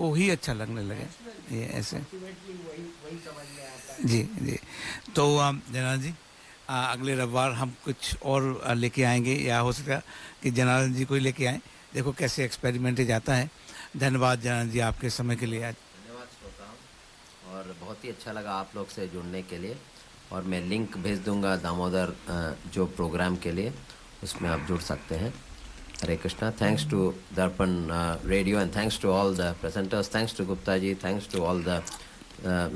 आपको ही अच्छा लगने लगे, ये ऐसे। वही समझ में आता है। जी जी। तो जनार्दन जी, अगले रविवार हम कुछ और लेके आएंगे, या हो सकता है कि जनार्दन जी को ही लेके आएं, देखो कैसे एक्सपेरिमेंट जाता है। धन्यवाद जनार्दन जी आपके समय के लिए आज। धन्यवाद श्रोताओं, और बहुत ही अच्छा लगा आप लोग से जुड़ने के लिए। और मैं लिंक भेज दूंगा दामोदर जो प्रोग्राम के लिए, उसमें आप जुड़ सकते हैं। Hare Krishna. Thanks to Darpan Radio, and thanks to all the presenters. Thanks to Gupta ji. Thanks to all the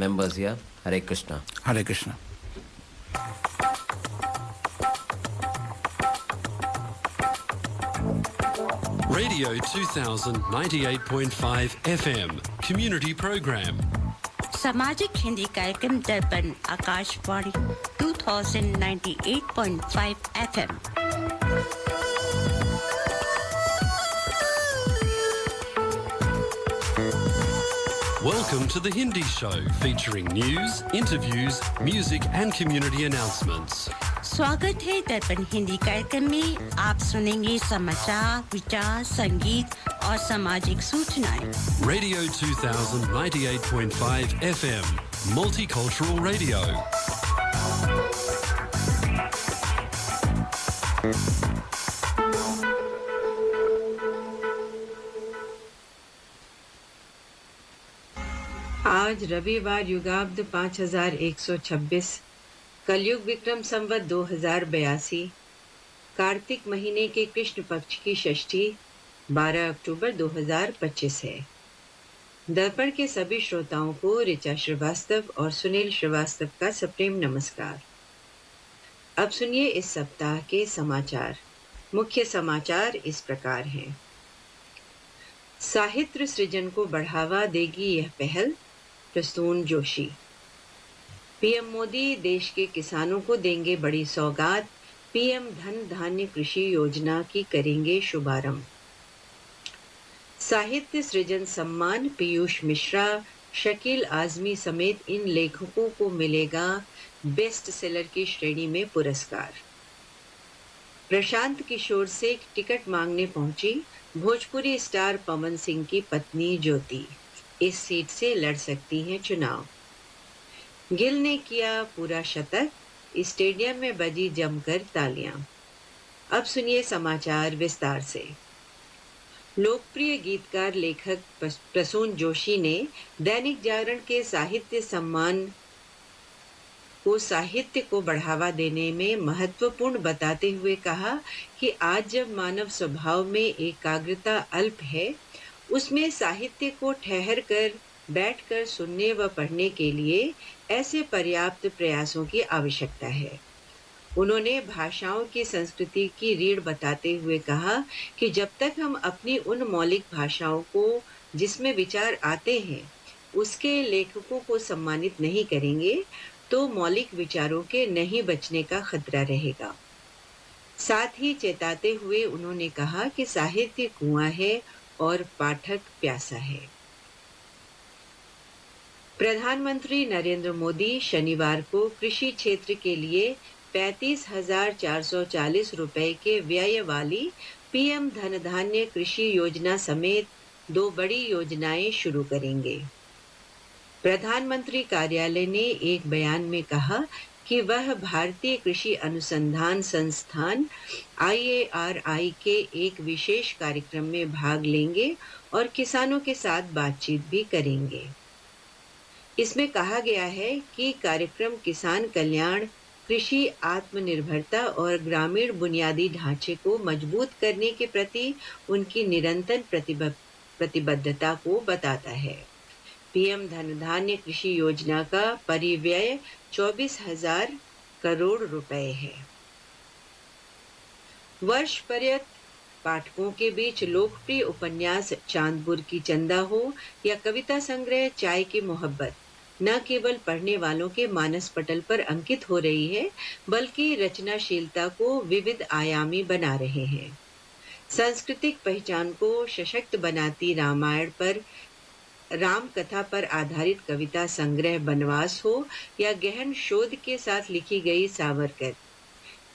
members here. Hare Krishna. Hare Krishna. Radio 2000 98.5 FM Community Program. सामाजिक हिंदी कार्यक्रम दर्पण Akashvani 2098.5 FM। Welcome to the Hindi Show, featuring news, interviews, music and community announcements. स्वागत है दर्पण हिंदी कार्यक्रम में। आप सुनेंगे समाचार, विचार, संगीत और सामाजिक सूचनाएं। Radio 2000 98.5 FM Multicultural Radio. आज रविवार युगाब्द 5126, कलयुग विक्रम संवत 2082, कार्तिक महीने के कृष्ण पक्ष की षष्ठी 12 अक्टूबर 2025 है। दर्पण के सभी श्रोताओं को ऋचा श्रीवास्तव और सुनील श्रीवास्तव का सप्रेम नमस्कार। अब सुनिए इस सप्ताह के समाचार। मुख्य समाचार इस प्रकार हैं। साहित्य सृजन को बढ़ावा देगी यह पहल, प्रसून जोशी। पीएम मोदी देश के किसानों को देंगे बड़ी सौगात, पीएम धन धान्य कृषि योजना की करेंगे शुभारंभ। साहित्य सृजन सम्मान पीयूष मिश्रा, शकील आजमी समेत इन लेखकों को मिलेगा बेस्ट सेलर की श्रेणी में पुरस्कार। प्रशांत किशोर से टिकट मांगने पहुंची भोजपुरी स्टार पवन सिंह की पत्नी ज्योति, इस सीट से लड़ सकती हैं चुनाव। गिल ने किया पूरा शतक, स्टेडियम में बजी जमकर तालियां। अब सुनिए समाचार विस्तार से। लोकप्रिय गीतकार लेखक प्रसून जोशी ने दैनिक जागरण के साहित्य सम्मान को साहित्य को बढ़ावा देने में महत्वपूर्ण बताते हुए कहा कि आज जब मानव स्वभाव में एकाग्रता अल्प है, उसमें साहित्य को ठहर कर बैठकर सुनने व पढ़ने के लिए ऐसे पर्याप्त प्रयासों की आवश्यकता है। उन्होंने भाषाओं की संस्कृति की रीढ़ बताते हुए कहा कि जब तक हम अपनी उन मौलिक भाषाओं को जिसमें विचार आते हैं उसके लेखकों को सम्मानित नहीं करेंगे तो मौलिक विचारों के नहीं बचने का खतरा रहेगा। साथ ही चेताते हुए उन्होंने कहा कि साहित्य कुआं है और पाठक प्यासा है। प्रधानमंत्री नरेंद्र मोदी शनिवार को कृषि क्षेत्र के लिए 35,440 रुपए के व्यय वाली पीएम धन धान्य कृषि योजना समेत 2 बड़ी योजनाएं शुरू करेंगे। प्रधानमंत्री कार्यालय ने एक बयान में कहा कि वह भारतीय कृषि अनुसंधान संस्थान IARI के एक विशेष कार्यक्रम में भाग लेंगे और किसानों के साथ बातचीत भी करेंगे। इसमें कहा गया है कि कार्यक्रम किसान कल्याण, कृषि आत्मनिर्भरता और ग्रामीण बुनियादी ढांचे को मजबूत करने के प्रति उनकी निरंतर प्रतिबद्धता को बताता है। पीएम धन धान्य कृषि योजना का परिव्यय 24,000 करोड़ रुपए है। वर्ष पर्यंत पाठकों के बीच लोकप्रिय उपन्यास चांदपुर की चंदा हो या कविता संग्रह चाय की मोहब्बत न केवल पढ़ने वालों के मानस पटल पर अंकित हो रही है, बल्कि रचनाशीलता को विविध आयामी बना रहे हैं। सांस्कृतिक पहचान को सशक्त बनाती रामायण पर राम कथा पर आधारित कविता संग्रह बनवास हो या गहन शोध के साथ लिखी गई सावरकर,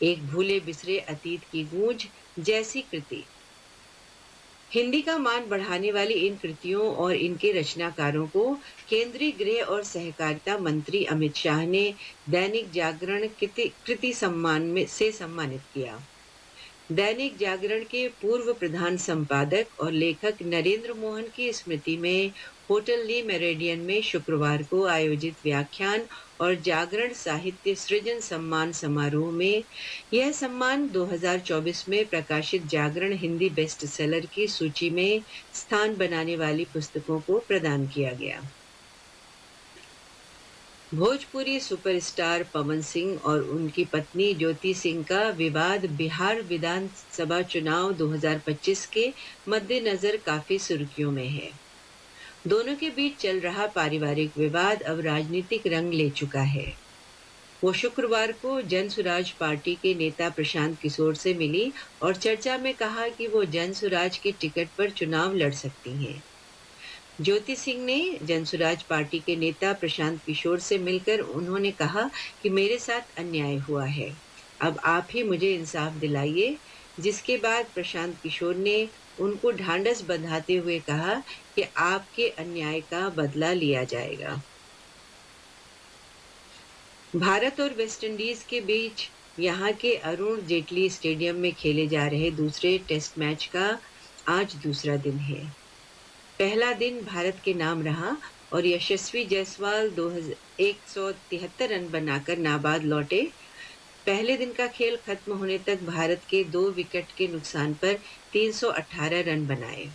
एक भूले बिसरे अतीत की गूंज जैसी कृति। हिंदी का मान बढ़ाने वाली इन कृतियों और इनके रचनाकारों को केंद्रीय गृह और सहकारिता मंत्री अमित शाह ने दैनिक जागरण कृति सम्मान से सम्मानित किया। दैनिक जागरण के पूर्व प्रधान संपादक और लेखक नरेंद्र मोहन की स्मृति में होटल ली मेरेडियन में शुक्रवार को आयोजित व्याख्यान और जागरण साहित्य सृजन सम्मान समारोह में यह सम्मान 2024 में प्रकाशित जागरण हिंदी बेस्ट सेलर की सूची में स्थान बनाने वाली पुस्तकों को प्रदान किया गया। भोजपुरी सुपरस्टार पवन सिंह और उनकी पत्नी ज्योति सिंह का विवाद बिहार विधानसभा चुनाव 2025 के मद्देनजर काफी सुर्खियों में है। दोनों के बीच चल रहा पारिवारिक विवाद अब राजनीतिक रंग ले चुका है। वो शुक्रवार को जन सुराज पार्टी के नेता प्रशांत किशोर से मिली और चर्चा में कहा कि वो जन सुराज के टिकट पर चुनाव लड़ सकती हैं। ज्योति सिंह ने जनसुराज पार्टी के नेता प्रशांत किशोर से मिलकर उन्होंने कहा कि मेरे साथ अन्याय हुआ है, अब आप ही मुझे इंसाफ दिलाइए। जिसके बाद प्रशांत किशोर ने उनको ढांढस बंधाते हुए कहा कि आपके अन्याय का बदला लिया जाएगा। भारत और वेस्टइंडीज के बीच यहां के अरुण जेटली स्टेडियम में खेले जा रहे दूसरे टेस्ट मैच का आज दूसरा दिन है। पहला दिन भारत के नाम रहा और यशस्वी जायसवाल 173 रन बनाकर नाबाद लौटे। पहले दिन का खेल खत्म होने तक भारत के 2 विकेट के नुकसान पर 318 रन बनाए।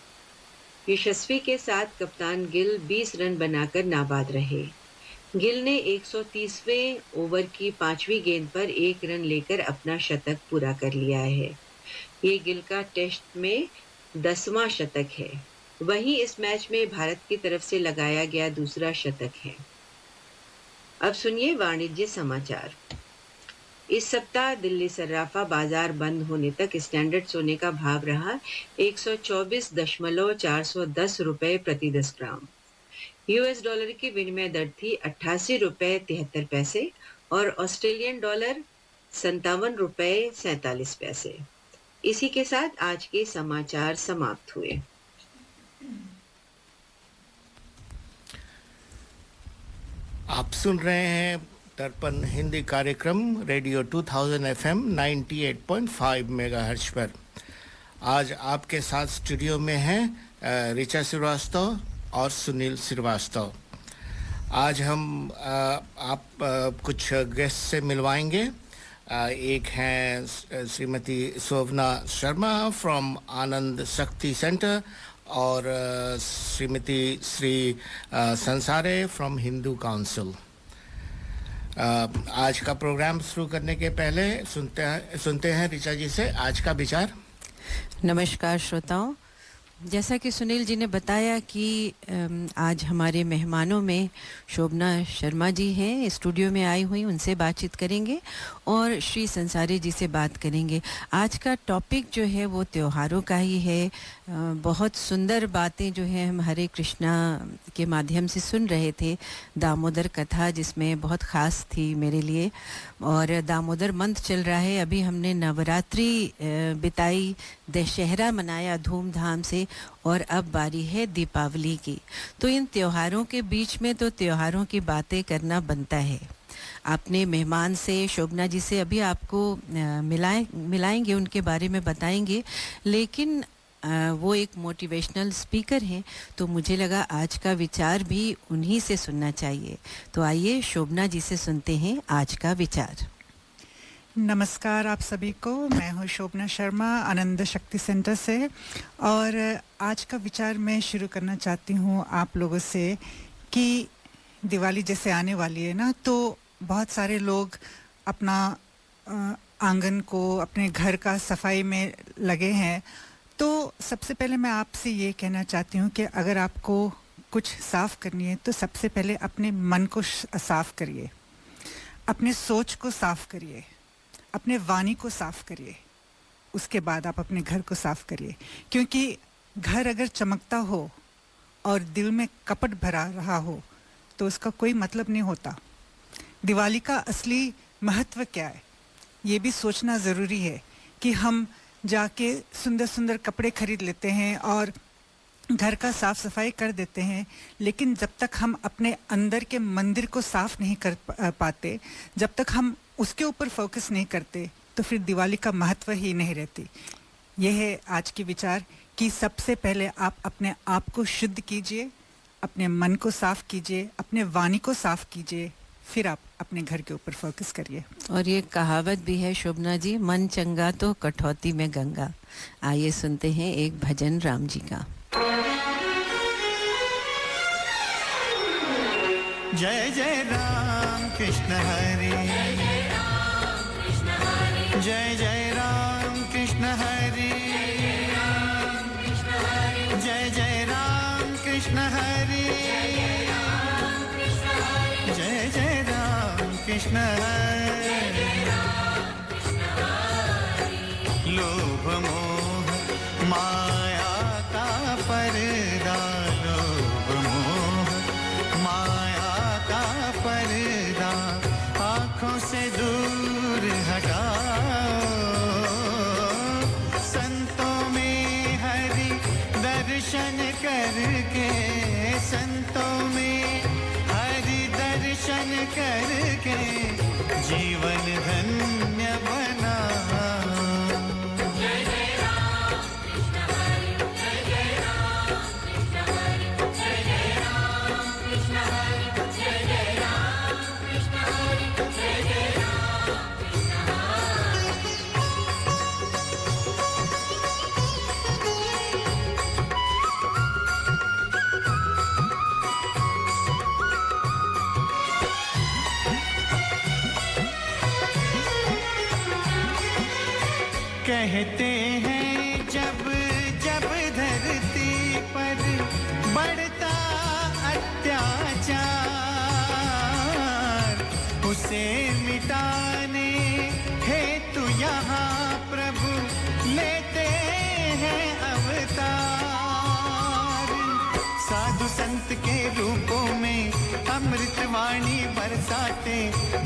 यशस्वी के साथ कप्तान गिल 20 रन बनाकर नाबाद रहे। गिल ने 130वें ओवर की 5वीं गेंद पर 1 रन लेकर अपना शतक पूरा कर लिया है। ये गिल का टेस्ट में 10वां शतक है। वहीं इस मैच में भारत की तरफ से लगाया गया दूसरा शतक है। अब सुनिए वाणिज्य समाचार। इस सप्ताह दिल्ली सर्राफा बाजार बंद होने तक स्टैंडर्ड सोने का भाव रहा 124.410 रुपए प्रति 10 ग्राम। यूएस डॉलर की विनिमय दर थी 88 रुपए 73 पैसे और ऑस्ट्रेलियन डॉलर 57 रुपए 47 पैसे। इसी के साथ आज के समाचार समाप्त हुए। आप सुन रहे हैं दर्पण हिंदी कार्यक्रम रेडियो 2000 एफएम 98.5 मेगाहर्ट्ज पर। आज आपके साथ स्टूडियो में हैं ऋचा श्रीवास्तव और सुनील श्रीवास्तव। आज हम कुछ गेस्ट से मिलवाएंगे। एक हैं श्रीमती शोभना शर्मा फ्रॉम आनंद शक्ति सेंटर और श्रीमती श्री संसारे फ्रॉम हिंदू काउंसिल। आज का प्रोग्राम शुरू करने के पहले सुनते हैं ऋचा जी से आज का विचार। नमस्कार श्रोताओं, जैसा कि सुनील जी ने बताया कि आज हमारे मेहमानों में शोभना शर्मा जी हैं, स्टूडियो में आई हुई, उनसे बातचीत करेंगे और श्री संसारी जी से बात करेंगे। आज का टॉपिक जो है वो त्योहारों का ही है। बहुत सुंदर बातें जो है हम हरे कृष्णा के माध्यम से सुन रहे थे। दामोदर कथा जिसमें बहुत ख़ास थी मेरे लिए, और दामोदर मंथ चल रहा है। अभी हमने नवरात्रि बिताई, दशहरा मनाया धूमधाम से, और अब बारी है दीपावली की। तो इन त्योहारों के बीच में तो त्योहारों की बातें करना बनता है। आपने मेहमान से शोभना जी से अभी आपको मिलाएंगे, उनके बारे में बताएंगे, लेकिन वो एक मोटिवेशनल स्पीकर हैं, तो मुझे लगा आज का विचार भी उन्हीं से सुनना चाहिए। तो आइए शोभना जी से सुनते हैं आज का विचार। नमस्कार आप सभी को, मैं हूँ शोभना शर्मा आनंद शक्ति सेंटर से, और आज का विचार मैं शुरू करना चाहती हूँ आप लोगों से कि दिवाली जैसे आने वाली है ना, तो बहुत सारे लोग अपना आंगन को, अपने घर का सफाई में लगे हैं। तो सबसे पहले मैं आपसे ये कहना चाहती हूँ कि अगर आपको कुछ साफ़ करनी है तो सबसे पहले अपने मन को साफ़ करिए, अपने सोच को साफ़ करिए, अपने वाणी को साफ़ करिए, उसके बाद आप अपने घर को साफ़ करिए। क्योंकि घर अगर चमकता हो और दिल में कपट भरा रहा हो तो उसका कोई मतलब नहीं होता। दिवाली का असली महत्व क्या है ये भी सोचना ज़रूरी है कि हम जाके सुंदर सुंदर कपड़े खरीद लेते हैं और घर का साफ सफाई कर देते हैं, लेकिन जब तक हम अपने अंदर के मंदिर को साफ नहीं कर पाते, जब तक हम उसके ऊपर फोकस नहीं करते, तो फिर दिवाली का महत्व ही नहीं रहती। यह है आज की विचार कि सबसे पहले आप अपने आप को शुद्ध कीजिए, अपने मन को साफ कीजिए, अपने वाणी को साफ कीजिए, फिर आप अपने घर के ऊपर फोकस करिए। और ये कहावत भी है शोभना जी, मन चंगा तो कठौती में गंगा। आइए सुनते हैं एक भजन राम जी का। जय जय राम कृष्ण हरे, जय जय राम कृष्ण हरे, जय जय राम कृष्ण हरे, जय जय राम कृष्ण हरे। लोभ मोह माया का पर्दा, लोभ मोह माया का पर्दा आँखों से दूर हटाओ। संतों में हरि दर्शन करके, संतों में हरि दर्शन करके जीवन धन्य बना। कहते हैं जब जब धरती पर बढ़ता अत्याचार, उसे मिटाने हेतु यहाँ प्रभु लेते हैं अवतार। साधु संत के रूपों में अमृतवाणी बरसाते,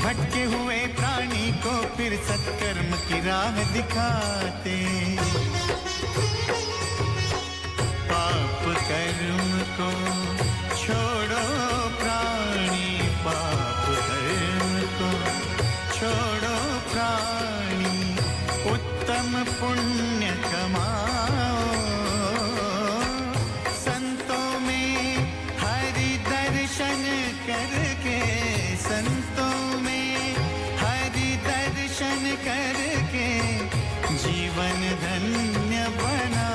भटके हुए प्राणी को फिर सत्कर्म की राह दिखाते। पाप कर्म को छोड़ो प्राणी, पाप कर्म को छोड़ो प्राणी, उत्तम पुण्य कमाओ। संतों में हरि दर्शन करके, संतों में हरि दर्शन करके जीवन धन्य बना।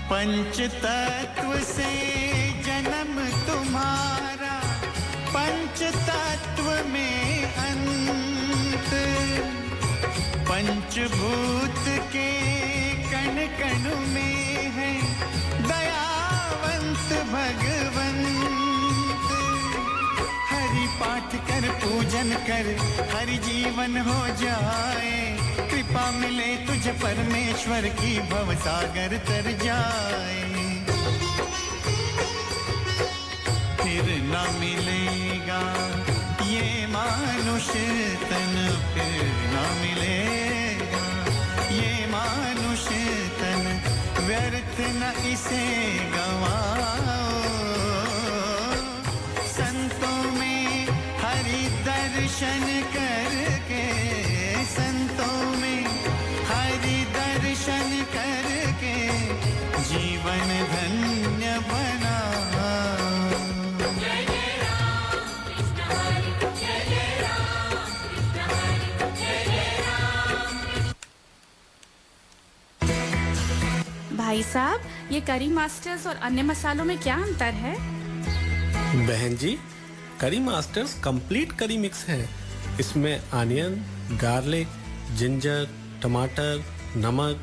पंच तत्व से जन्म तुम्हारा, पंच तत्व में अंत, पंचभूत के कण कण में है दयावंत भगवंत। हरि पाठ कर पूजन कर हरि जीवन हो जाए, कृपा मिले तुझे परमेश्वर की भवसागर तर जाए। फिर न मिलेगा ये मानुष तन, फिर न मिलेगा ये मानुष तन, व्यर्थ न इसे गवाओ। संतों में हरि दर्शन करके, संतों में हरि दर्शन करके जीवन धन्य बना। भाई साहब, ये करी मास्टर्स और अन्य मसालों में क्या अंतर है? बहन जी, करी मास्टर्स कंप्लीट करी मिक्स है। इसमें अनियन, गार्लिक, जिंजर, टमाटर, नमक,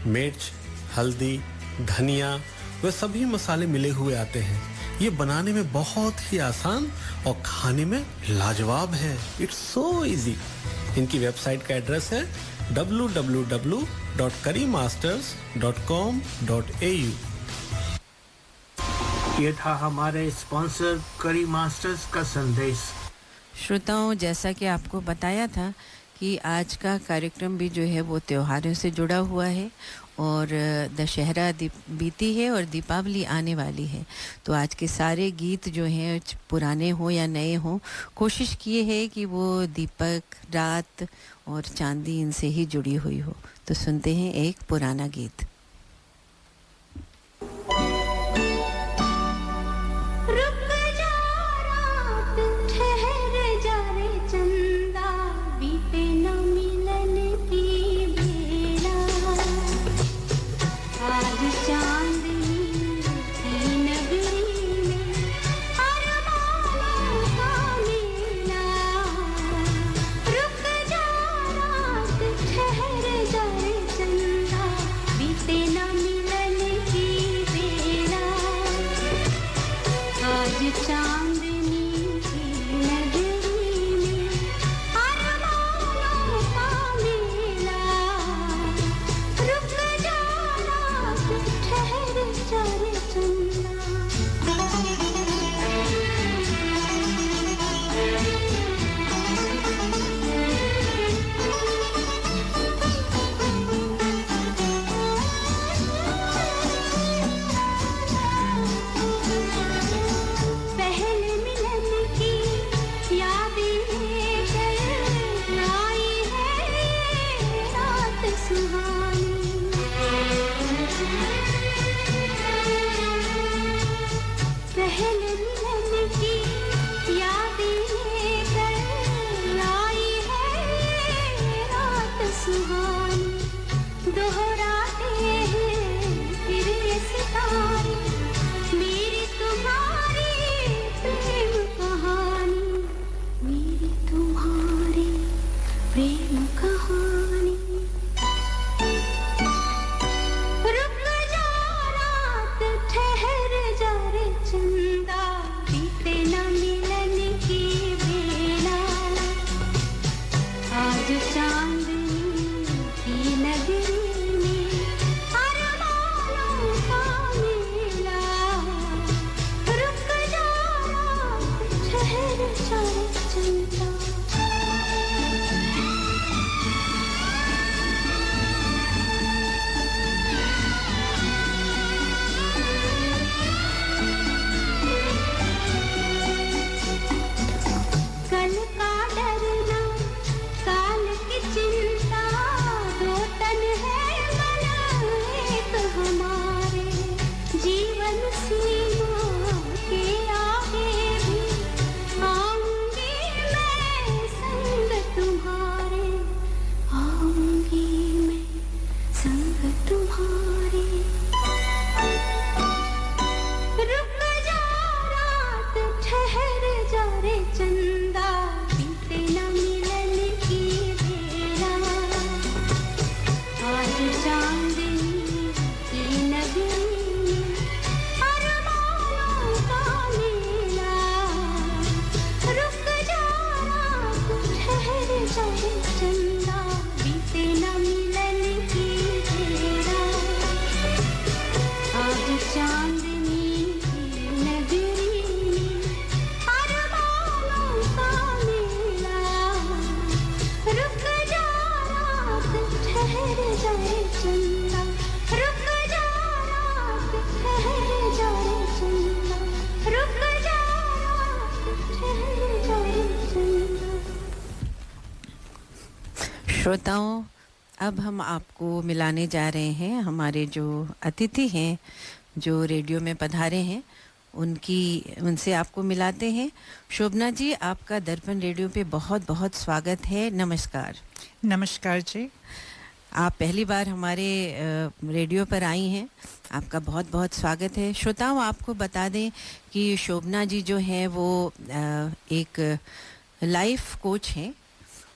मिर्च, हल्दी, धनिया व सभी मसाले मिले हुए आते हैं। ये बनाने में बहुत ही आसान और खाने में लाजवाब है। It's so easy. इनकी वेबसाइट का एड्रेस है www.currymasters.com.au। ये था हमारे स्पॉन्सर करी मास्टर्स का संदेश। श्रोताओं, जैसा कि आपको बताया था कि आज का कार्यक्रम भी जो है वो त्योहारों से जुड़ा हुआ है और दशहरा बीती है और दीपावली आने वाली है। तो आज के सारे गीत जो हैं पुराने हो या नए हो, कोशिश किए है कि वो दीपक, रात और चांदी इनसे ही जुड़ी हुई हो। तो सुनते हैं एक पुराना गीत। श्रोताओं, अब हम आपको मिलाने जा रहे हैं हमारे जो अतिथि हैं जो रेडियो में पधारे हैं, उनसे आपको मिलाते हैं। शोभना जी, आपका दर्पण रेडियो पे बहुत बहुत स्वागत है। नमस्कार। नमस्कार जी। आप पहली बार हमारे रेडियो पर आई हैं, आपका बहुत बहुत स्वागत है। श्रोताओं, आपको बता दें कि शोभना जी जो हैं वो एक लाइफ कोच हैं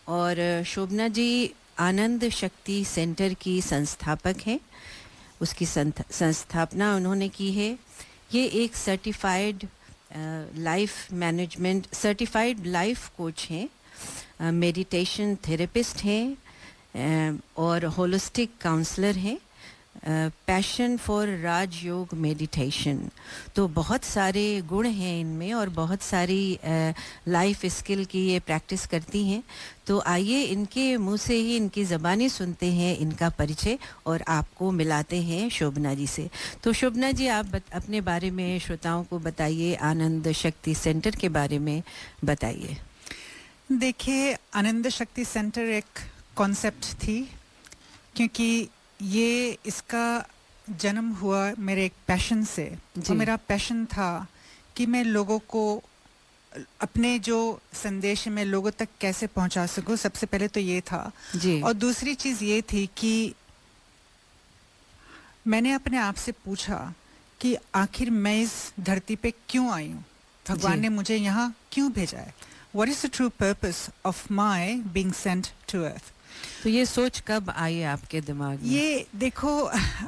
और शोभना जी आनंद शक्ति सेंटर की संस्थापक हैं। उसकी संस्थापना उन्होंने की है ये एक सर्टिफाइड सर्टिफाइड लाइफ कोच हैं, मेडिटेशन थेरेपिस्ट हैं और होलिस्टिक काउंसलर हैं, पैशन फॉर राजयोग मेडिटेशन। तो बहुत सारे गुण हैं इनमें और बहुत सारी लाइफ स्किल की ये प्रैक्टिस करती हैं। तो आइए इनके मुंह से ही, इनकी ज़बानी सुनते हैं इनका परिचय और आपको मिलाते हैं शोभना जी से। तो शोभना जी, आप अपने बारे में श्रोताओं को बताइए, आनंद शक्ति सेंटर के बारे में बताइए। देखिए, आनंद शक्ति सेंटर एक कॉन्सेप्ट थी, क्योंकि ये इसका जन्म हुआ मेरे एक पैशन से। और मेरा पैशन था कि मैं लोगों को अपने जो संदेश मैं लोगों तक कैसे पहुंचा सकूं। सबसे पहले तो ये था जी। और दूसरी चीज़ ये थी कि मैंने अपने आप से पूछा कि आखिर मैं इस धरती पे क्यों आई हूँ, भगवान ने मुझे यहाँ क्यों भेजा है। What is the true purpose of my being sent to earth? तो ये सोच कब आई आपके दिमाग में? ये देखो,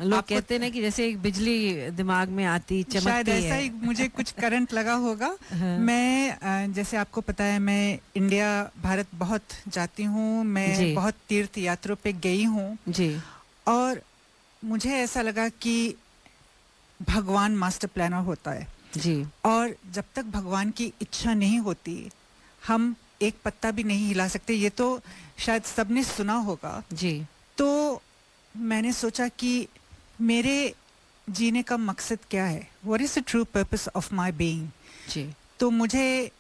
लोग कहते हैं ना कि जैसे एक बिजली दिमाग में आती चमकती शायद है। ऐसा ही मुझे कुछ करंट लगा होगा। मैं जैसे आपको पता है, मैं इंडिया भारत बहुत जाती हूँ, मैं बहुत तीर्थ यात्रों पे गई हूँ जी। और मुझे ऐसा लगा कि भगवान मास्टर प्लानर होता है जी। और जब तक भगवान की इच्छा नहीं होती हम एक पत्ता भी नहीं हिला सकते। ये तो शायद सबने सुना होगा जी। तो मैंने सोचा कि मेरे जीने का मकसद क्या है, what is the true purpose of my being जी। तो मुझे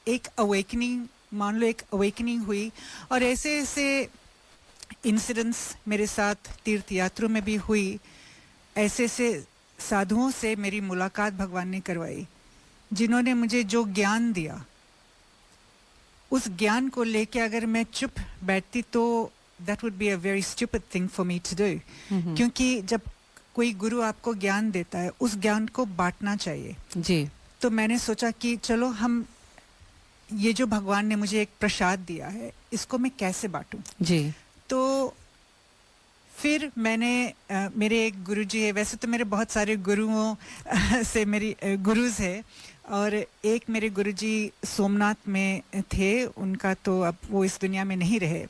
एक अवेकनिंग, मान लो एक अवेकनिंग हुई और ऐसे ऐसे इंसिडेंट्स मेरे साथ तीर्थ यात्रों में भी हुई। ऐसे ऐसे साधुओं से मेरी मुलाकात भगवान ने करवाई, जिन्होंने मुझे जो ज्ञान दिया, उस ज्ञान को लेके अगर मैं चुप बैठती तो that would be a very stupid thing for me to do। क्योंकि जब कोई गुरु आपको ज्ञान देता है, उस ज्ञान को बांटना चाहिए जी। तो मैंने सोचा कि चलो हम ये जो भगवान ने मुझे एक प्रसाद दिया है, इसको मैं कैसे बांटूं। जी। तो फिर मैंने मेरे एक गुरुजी है, वैसे तो मेरे बहुत सारे गुरुओं से मेरी गुरुज है, और एक मेरे गुरुजी सोमनाथ में थे, उनका तो अब वो इस दुनिया में नहीं रहे।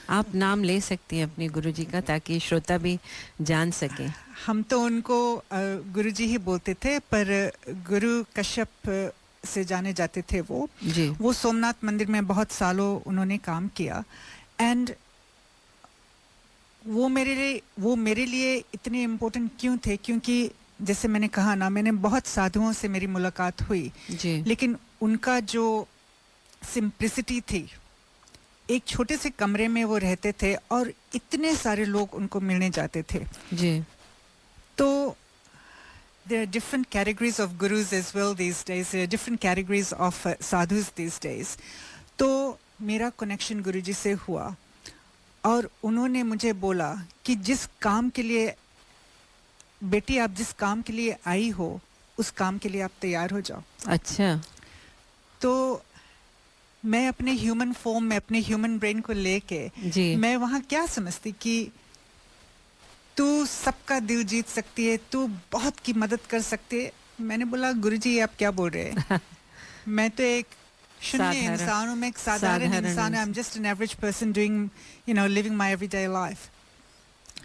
आप नाम ले सकती हैं अपने गुरुजी का, ताकि श्रोता भी जान सके। हम तो उनको गुरुजी ही बोलते थे, पर गुरु कश्यप से जाने जाते थे वो जी। वो सोमनाथ मंदिर में बहुत सालों उन्होंने काम किया। एंड वो मेरे लिए इतने इम्पोर्टेंट क्यों थे, क्योंकि जैसे मैंने कहा ना, मैंने बहुत साधुओं से मेरी मुलाकात हुई जी। लेकिन उनका जो सिंप्लिसिटी थी, एक छोटे से कमरे में वो रहते थे और इतने सारे लोग उनको मिलने जाते थे जी। तो there are different categories of gurus as well these days, there are different categories of sadhus these days। तो मेरा कनेक्शन गुरुजी से हुआ और उन्होंने मुझे बोला कि जिस काम के लिए बेटी, आप जिस काम के लिए आई हो, उस काम के लिए आप तैयार हो जाओ। अच्छा। तो मैं अपने ह्यूमन फॉर्म में, अपने ह्यूमन ब्रेन को लेके मैं वहाँ क्या समझती कि तू सबका दिल जीत सकती है, तू बहुत की मदद कर सकती है। मैंने बोला गुरुजी आप क्या बोल रहे हैं मैं तो एक शून्य इंसान हूँ, मैं एक साधारण इंसान हूँ, I am just an average person doing you know living my everyday life.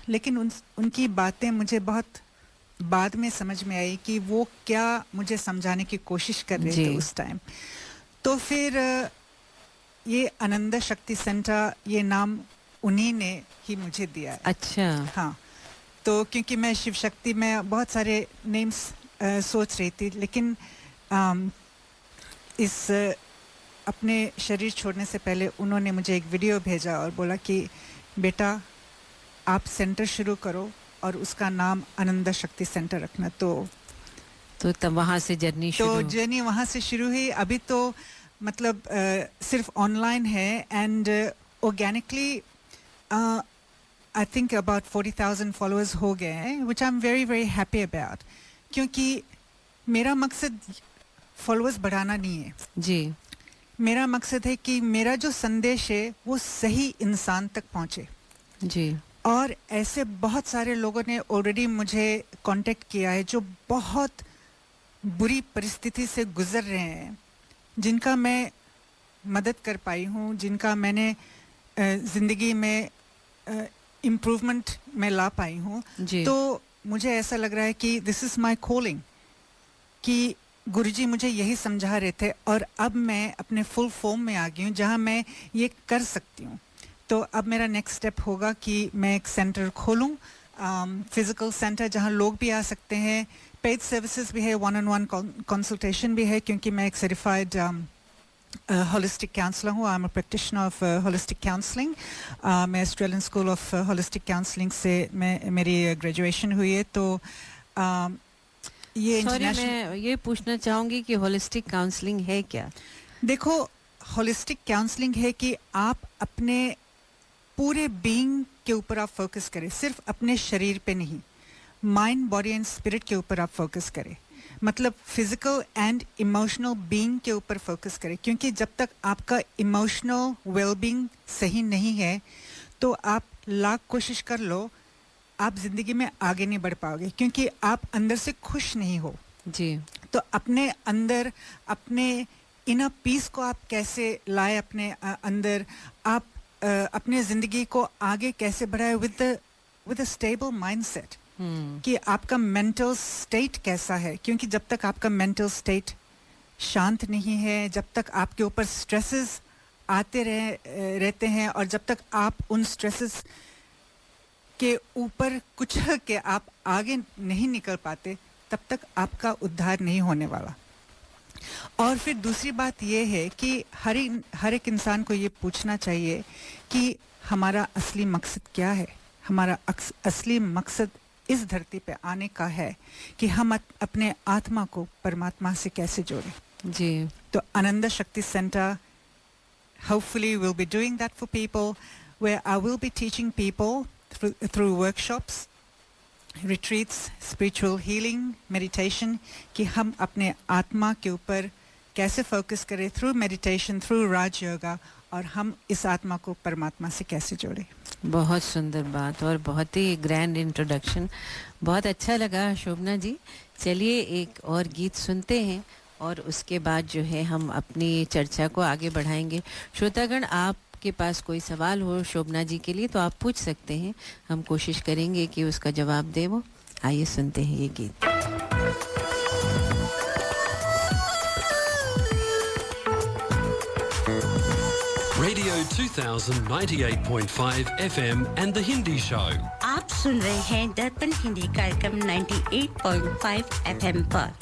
लेकिन उनकी बातें मुझे बहुत बाद में समझ में आई कि वो क्या मुझे समझाने की कोशिश कर रहे थे उस टाइम। तो फिर ये आनंद शक्ति सेंटर, ये नाम उन्हीं ने ही मुझे दिया है। अच्छा। हाँ, तो क्योंकि मैं शिव शक्ति में बहुत सारे नेम्स सोच रही थी, लेकिन इस अपने शरीर छोड़ने से पहले उन्होंने मुझे एक वीडियो भेजा और बोला कि बेटा आप सेंटर शुरू करो और उसका नाम आनंद शक्ति सेंटर रखना। तो तब वहाँ से जर्नी शुरू। तो जर्नी वहाँ से शुरू हुई। अभी तो मतलब सिर्फ ऑनलाइन है and organically I think about 40,000 followers हो गए हैं, which I am very very happy about, क्योंकि मेरा मकसद फॉलोअर्स बढ़ाना नहीं है जी। मेरा मकसद है कि मेरा जो संदेश है वो सही इंसान तक पहुँचे जी। और ऐसे बहुत सारे लोगों ने ऑलरेडी मुझे कांटेक्ट किया है जो बहुत बुरी परिस्थिति से गुजर रहे हैं, जिनका मैं मदद कर पाई हूँ, जिनका मैंने ज़िंदगी में इम्प्रूवमेंट में ला पाई हूँ। तो मुझे ऐसा लग रहा है कि दिस इज़ माय कॉलिंग, कि गुरुजी मुझे यही समझा रहे थे और अब मैं अपने फुल फॉर्म में आ गई हूँ जहाँ मैं ये कर सकती हूँ। तो अब मेरा नेक्स्ट स्टेप होगा कि मैं एक सेंटर खोलूँ, फिज़िकल सेंटर जहाँ लोग भी आ सकते हैं, पेड सर्विसेज भी है, 1-on-1 कंसल्टेशन भी है, क्योंकि मैं एक सर्टिफाइड होलिस्टिक काउंसलर हूँ। I am a practitioner of holistic counselling. मैं Australian school of holistic counselling से मेरी ग्रेजुएशन हुई है। तो ये मैं ये पूछना चाहूँगी कि होलिस्टिक काउंसलिंग है क्या? देखो, होलिस्टिक काउंसलिंग है कि आप अपने पूरे बीइंग के ऊपर आप फोकस करें, सिर्फ अपने शरीर पे नहीं, माइंड, बॉडी एंड स्पिरिट के ऊपर आप फोकस करें। मतलब फिजिकल एंड इमोशनल बीइंग के ऊपर फोकस करें, क्योंकि जब तक आपका इमोशनल वेलबींग सही नहीं है तो आप लाख कोशिश कर लो, आप ज़िंदगी में आगे नहीं बढ़ पाओगे, क्योंकि आप अंदर से खुश नहीं हो। जी। तो अपने अंदर अपने इनर पीस को आप कैसे लाए अपने अंदर, आप अपने ज़िंदगी को आगे कैसे बढ़ाए विद अ स्टेबल माइंडसेट, कि आपका मेंटल स्टेट कैसा है। क्योंकि जब तक आपका मेंटल स्टेट शांत नहीं है, जब तक आपके ऊपर स्ट्रेसेस आते रहते हैं, और जब तक आप उन स्ट्रेसेस के ऊपर कुचल के आप आगे नहीं निकल पाते, तब तक आपका उद्धार नहीं होने वाला। और फिर दूसरी बात ये है कि हर एक इंसान को ये पूछना चाहिए कि हमारा असली मकसद क्या है। हमारा असली मकसद इस धरती पे आने का है कि हम अपने आत्मा को परमात्मा से कैसे जोड़ें। जी। तो आनंद शक्ति centre hopefully will be doing that for people, where I will be teaching people through workshops, retreats, spiritual healing, meditation, कि हम अपने आत्मा के ऊपर कैसे फोकस करें थ्रू मेडिटेशन, थ्रू राज योगा, और हम इस आत्मा को परमात्मा से कैसे जोड़ें। बहुत सुंदर बात और बहुत ही ग्रैंड इंट्रोडक्शन, बहुत अच्छा लगा शोभना जी। चलिए एक और गीत सुनते हैं और उसके बाद जो है हम अपनी चर्चा को आगे बढ़ाएंगे। श्रोतागण, आपके पास कोई सवाल हो शोभना जी के लिए तो आप पूछ सकते हैं, हम कोशिश करेंगे कि उसका जवाब दे वो। आइए सुनते हैं ये गीत। Radio 2000 98.5 FM and The Hindi Show. आप सुन रहे हैं दर्पण हिंदी कार्यक्रम 98.5 FM पर।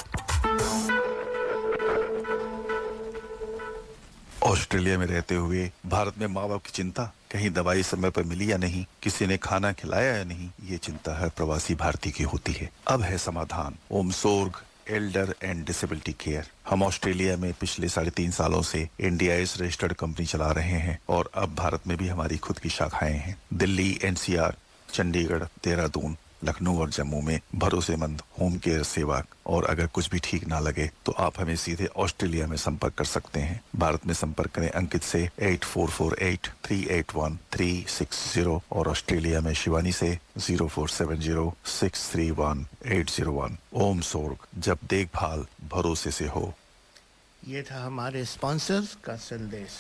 ऑस्ट्रेलिया में रहते हुए भारत में माँ बाप की चिंता, कहीं दवाई समय पर मिली या नहीं, किसी ने खाना खिलाया या नहीं, ये चिंता हर प्रवासी भारतीय की होती है। अब है समाधान, ओम सोर्ग एल्डर एंड डिसेबिलिटी केयर। हम ऑस्ट्रेलिया में पिछले 3.5 सालों से इंडियाज रजिस्टर्ड कंपनी चला रहे हैं और अब भारत में भी हमारी खुद की शाखाएं हैं। दिल्ली, NCR, चंडीगढ़, देहरादून, लखनऊ और जम्मू में भरोसेमंद होम केयर सेवा। और अगर कुछ भी ठीक ना लगे तो आप हमें सीधे ऑस्ट्रेलिया में संपर्क कर सकते हैं। भारत में संपर्क करें अंकित से 8448-381-360 और ऑस्ट्रेलिया में शिवानी से 0470-631-801। ओम सोर्ग, जब देखभाल भरोसे से हो। ये था हमारे स्पॉन्सर्स का संदेश।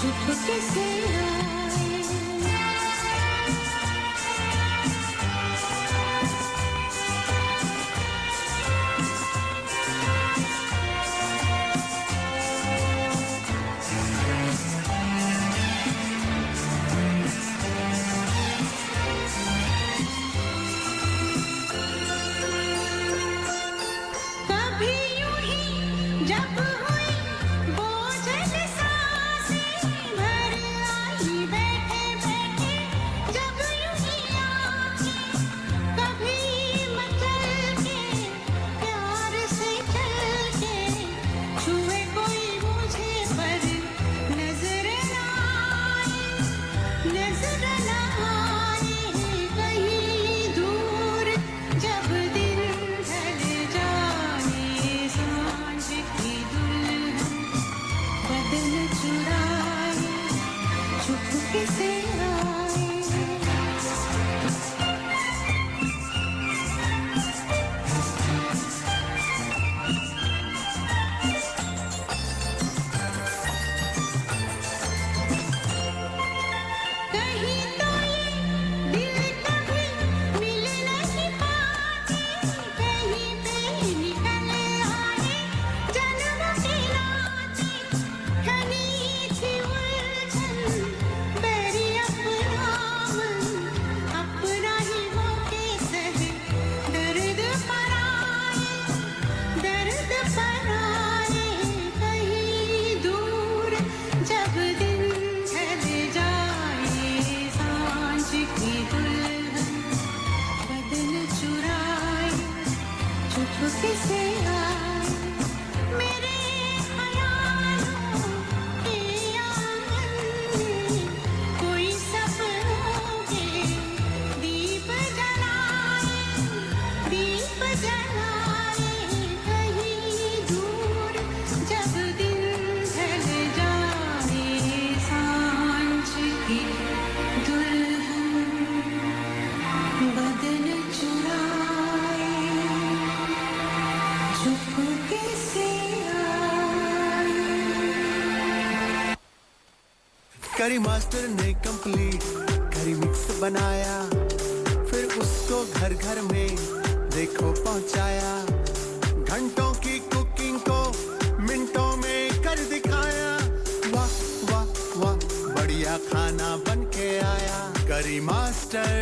चुपके से कभी यूं ही जब हुई बोझल सांसें भर आई बैठे बैठे जब यूं ही आंखें कभी मचल के प्यार से चल के छुए कोई मुझे पर नजर ना आए कहीं दूर जब दिन ढल जाए सांझ की दुल्हन बदन चुराए चुपके से आए कहीं तो ये दिल कभी मिल नहीं पाते कहीं पे निकल आए जन्म के नाते घनी थी उलझन मेरी अपना मन अपना ही होके सहे दर्द पर आए कहीं दूर जब दिन ढल जाए सांझ की दुल्हन बदन चुराए चुपके से आए मेरे ख्यालों के आंगन में कोई सपनों के दीप जलाए कहीं दूर जब दिन ढल जाए सांझ की दुल्हन बदन चुराए चुपके से आए करी मास्टर ने कंप्लीट करी मिक्स बनाया फिर उसको घर घर में देखो पहुंचाया घंटों की कुकिंग को मिनटों में कर दिखाया वाह वाह वाह बढ़िया खाना बन के आया करी मास्टर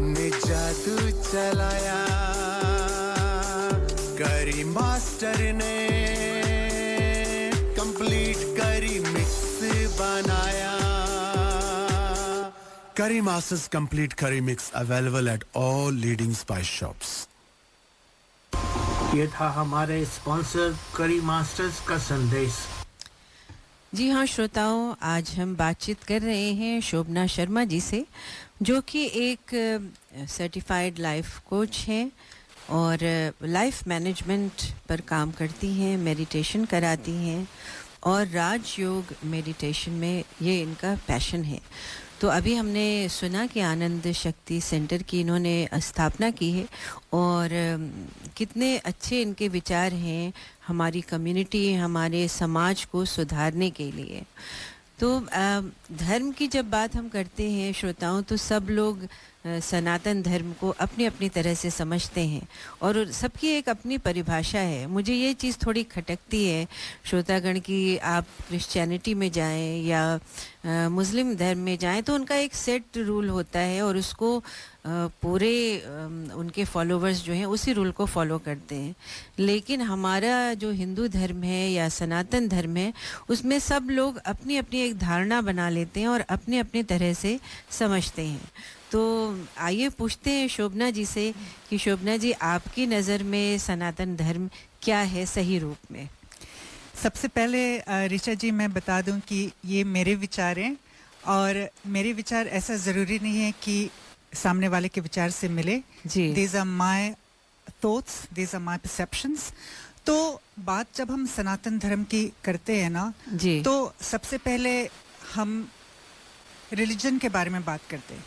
ने जादू चलाया करी मास्टर ने कंप्लीट करी मिक्स बनाया करी मास्टर्स कंप्लीट करी mix available at all leading spice shops ये था हमारे स्पॉन्सर करी मास्टर्स का संदेश। जी हाँ श्रोताओं, आज हम बातचीत कर रहे हैं शोभना शर्मा जी से, जो कि एक सर्टिफाइड लाइफ कोच हैं और लाइफ मैनेजमेंट पर काम करती हैं, मेडिटेशन कराती हैं और राजयोग मेडिटेशन में ये इनका पैशन है। तो अभी हमने सुना कि आनंद शक्ति सेंटर की इन्होंने स्थापना की है और कितने अच्छे इनके विचार हैं हमारी कम्युनिटी, हमारे समाज को सुधारने के लिए। तो धर्म की जब बात हम करते हैं श्रोताओं, तो सब लोग सनातन धर्म को अपनी अपनी तरह से समझते हैं और सबकी एक अपनी परिभाषा है। मुझे ये चीज़ थोड़ी खटकती है श्रोतागण की आप क्रिश्चियनिटी में जाएं या मुस्लिम धर्म में जाएं तो उनका एक सेट रूल होता है और उसको पूरे उनके फॉलोवर्स जो हैं उसी रूल को फॉलो करते हैं। लेकिन हमारा जो हिंदू धर्म है या सनातन धर्म है उसमें सब लोग अपनी अपनी एक धारणा बना लेते हैं और अपने अपने तरह से समझते हैं। तो आइए पूछते हैं शोभना जी से कि शोभना जी, आपकी नज़र में सनातन धर्म क्या है सही रूप में? सबसे पहले ऋचा जी मैं बता दूं कि ये मेरे विचार हैं और मेरे विचार ऐसा ज़रूरी नहीं है कि सामने वाले के विचार से मिले। जी, these are my thoughts, these are my perceptions। तो बात जब हम सनातन धर्म की करते हैं ना जी, तो सबसे पहले हम रिलीजन के बारे में बात करते हैं।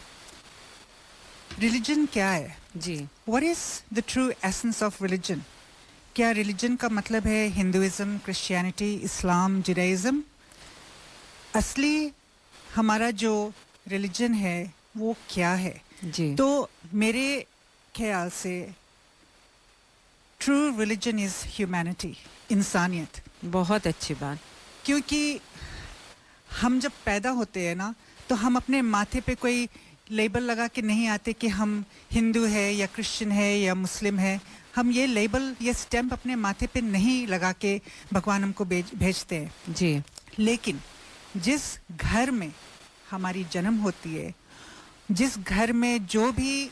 रिलीजन क्या है जी, What is the true essence of religion? क्या रिलीजन का मतलब है हिंदुइज्म, क्रिश्चियनिटी, इस्लाम, जुडाइज्म? असली हमारा जो रिलीजन है वो क्या है? जी। तो मेरे ख्याल से ट्रू रिलीजन इज ह्यूमैनिटी, इंसानियत। बहुत अच्छी बात। क्योंकि हम जब पैदा होते हैं ना, तो हम अपने माथे पे कोई लेबल लगा के नहीं आते कि हम हिंदू है या क्रिश्चियन है या मुस्लिम है। हम ये लेबल, ये स्टैम्प अपने माथे पे नहीं लगा के भगवान हमको भेजते हैं। जी। लेकिन जिस घर में हमारी जन्म होती है, जिस घर में जो भी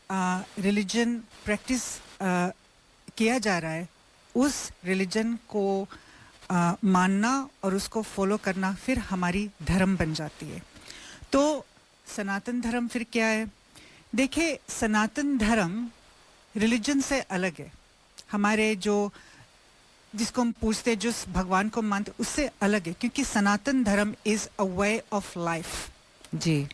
रिलीजन प्रैक्टिस किया जा रहा है, उस रिलीजन को मानना और उसको फॉलो करना फिर हमारी धर्म बन जाती है। तो सनातन धर्म फिर क्या है? देखिए, सनातन धर्म रिलीजन से अलग है। हमारे जो जिसको हम पूछते, जिस भगवान को मानते, उससे अलग है, क्योंकि Sanatan Dharma is a way of life. जी।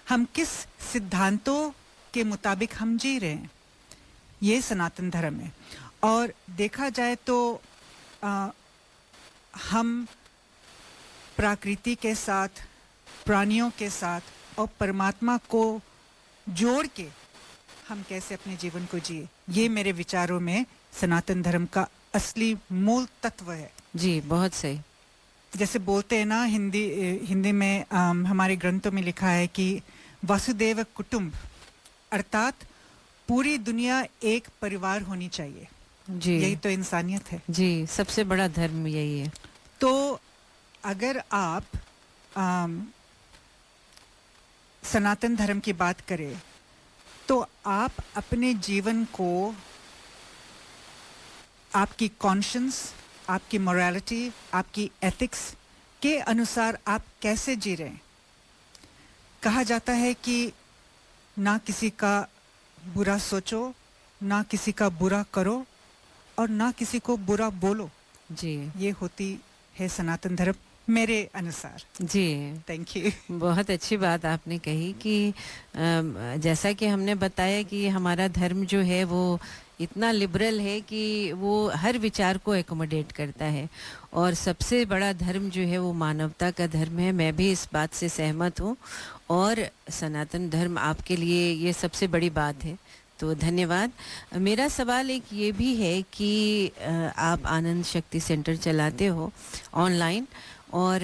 हम किस सिद्धांतों के मुताबिक हम जी रहे हैं, ये सनातन धर्म है। और देखा जाए तो हम प्रकृति के साथ, प्राणियों के साथ और परमात्मा को जोड़ के हम कैसे अपने जीवन को जिए, ये मेरे विचारों में सनातन धर्म का असली मूल तत्व है। जी, बहुत सही। जैसे बोलते हैं ना, हिंदी में हमारे ग्रंथों में लिखा है कि वसुदेव कुटुंब, अर्थात पूरी दुनिया एक परिवार होनी चाहिए। जी। यही तो इंसानियत है। जी, सबसे बड़ा धर्म यही है। तो अगर आप सनातन धर्म की बात करें, तो आप अपने जीवन को आपकी कॉन्शियंस, आपकी मोरालिटी, आपकी एथिक्स के अनुसार आप कैसे जी रहे हैं। कहा जाता है कि ना किसी का बुरा सोचो, ना किसी का बुरा करो और ना किसी को बुरा बोलो। जी। ये होती है सनातन धर्म मेरे अनुसार। जी, थैंक यू। बहुत अच्छी बात आपने कही कि जैसा कि हमने बताया कि हमारा धर्म जो है वो इतना लिबरल है कि वो हर विचार को एकोमोडेट करता है, और सबसे बड़ा धर्म जो है वो मानवता का धर्म है। मैं भी इस बात से सहमत हूँ, और सनातन धर्म आपके लिए ये सबसे बड़ी बात है, तो धन्यवाद। मेरा सवाल एक ये भी है कि आप आनंद शक्ति सेंटर चलाते हो ऑनलाइन, और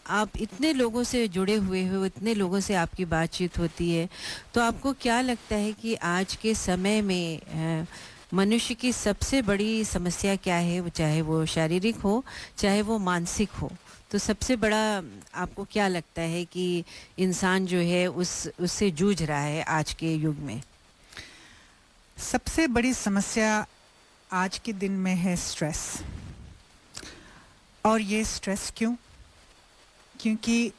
आप इतने लोगों से जुड़े हुए हो, इतने लोगों से आपकी बातचीत होती है, तो आपको क्या लगता है कि आज के समय में मनुष्य की सबसे बड़ी समस्या क्या है? वो चाहे वो शारीरिक हो, चाहे वो मानसिक हो, तो सबसे बड़ा आपको क्या लगता है कि इंसान जो है उससे जूझ रहा है आज के युग में? सबसे बड़ी समस्या आज के दिन में है स्ट्रेस। और ये स्ट्रेस क्यों? क्योंकि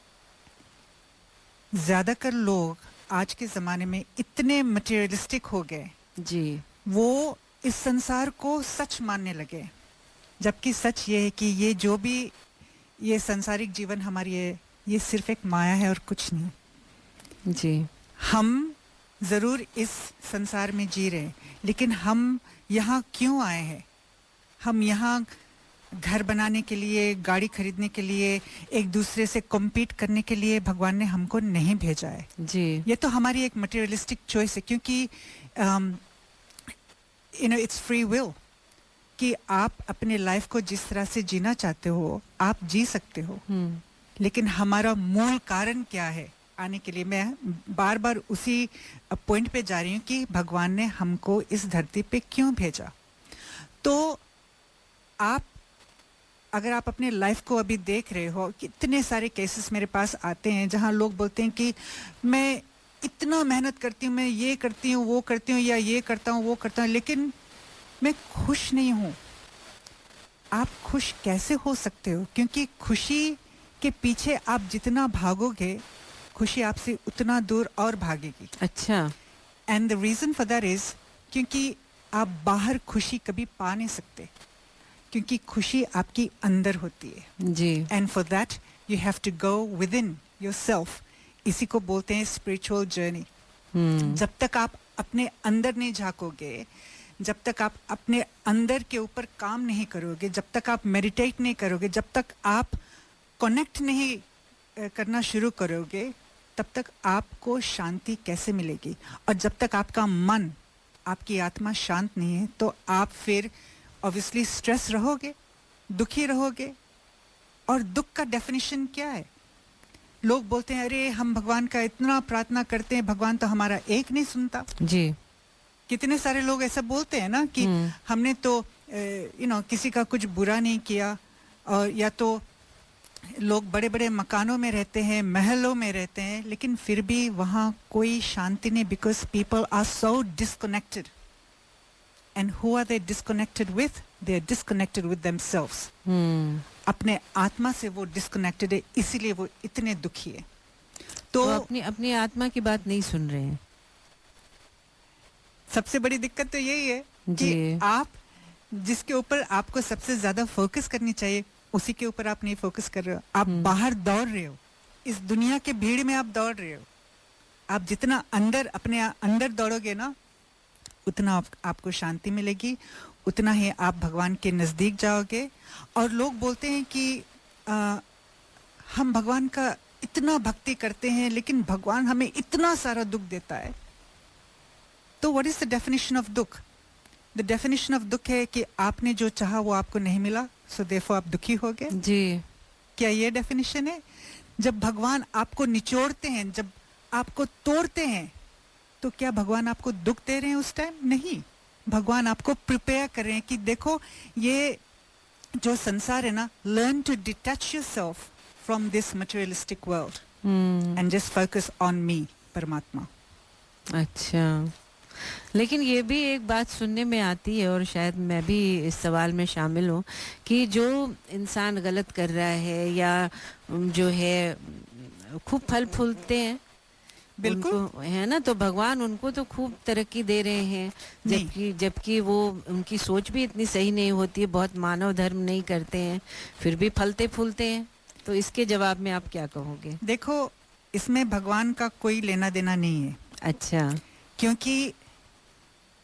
ज़्यादातर लोग आज के ज़माने में इतने मटेरियलिस्टिक हो गए। जी। वो इस संसार को सच मानने लगे, जबकि सच ये है कि ये जो भी ये सांसारिक जीवन हमारी है, ये सिर्फ एक माया है और कुछ नहीं। जी। हम ज़रूर इस संसार में जी रहे हैं, लेकिन हम यहाँ क्यों आए हैं? हम यहाँ घर बनाने के लिए, गाड़ी खरीदने के लिए, एक दूसरे से कॉम्पीट करने के लिए भगवान ने हमको नहीं भेजा है। जी। ये तो हमारी एक मटेरियलिस्टिक चॉइस है, क्योंकि इट्स फ्री विल कि आप अपने लाइफ को जिस तरह से जीना चाहते हो आप जी सकते हो। लेकिन हमारा मूल कारण क्या है आने के लिए? मैं बार बार उसी पॉइंट पे जा रही हूँ कि भगवान ने हमको इस धरती पे क्यों भेजा। तो अगर आप अपने लाइफ को अभी देख रहे हो, कितने सारे केसेस मेरे पास आते हैं जहां लोग बोलते हैं कि मैं इतना मेहनत करती हूँ, मैं ये करती हूँ, वो करती हूँ, या ये करता हूँ, वो करता हूँ, लेकिन मैं खुश नहीं हूँ। आप खुश कैसे हो सकते हो? क्योंकि खुशी के पीछे आप जितना भागोगे, खुशी आपसे उतना दूर और भागेगी। अच्छा। And the reason for that is क्योंकि आप बाहर खुशी कभी पा नहीं सकते, क्योंकि खुशी आपकी अंदर होती है। जी। And for that you have to go within yourself. इसी को बोलते हैं स्पिरिचुअल जर्नी। जब तक आप अपने अंदर नहीं झांकोगे, जब तक आप अपने अंदर के ऊपर काम नहीं करोगे, जब तक आप मेडिटेट नहीं करोगे, जब तक आप कनेक्ट नहीं करना शुरू करोगे, तब तक आपको शांति कैसे मिलेगी? और जब तक आपका मन, आपकी आत्मा शांत नहीं है, तो आप फिर ऑब्वियसली स्ट्रेस रहोगे, दुखी रहोगे। और दुख का डेफिनेशन क्या है? लोग बोलते हैं अरे हम भगवान का इतना प्रार्थना करते हैं, भगवान तो हमारा एक नहीं सुनता। जी, कितने सारे लोग ऐसा बोलते हैं ना कि हमने तो किसी का कुछ बुरा नहीं किया, और या तो लोग बड़े बड़े मकानों में रहते हैं, महलों में रहते हैं, लेकिन फिर भी वहाँ कोई शांति नहीं, because people are so disconnected. And who are they disconnected with? They are disconnected with themselves. अपने आत्मा से वो डिस्कनेक्टेड है, इसीलिए वो इतने दुखी है। तो अपनी अपनी आत्मा की बात नहीं सुन रहे हैं। सबसे बड़ी दिक्कत तो यही है कि आप जिसके ऊपर आपको सबसे ज्यादा फोकस करनी चाहिए, उसी के ऊपर आप नहीं फोकस कर रहे हो। आप बाहर दौड़ रहे हो, इस दुनिया के भीड़ में आप दौड़ रहे हो। आप जितना अंदर, अपने अंदर दौड़ोगे ना, उतना आपको शांति मिलेगी, उतना ही आप भगवान के नजदीक जाओगे। और लोग बोलते हैं कि हम भगवान का इतना भक्ति करते हैं, लेकिन भगवान हमें इतना सारा दुख देता है। तो what is the definition of दुख? द डेफिनेशन ऑफ दुख है कि आपने जो चाहा वो आपको नहीं मिला, सो देयरफॉर आप दुखी हो गए। जी, क्या ये डेफिनेशन है? जब भगवान आपको निचोड़ते हैं, जब आपको तोड़ते हैं, तो क्या भगवान आपको दुख दे रहे हैं उस टाइम? नहीं, भगवान आपको प्रिपेयर कर रहे हैं कि देखो ये जो संसार है ना, learn to detach yourself from this materialistic world and just focus on me, परमात्मा। अच्छा, लेकिन ये भी एक बात सुनने में आती है, और शायद मैं भी इस सवाल में शामिल हूँ, कि जो इंसान गलत कर रहा है या जो है खूब फल फूलते हैं, बिल्कुल है ना, तो भगवान उनको तो खूब तरक्की दे रहे हैं, जबकि वो उनकी सोच भी इतनी सही नहीं होती है, बहुत मानव धर्म नहीं करते हैं, फिर भी फलते फूलते हैं। तो इसके जवाब में आप क्या कहोगे? देखो, इसमें भगवान का कोई लेना देना नहीं है। अच्छा, क्योंकि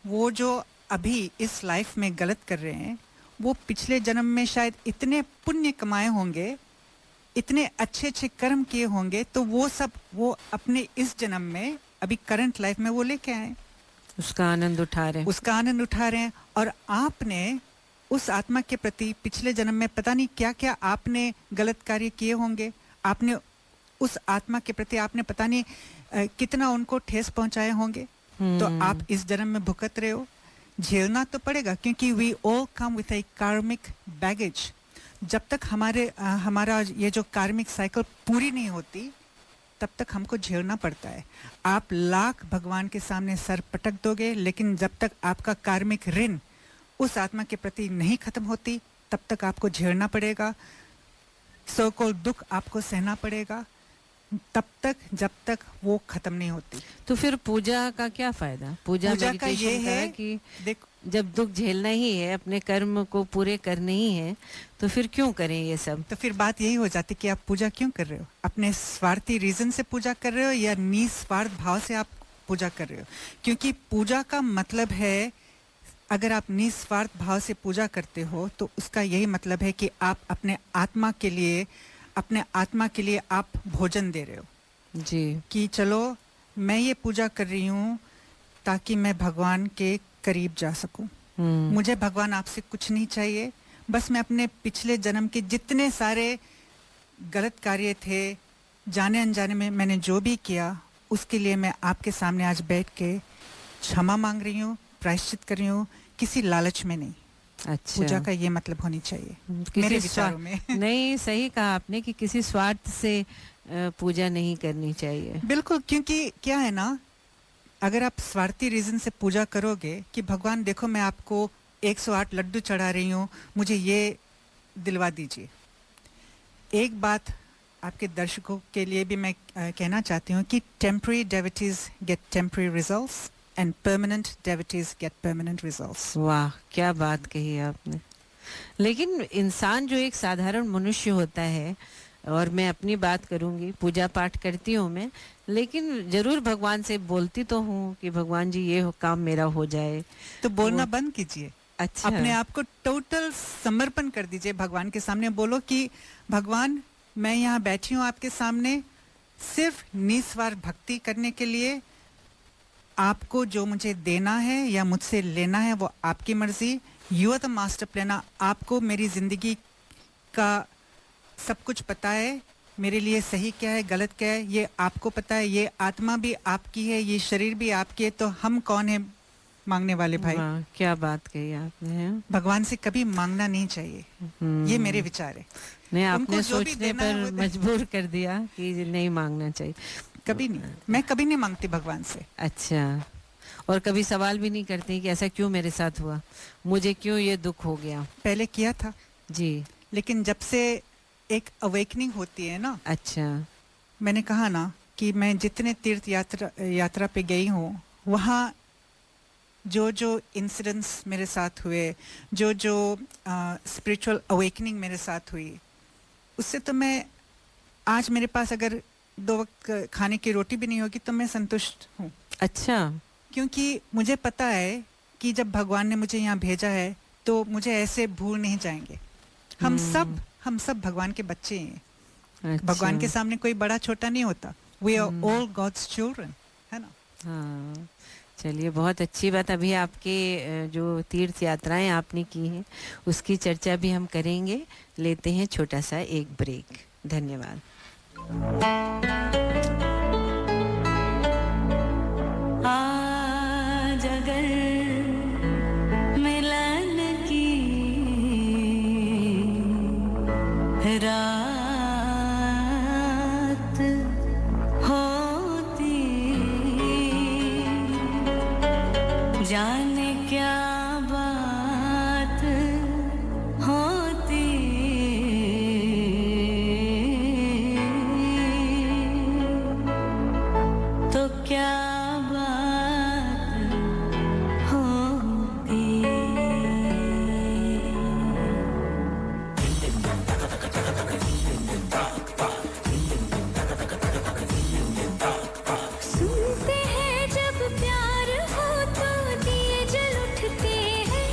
वो जो अभी इस लाइफ में गलत कर रहे हैं, वो पिछले जन्म में शायद इतने पुण्य कमाए होंगे, इतने अच्छे अच्छे कर्म किए होंगे, तो वो सब वो अपने इस जन्म में, अभी करंट लाइफ में वो लेके आए, उसका आनंद उठा रहे हैं, उसका आनंद उठा रहे हैं। और आपने उस आत्मा के प्रति पिछले जन्म में पता नहीं क्या क्या आपने गलत कार्य किए होंगे, आपने उस आत्मा के प्रति आपने पता नहीं कितना उनको ठेस पहुंचाए होंगे। तो आप इस जन्म में भुगत रहे हो, झेलना तो पड़ेगा, क्योंकि वी ऑल कम विथ ए कार्मिक बैगेज। जब तक हमारा ये जो कार्मिक साइकिल पूरी नहीं होती, तब तक हमको झेलना पड़ता है। आप लाख भगवान के सामने सर पटक दोगे, लेकिन जब तक आपका कार्मिक ऋण उस आत्मा के प्रति नहीं खत्म होती, तब तक आपको झेलना पड़ेगा, सो कॉल्ड दुख आपको सहना पड़ेगा, तब तक जब तक वो खत्म नहीं होती। तो फिर पूजा का क्या फायदा? पूजा का ये है कि जब दुख झेलना ही है, अपने कर्म को पूरे करने ही है, तो फिर क्यों करें ये सब? तो फिर बात यही हो जाती कि आप पूजा क्यों कर रहे हो? अपने स्वार्थी रीजन से पूजा कर रहे हो या निस्वार्थ भाव से आप पूजा कर रहे हो? क्योंकि पूजा का मतलब है, अगर आप निस्वार्थ भाव से पूजा करते हो, तो उसका यही मतलब है कि आप अपने आत्मा के लिए आप भोजन दे रहे हो जी, कि चलो मैं ये पूजा कर रही हूँ ताकि मैं भगवान के करीब जा सकूं। मुझे भगवान आपसे कुछ नहीं चाहिए, बस मैं अपने पिछले जन्म के जितने सारे गलत कार्य थे, जाने अनजाने में मैंने जो भी किया, उसके लिए मैं आपके सामने आज बैठ के क्षमा मांग रही हूँ, प्रायश्चित कर रही हूँ, किसी लालच में नहीं। अच्छा, पूजा का ये मतलब होनी चाहिए मेरे विचारों में। नहीं, सही कहा आपने कि किसी स्वार्थ से पूजा नहीं करनी चाहिए। बिल्कुल, क्योंकि क्या है ना, अगर आप स्वार्थी रीजन से पूजा करोगे कि भगवान देखो मैं आपको 108 लड्डू चढ़ा रही हूँ, मुझे ये दिलवा दीजिए। एक बात आपके दर्शकों के लिए भी मैं कहना चाहती हूँ कि temporary devotees get temporary results and permanent devotees get permanent results. वाह, क्या बात कही आपने। लेकिन इंसान जो एक साधारण मनुष्य होता है, और मैं अपनी बात करूंगी, पूजा पाठ करती हूँ मैं, लेकिन जरूर भगवान से बोलती तो हूँ कि भगवान जी ये काम मेरा हो जाए। तो बोलना बंद कीजिए। अच्छा, अपने आप को टोटल समर्पण कर दीजिए भगवान के सामने। बोलो कि भगवान, मैं यहाँ बैठी हूँ आपके सामने सिर्फ निस्वार्थ भक्ति करने के लिए। आपको जो मुझे देना है या मुझसे लेना है वो आपकी मर्जी। You are the master planner. आपको मेरी जिंदगी का सब कुछ पता है, मेरे लिए सही क्या है गलत क्या है ये आपको पता है। ये आत्मा भी आपकी है, ये शरीर भी आपकी है, तो हम कौन है मांगने वाले भाई? वाह, क्या बात कही आपने। भगवान से कभी मांगना नहीं चाहिए, ये मेरे विचार है। नहीं, आपने उनको जो भी सोचने देना है पर वो दे- मजबूर कर दिया कि नहीं मांगना चाहिए। कभी नहीं, मैं कभी नहीं मांगती भगवान से। अच्छा, और कभी सवाल भी नहीं करते कि ऐसा क्यों मेरे साथ हुआ, मुझे क्यों ये दुख हो गया? पहले किया था जी। लेकिन जब से एक अवेकनिंग होती है ना, अच्छा, मैंने कहा ना कि मैं जितने तीर्थ यात्रा पे गई हूँ, वहाँ जो जो इंसिडेंट्स मेरे साथ हुए, जो जो स्पिरिचुअल अवेकनिंग मेरे साथ हुई, उससे तो मैं आज मेरे पास अगर 2 वक्त खाने की रोटी भी नहीं होगी तो मैं संतुष्ट हूँ। अच्छा, क्योंकि मुझे पता है कि जब भगवान ने मुझे यहाँ भेजा है तो मुझे ऐसे भूल नहीं जाएंगे। हम सब भगवान के बच्चे हैं। अच्छा। भगवान के सामने कोई बड़ा छोटा नहीं होता। We are all God's children, है ना? हाँ, चलिए, बहुत अच्छी बात। अभी आपके जो तीर्थ यात्राएं आपने की हैं उसकी चर्चा भी हम करेंगे। लेते हैं छोटा सा एक ब्रेक। धन्यवाद। आज अगर मिलन की रात होती, जाने क्या बात होती, तो क्या सुनते हैं जब प्यार हो तो दिए जल उठते हैं,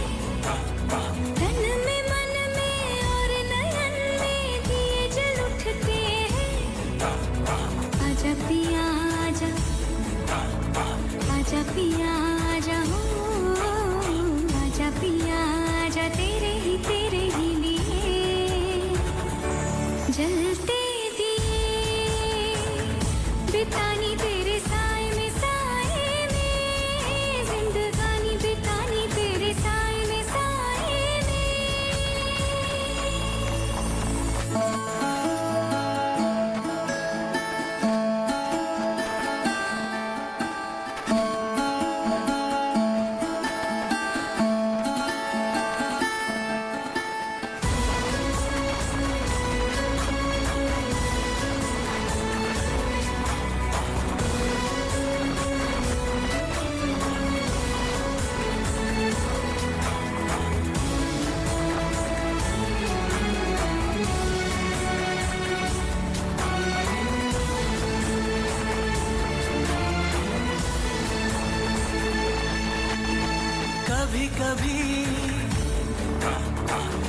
तन में मन में और नयन में दिए जल उठते हैं। आजा पिया आजा, आजा पिया आजा, हो आजा पिया आजा, तेरे ही लिए जलते बितानी तेरे साए में, साए में जिंदगानी बितानी तेरे साए में, साए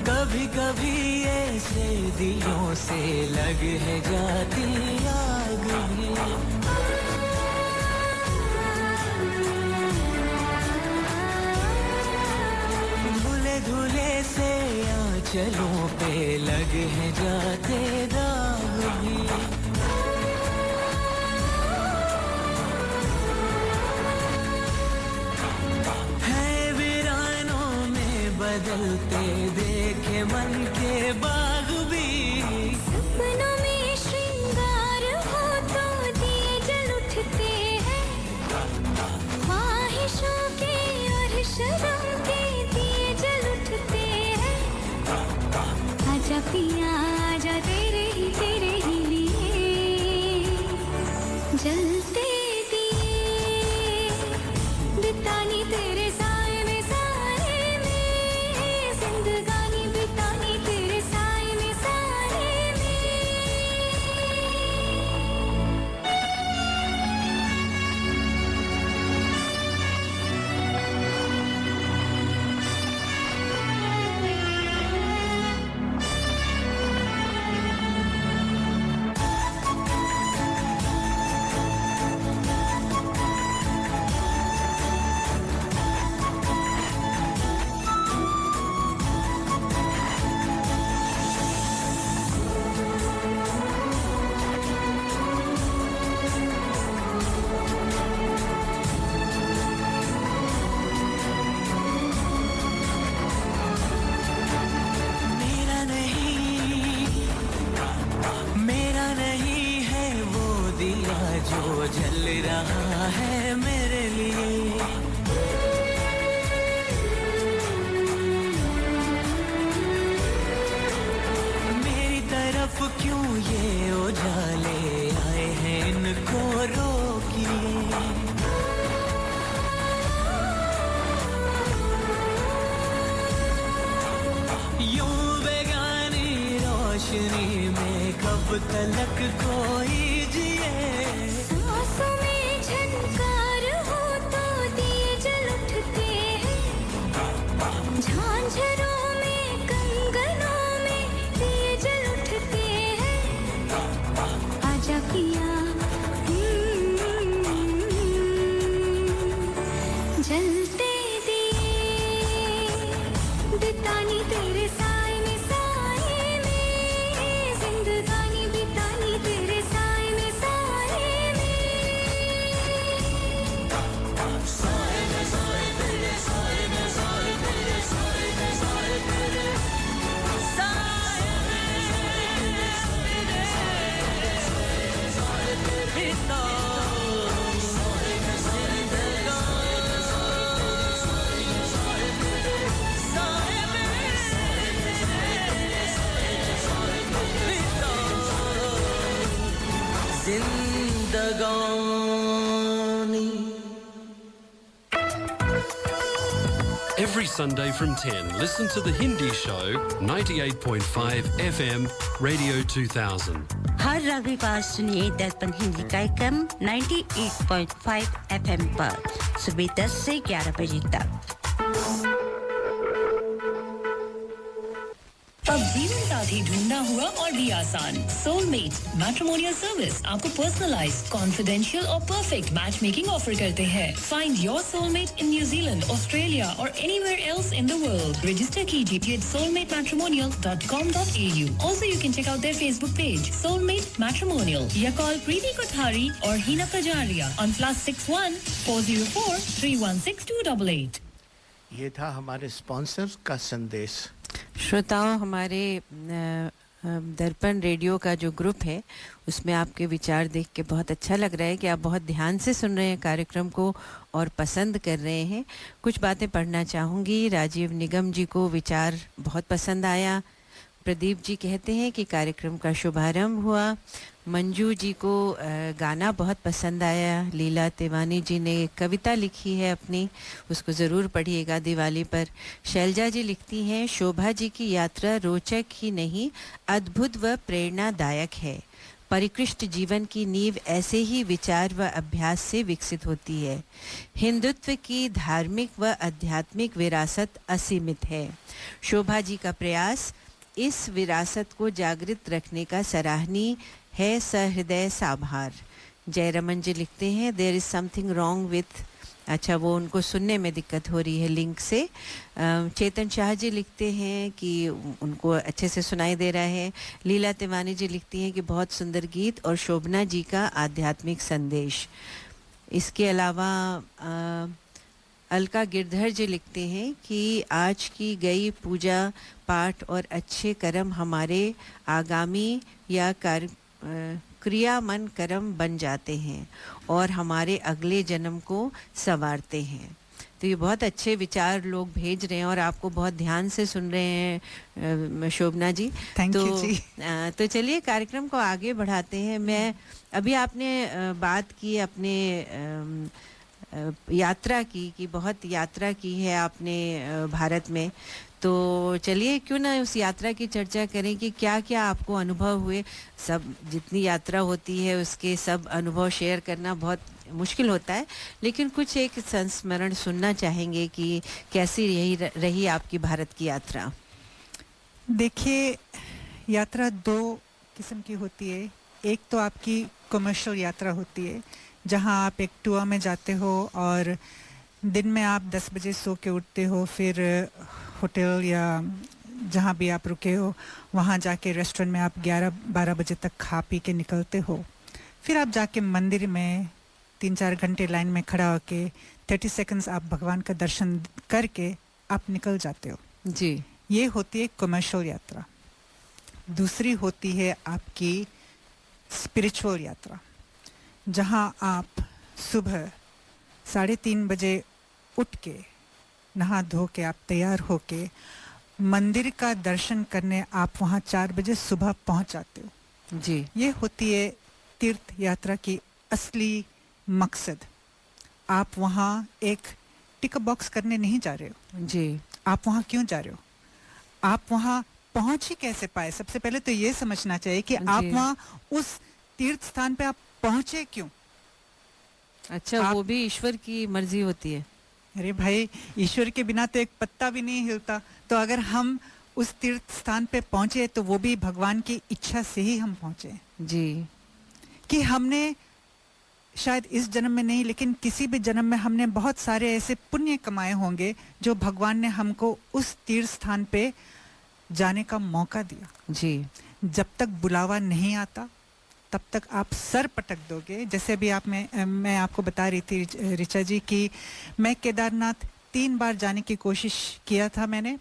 कभी कभी ऐसे दिलों से लग है जाती आग भी। धुले धुले से आंचलों पे लग है जाते दाग भी। बदलते देखे मन के बाग भी। सपनों में श्रृंगार हो तो दिए जल उठते हैं, ख्वाहिशों के और शर्म के दिए जल उठते हैं। आजा पिया आजा, तेरे ही लिए जलते दिए बितानी तेरे साए में, साए में जिंदगानी बितानी तेरे साए में, साए में। जल रहा है मेरे लिए। मेरी तरफ क्यों ये उजाले आए हैं, इनको रोकिए। यूं बेगानी रोशनी में कब तलक कोई जिए। सांसों में झनकार हो तो दिए जल उठते हैं, झांझरों में कंगनों में दिए जल उठते हैं। आजा पिया जलते दिए, बितानी तेरे साए में साए में, जिंदगानी बितानी तेरे साए में साए में। साए में साए तेरे साए में साए तेरे साए में साए तेरे साए जिंदगानी। Every Sunday from 10, listen to The Hindi Show, 98.5 FM, Radio 2000. हर रविवार सुनिए दर्पण हिंदी कार्यक्रम 98.5 FM पर सुबह 10 से 11 बजे तक। अब जीवन साथी ढूंढना हुआ और भी आसान। सोलमेट मैट्रिमोनियल सर्विस आपको पर्सनलाइज्ड, कॉन्फिडेंशियल और परफेक्ट मैच मेकिंग ऑफर करते हैं। Find your soulmate in New Zealand, Australia और anywhere else in the world. Register कीजिए soulmatematrimonial.com.au। Also you can check out their Facebook page, Soulmate Matrimonial, या call प्रीति कोठारी और हीना Kajaria on +61 404 316 288। ये था हमारे स्पॉन्सर का संदेश। श्रोताओं, हमारे दर्पण रेडियो का जो ग्रुप है उसमें आपके विचार देख के बहुत अच्छा लग रहा है कि आप बहुत ध्यान से सुन रहे हैं कार्यक्रम को और पसंद कर रहे हैं। कुछ बातें पढ़ना चाहूँगी। राजीव निगम जी को विचार बहुत पसंद आया। प्रदीप जी कहते हैं कि कार्यक्रम का शुभारंभ हुआ। मंजू जी को गाना बहुत पसंद आया। लीला तिवानी जी ने कविता लिखी है अपनी, उसको ज़रूर पढ़िएगा दिवाली पर। शैलजा जी लिखती हैं, शोभा जी की यात्रा रोचक ही नहीं अद्भुत व प्रेरणादायक है। परिकृष्ट जीवन की नींव ऐसे ही विचार व अभ्यास से विकसित होती है। हिंदुत्व की धार्मिक व आध्यात्मिक विरासत असीमित है। शोभा जी का प्रयास इस विरासत को जागृत रखने का सराहनीय है। सहृदय साभार। जयरमन जी लिखते हैं, there is something wrong with, अच्छा वो उनको सुनने में दिक्कत हो रही है लिंक से। चेतन शाह जी लिखते हैं कि उनको अच्छे से सुनाई दे रहा है। लीला तिवानी जी लिखती हैं कि बहुत सुंदर गीत और शोभना जी का आध्यात्मिक संदेश। इसके अलावा अलका गिरधर जी लिखते हैं कि आज की गई पूजा पाठ और अच्छे कर्म हमारे आगामी या क्रियामन कर्म बन जाते हैं और हमारे अगले जन्म को संवारते हैं। तो ये बहुत अच्छे विचार लोग भेज रहे हैं और आपको बहुत ध्यान से सुन रहे हैं शोभना जी। थैंक यू जी। तो चलिए कार्यक्रम को आगे बढ़ाते हैं। मैं अभी आपने बात की अपने यात्रा की कि बहुत यात्रा की है आपने भारत में, तो चलिए क्यों ना उस यात्रा की चर्चा करें कि क्या क्या आपको अनुभव हुए। सब जितनी यात्रा होती है उसके सब अनुभव शेयर करना बहुत मुश्किल होता है, लेकिन कुछ एक संस्मरण सुनना चाहेंगे कि कैसी रही आपकी भारत की यात्रा। देखिए, यात्रा दो किस्म की होती है। एक तो आपकी कमर्शियल यात्रा होती है जहां आप एक टूर में जाते हो और दिन में आप 10 बजे सो के उठते हो, फिर होटल या जहां भी आप रुके हो वहां जाके रेस्टोरेंट में आप 11-12 बजे तक खा पी के निकलते हो। फिर आप जाके मंदिर में 3-4 घंटे लाइन में खड़ा होके 30 सेकंड्स आप भगवान का दर्शन करके आप निकल जाते हो जी। ये होती है कमर्शियल यात्रा। दूसरी होती है आपकी स्पिरिचुअल यात्रा। जहां आप सुबह 3:30 बजे उठ के नहा धो के आप तैयार होके मंदिर का दर्शन करने आप वहां 4 बजे सुबह पहुंच जाते हो। जी, ये होती है तीर्थ यात्रा की असली मकसद। आप वहां एक टिक बॉक्स करने नहीं जा रहे हो। जी, आप वहां क्यों जा रहे हो? आप वहां पहुंच ही कैसे पाए? सबसे पहले तो ये समझना चाहिए कि आप जी। वहां उस तीर्थ स्थान पे आप पहुंचे क्यों? अच्छा, वो भी ईश्वर की मर्जी होती है। अरे भाई, ईश्वर के बिना तो एक पत्ता भी नहीं हिलता। तो अगर हम उस तीर्थ स्थान पे पहुंचे तो वो भी भगवान की इच्छा से ही हम पहुंचे। जी, कि हमने शायद इस जन्म में नहीं, लेकिन किसी भी जन्म में हमने बहुत सारे ऐसे पुण्य कमाए होंगे जो भगवान ने हमको उस तीर्थ स्थान पे जाने का मौका दिया। जी, जब तक बुलावा नहीं आता तब तक आप सर पटक दोगे। जैसे अभी मैं आपको बता रही थी ऋचा जी कि मैं केदारनाथ 3 बार जाने की कोशिश किया था मैंने।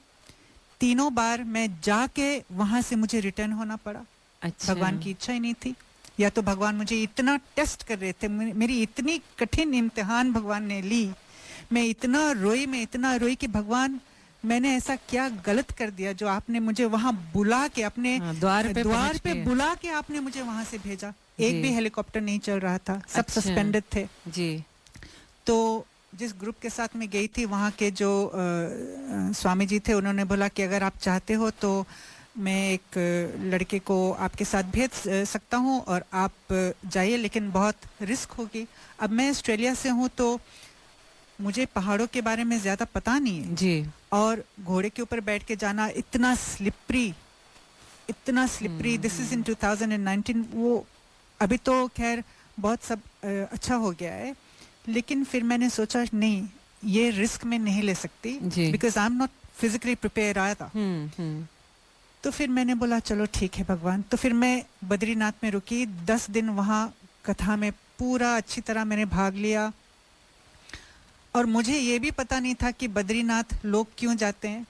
तीनों बार मैं जाके वहां से मुझे रिटर्न होना पड़ा। अच्छा। भगवान की इच्छा ही नहीं थी, या तो भगवान मुझे इतना टेस्ट कर रहे थे, मेरी इतनी कठिन इम्तिहान भगवान ने ली। मैं इतना रोई कि भगवान, मैंने ऐसा क्या गलत कर दिया जो आपने मुझे वहां बुला के अपने द्वार पे बुला के आपने मुझे वहां से भेजा। जी। एक भी हेलीकॉप्टर नहीं चल रहा था, सब अच्छा। सस्पेंडेड थे। जी, तो जिस ग्रुप के साथ मैं गई थी वहाँ के जो स्वामी जी थे, उन्होंने बोला कि अगर आप चाहते हो तो मैं एक लड़के को आपके साथ भेज सकता हूँ और आप जाइए, लेकिन बहुत रिस्क होगी। अब मैं ऑस्ट्रेलिया से हूँ तो मुझे पहाड़ों के बारे में ज़्यादा पता नहीं है जी, और घोड़े के ऊपर बैठ के जाना इतना स्लिपरी दिस इज इन 2019। वो अभी तो खैर बहुत सब अच्छा हो गया है, लेकिन फिर मैंने सोचा नहीं, ये रिस्क में नहीं ले सकती, because I am not physically prepare आया था। तो फिर मैंने बोला चलो ठीक है भगवान। तो फिर मैं बद्रीनाथ में रुकी 10 दिन, वहाँ कथा में पूरा अच्छी तरह मैंने भाग लिया। और मुझे ये भी पता नहीं था कि बद्रीनाथ लोग क्यों जाते हैं।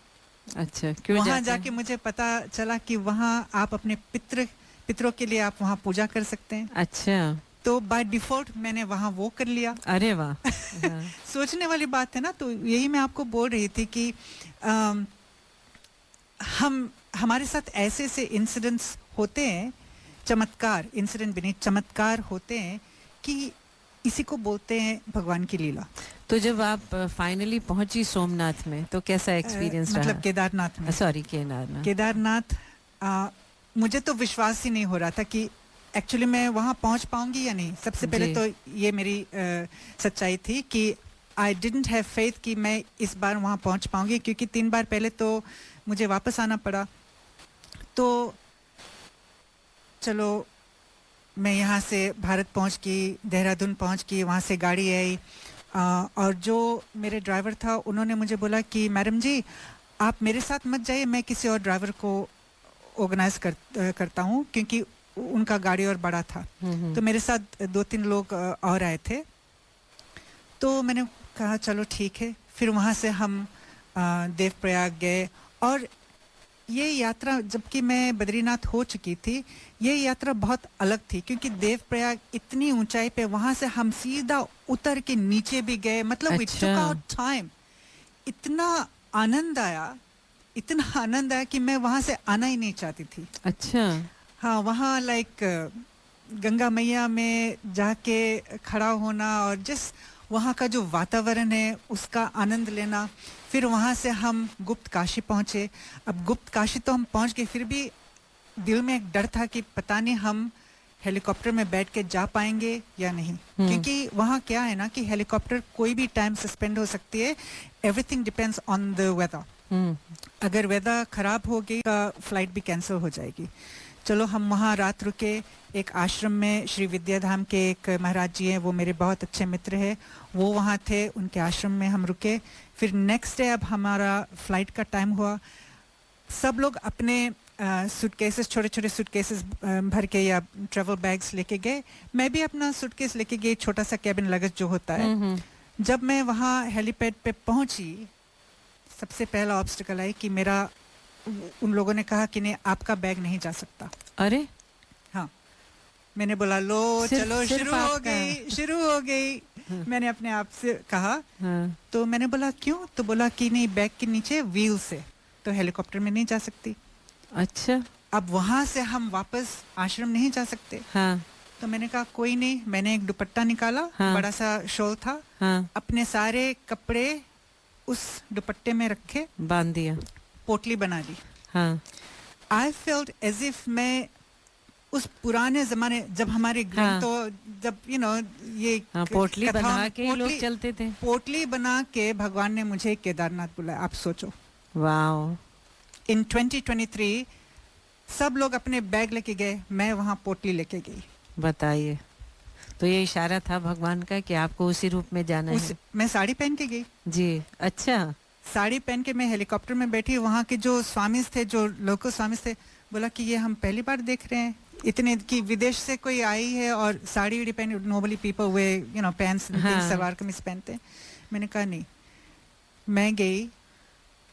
अच्छा, क्यों वहाँ जाते जाके मुझे पता चला कि वहाँ आप अपने पितरों के लिए आप वहाँ पूजा कर सकते हैं। अच्छा, तो बाय डिफॉल्ट मैंने वहाँ वो कर लिया। अरे वाह। सोचने वाली बात है ना। तो यही मैं आपको बोल रही थी कि हमारे साथ ऐसे ऐसे इंसिडेंट्स होते हैं, चमत्कार, इंसिडेंट भी नहीं, चमत्कार होते हैं कि इसी को बोलते हैं भगवान की लीला। तो जब आप फाइनली पहुंची सोमनाथ में तो कैसा एक्सपीरियंस रहा? मतलब केदारनाथ में। सॉरी, केदारनाथ मुझे तो विश्वास ही नहीं हो रहा था कि एक्चुअली मैं वहाँ पहुँच पाऊंगी या नहीं। सबसे पहले तो ये मेरी सच्चाई थी कि आई डिडंट हैव फेथ कि मैं इस बार वहाँ पहुँच पाऊंगी, क्योंकि 3 बार पहले तो मुझे वापस आना पड़ा। तो चलो मैं यहाँ से भारत पहुँच गई, देहरादून पहुँच गई, वहाँ से गाड़ी आई और जो मेरे ड्राइवर था उन्होंने मुझे बोला कि मैडम जी आप मेरे साथ मत जाइए, मैं किसी और ड्राइवर को ऑर्गेनाइज करता हूँ, क्योंकि उनका गाड़ी और बड़ा था। तो मेरे साथ 2-3 लोग और आए थे। तो मैंने कहा चलो ठीक है। फिर वहाँ से हम देवप्रयाग गए। और ये यात्रा, जबकि मैं बद्रीनाथ हो चुकी थी, ये यात्रा बहुत अलग थी, क्योंकि देवप्रयाग इतनी ऊंचाई पे, वहां से हम सीधा उतर के नीचे भी गए। मतलब इट टुक आवर टाइम। इतना आनंद आया कि मैं वहां से आना ही नहीं चाहती थी। अच्छा। हाँ, वहाँ लाइक गंगा मैया में जाके खड़ा होना और जिस वहाँ का जो वातावरण है उसका आनंद लेना। फिर वहाँ से हम गुप्त काशी पहुँचे। अब गुप्त काशी तो हम पहुँच गए, फिर भी दिल में एक डर था कि पता नहीं हम हेलीकॉप्टर में बैठ के जा पाएंगे या नहीं, क्योंकि वहाँ क्या है ना कि हेलीकॉप्टर कोई भी टाइम सस्पेंड हो सकती है। Everything depends on the weather. अगर वेदर खराब हो गई तो फ्लाइट भी कैंसिल हो जाएगी। चलो हम वहाँ रात रुके। एक आश्रम में श्री विद्याधाम के एक महाराज जी हैं, वो मेरे बहुत अच्छे मित्र हैं, वो वहाँ थे, उनके आश्रम में हम रुके। फिर नेक्स्ट डे अब हमारा फ्लाइट का टाइम हुआ। सब लोग अपने सूटकेसेस, छोटे छोटे सूटकेसेस भर के या ट्रैवल बैग्स लेके गए। मैं भी अपना सूटकेस लेके गई, छोटा सा कैबिन लगेज जो होता है। जब मैं वहाँ हेलीपैड पे पहुँची, सबसे पहला ऑब्स्टिकल आई कि उन लोगों ने कहा कि नहीं, आपका बैग नहीं जा सकता। अरे हाँ, मैंने बोला लो चलो सिर्फ शुरू हो गई मैंने अपने आप से कहा। तो मैंने बोला क्यों? तो बोला कि नहीं बैग के नीचे व्हील से, तो हेलीकॉप्टर में नहीं जा सकती। अच्छा। अब वहां से हम वापस आश्रम नहीं जा सकते। हाँ। तो मैंने कहा कोई नहीं, मैंने एक दुपट्टा निकाला, बड़ा सा शॉल था, अपने सारे कपड़े उस दुपट्टे में रखे, बांध दिया, पोटली बना ली। हाँ। आई फेल्ट एज इफ मैं उस पुराने जमाने जब हमारे ग्रैंड तो जब ये पोटली बना के लोग चलते थे, पोटली बना के भगवान ने मुझे केदारनाथ बुलाया। आप सोचो, वाओ। इन 2023 सब लोग अपने बैग लेके गए, मैं वहां पोटली लेके गई। बताइए, तो ये इशारा था भगवान का कि आपको उसी रूप में जाना है। मैं साड़ी पहन के गई जी। अच्छा। साड़ी पहन के मैं हेलीकॉप्टर में बैठी, वहाँ के जो स्वामीज थे, जो लोकल स्वामीज थे, बोला कि ये हम पहली बार देख रहे हैं, इतने कि विदेश से कोई आई है और साड़ी उड़ी पहनी, नॉर्मली पीपल वे पैंट्स सलवार कमीज पहनते हैं। मैंने कहा नहीं, मैं गई,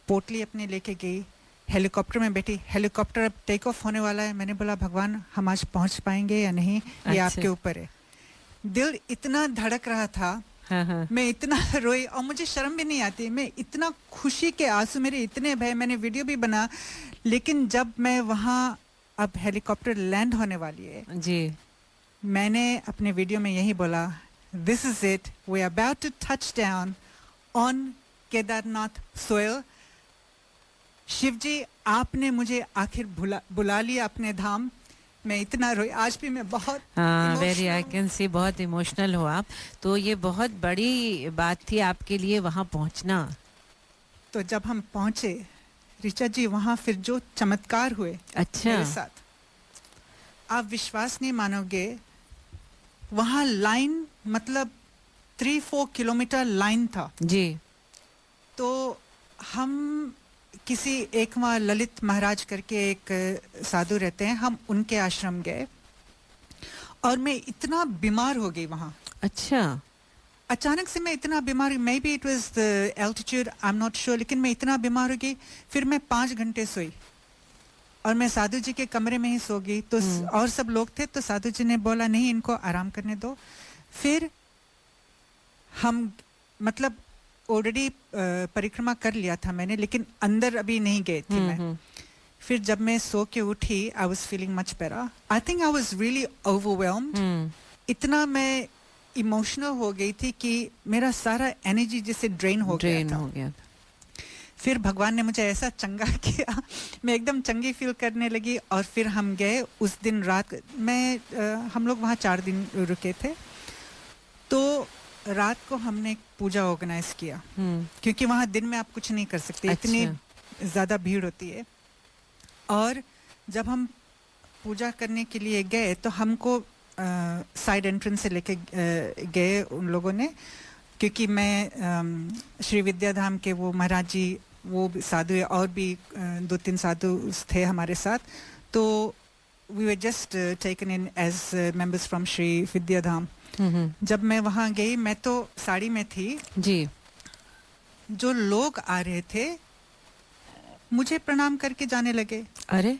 पोटली अपने लेके गई, हेलीकॉप्टर में बैठी, हेलीकॉप्टर अब टेक ऑफ होने वाला है। मैंने बोला भगवान हम आज पहुंच पाएंगे या नहीं, ये आपके ऊपर है। दिल इतना धड़क रहा था, मैं इतना रोई और मुझे शर्म भी नहीं आती, मैं इतना खुशी के आंसू मेरे इतने भय, मैंने वीडियो भी बना। लेकिन जब मैं वहाँ अब हेलीकॉप्टर लैंड होने वाली है जी, मैंने अपने वीडियो में यही बोला, this is it, we are about to touch down on Kedarnath soil. Shiv ji आपने मुझे आखिर बुला लिया अपने धाम। मैं इतना रोई, आज भी मैं बहुत वेरी, आई कैन सी, बहुत इमोशनल हो आप। तो ये बहुत बड़ी बात थी आपके लिए वहाँ पहुँचना। तो जब हम पहुँचे ऋचा जी, वहाँ फिर जो चमत्कार हुए मेरे साथ, आप विश्वास नहीं मानोगे, वहाँ लाइन मतलब 3-4 किलोमीटर लाइन था जी। तो हम किसी एक वहाँ ललित महाराज करके एक साधु रहते हैं, हम उनके आश्रम गए और मैं इतना बीमार हो गई वहाँ। अच्छा। अचानक से मैं इतना बीमार, may be it was the altitude, I am not sure, लेकिन मैं इतना बीमार हो गई। फिर मैं 5 घंटे सोई और मैं साधु जी के कमरे में ही सो गई। तो और सब लोग थे, तो साधु जी ने बोला नहीं, इनको आराम करने दो। फिर हम मतलब ऑलरेडी परिक्रमा कर लिया था मैंने, लेकिन अंदर अभी नहीं गए थे मैं। फिर जब मैं सो के उठी, I was feeling much better. I think I was really overwhelmed. इतना मैं इमोशनल हो गई थी कि मेरा सारा एनर्जी जैसे ड्रेन हो गया था। फिर भगवान ने मुझे ऐसा चंगा किया, मैं एकदम चंगी फील करने लगी। और फिर हम गए उस दिन रात में, हम लोग वहाँ 4 दिन रुके थे। तो रात को हमने एक पूजा ऑर्गेनाइज किया, क्योंकि वहाँ दिन में आप कुछ नहीं कर सकते, इतनी ज़्यादा भीड़ होती है। और जब हम पूजा करने के लिए गए तो हमको साइड एंट्रेंस से लेके गए उन लोगों ने, क्योंकि मैं श्री विद्याधाम के वो महाराज जी, वो साधु है, और भी 2-3 साधु थे हमारे साथ। तो we were just taken in as members from Shri Vidyadham. जब मैं वहाँ गई, मैं तो साड़ी में थी जी। जो लोग आ रहे थे मुझे प्रणाम करके जाने लगे। अरे,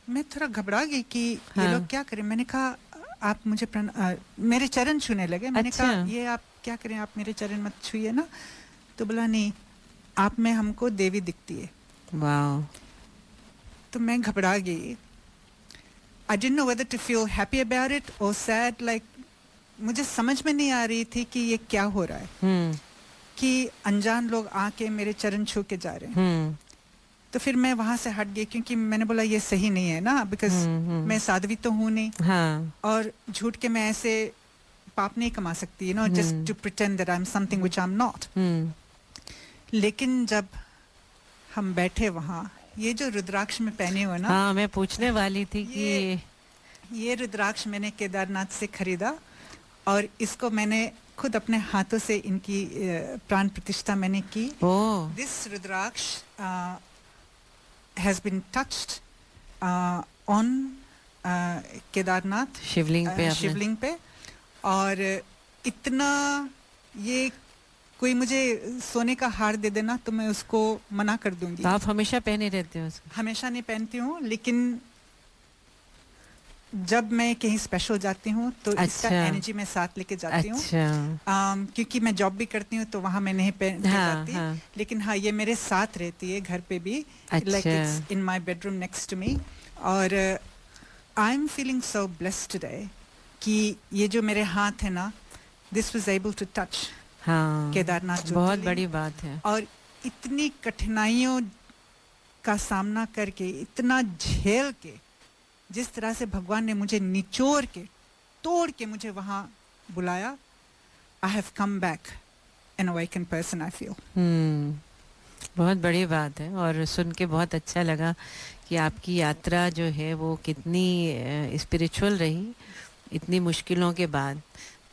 मैं थोड़ा घबरा गई कि ये लोग क्या करें। मैंने कहा आप मुझे मेरे चरण छूने लगे। मैंने कहा ये आप क्या करें, आप मेरे चरण मत छूइए ना। तो बोला नहीं, आप में हमको देवी दिखती है। वाओ। तो मैं घबरा गई। I didn't know whether to feel happy about it or sad. Like मुझे समझ में नहीं आ रही थी कि ये क्या हो रहा है, कि अनजान लोग आके मेरे चरण छू के जा रहे हैं। तो फिर मैं वहां से हट गई, क्योंकि मैंने बोला ये सही नहीं है ना, बिकॉज मैं साध्वी तो हूँ नहीं। और झूठ के मैं ऐसे पाप नहीं कमा सकती, just to pretend that I am something which I am not. लेकिन जब हम बैठे वहाँ, ये जो रुद्राक्ष में पहने हुए ना, हाँ, मैं पूछने वाली थी कि ये रुद्राक्ष मैंने केदारनाथ से खरीदा और इसको मैंने खुद अपने हाथों से इनकी प्राण प्रतिष्ठा मैंने की। This rudraksha has been touched on Kedarnath Shivling पे। और इतना, ये कोई मुझे सोने का हार दे देना तो मैं उसको मना कर दूंगी। तो आप हमेशा पहने रहते हो उसको? हमेशा नहीं पहनती हूँ, लेकिन जब मैं कहीं स्पेशल जाती हूँ तो इसका अच्छा। एनर्जी मैं साथ लेके जाती हूँ। अच्छा। क्योंकि मैं जॉब भी करती हूँ तो वहाँ मैं नहीं पहन के हाँ, जाती, हाँ। लेकिन हाँ ये मेरे साथ रहती है घर पे भी, अच्छा। Like it's in my bedroom next to me. और I am feeling so blessed today कि ये जो मेरे हाथ है ना, this was able to touch हाँ, केदारनाथ बहुत ज्योतिर्लिंग। बड़ी बात है। और इतनी कठिनाइयों का सामना करके, इतना झेल के, जिस तरह से भगवान ने मुझे निचोड़ के, तोड़ के मुझे वहाँ बुलाया, I have come back an awaken person, I feel. बहुत बड़ी बात है और सुन के बहुत अच्छा लगा कि आपकी यात्रा जो है वो कितनी स्पिरिचुअल रही इतनी मुश्किलों के बाद।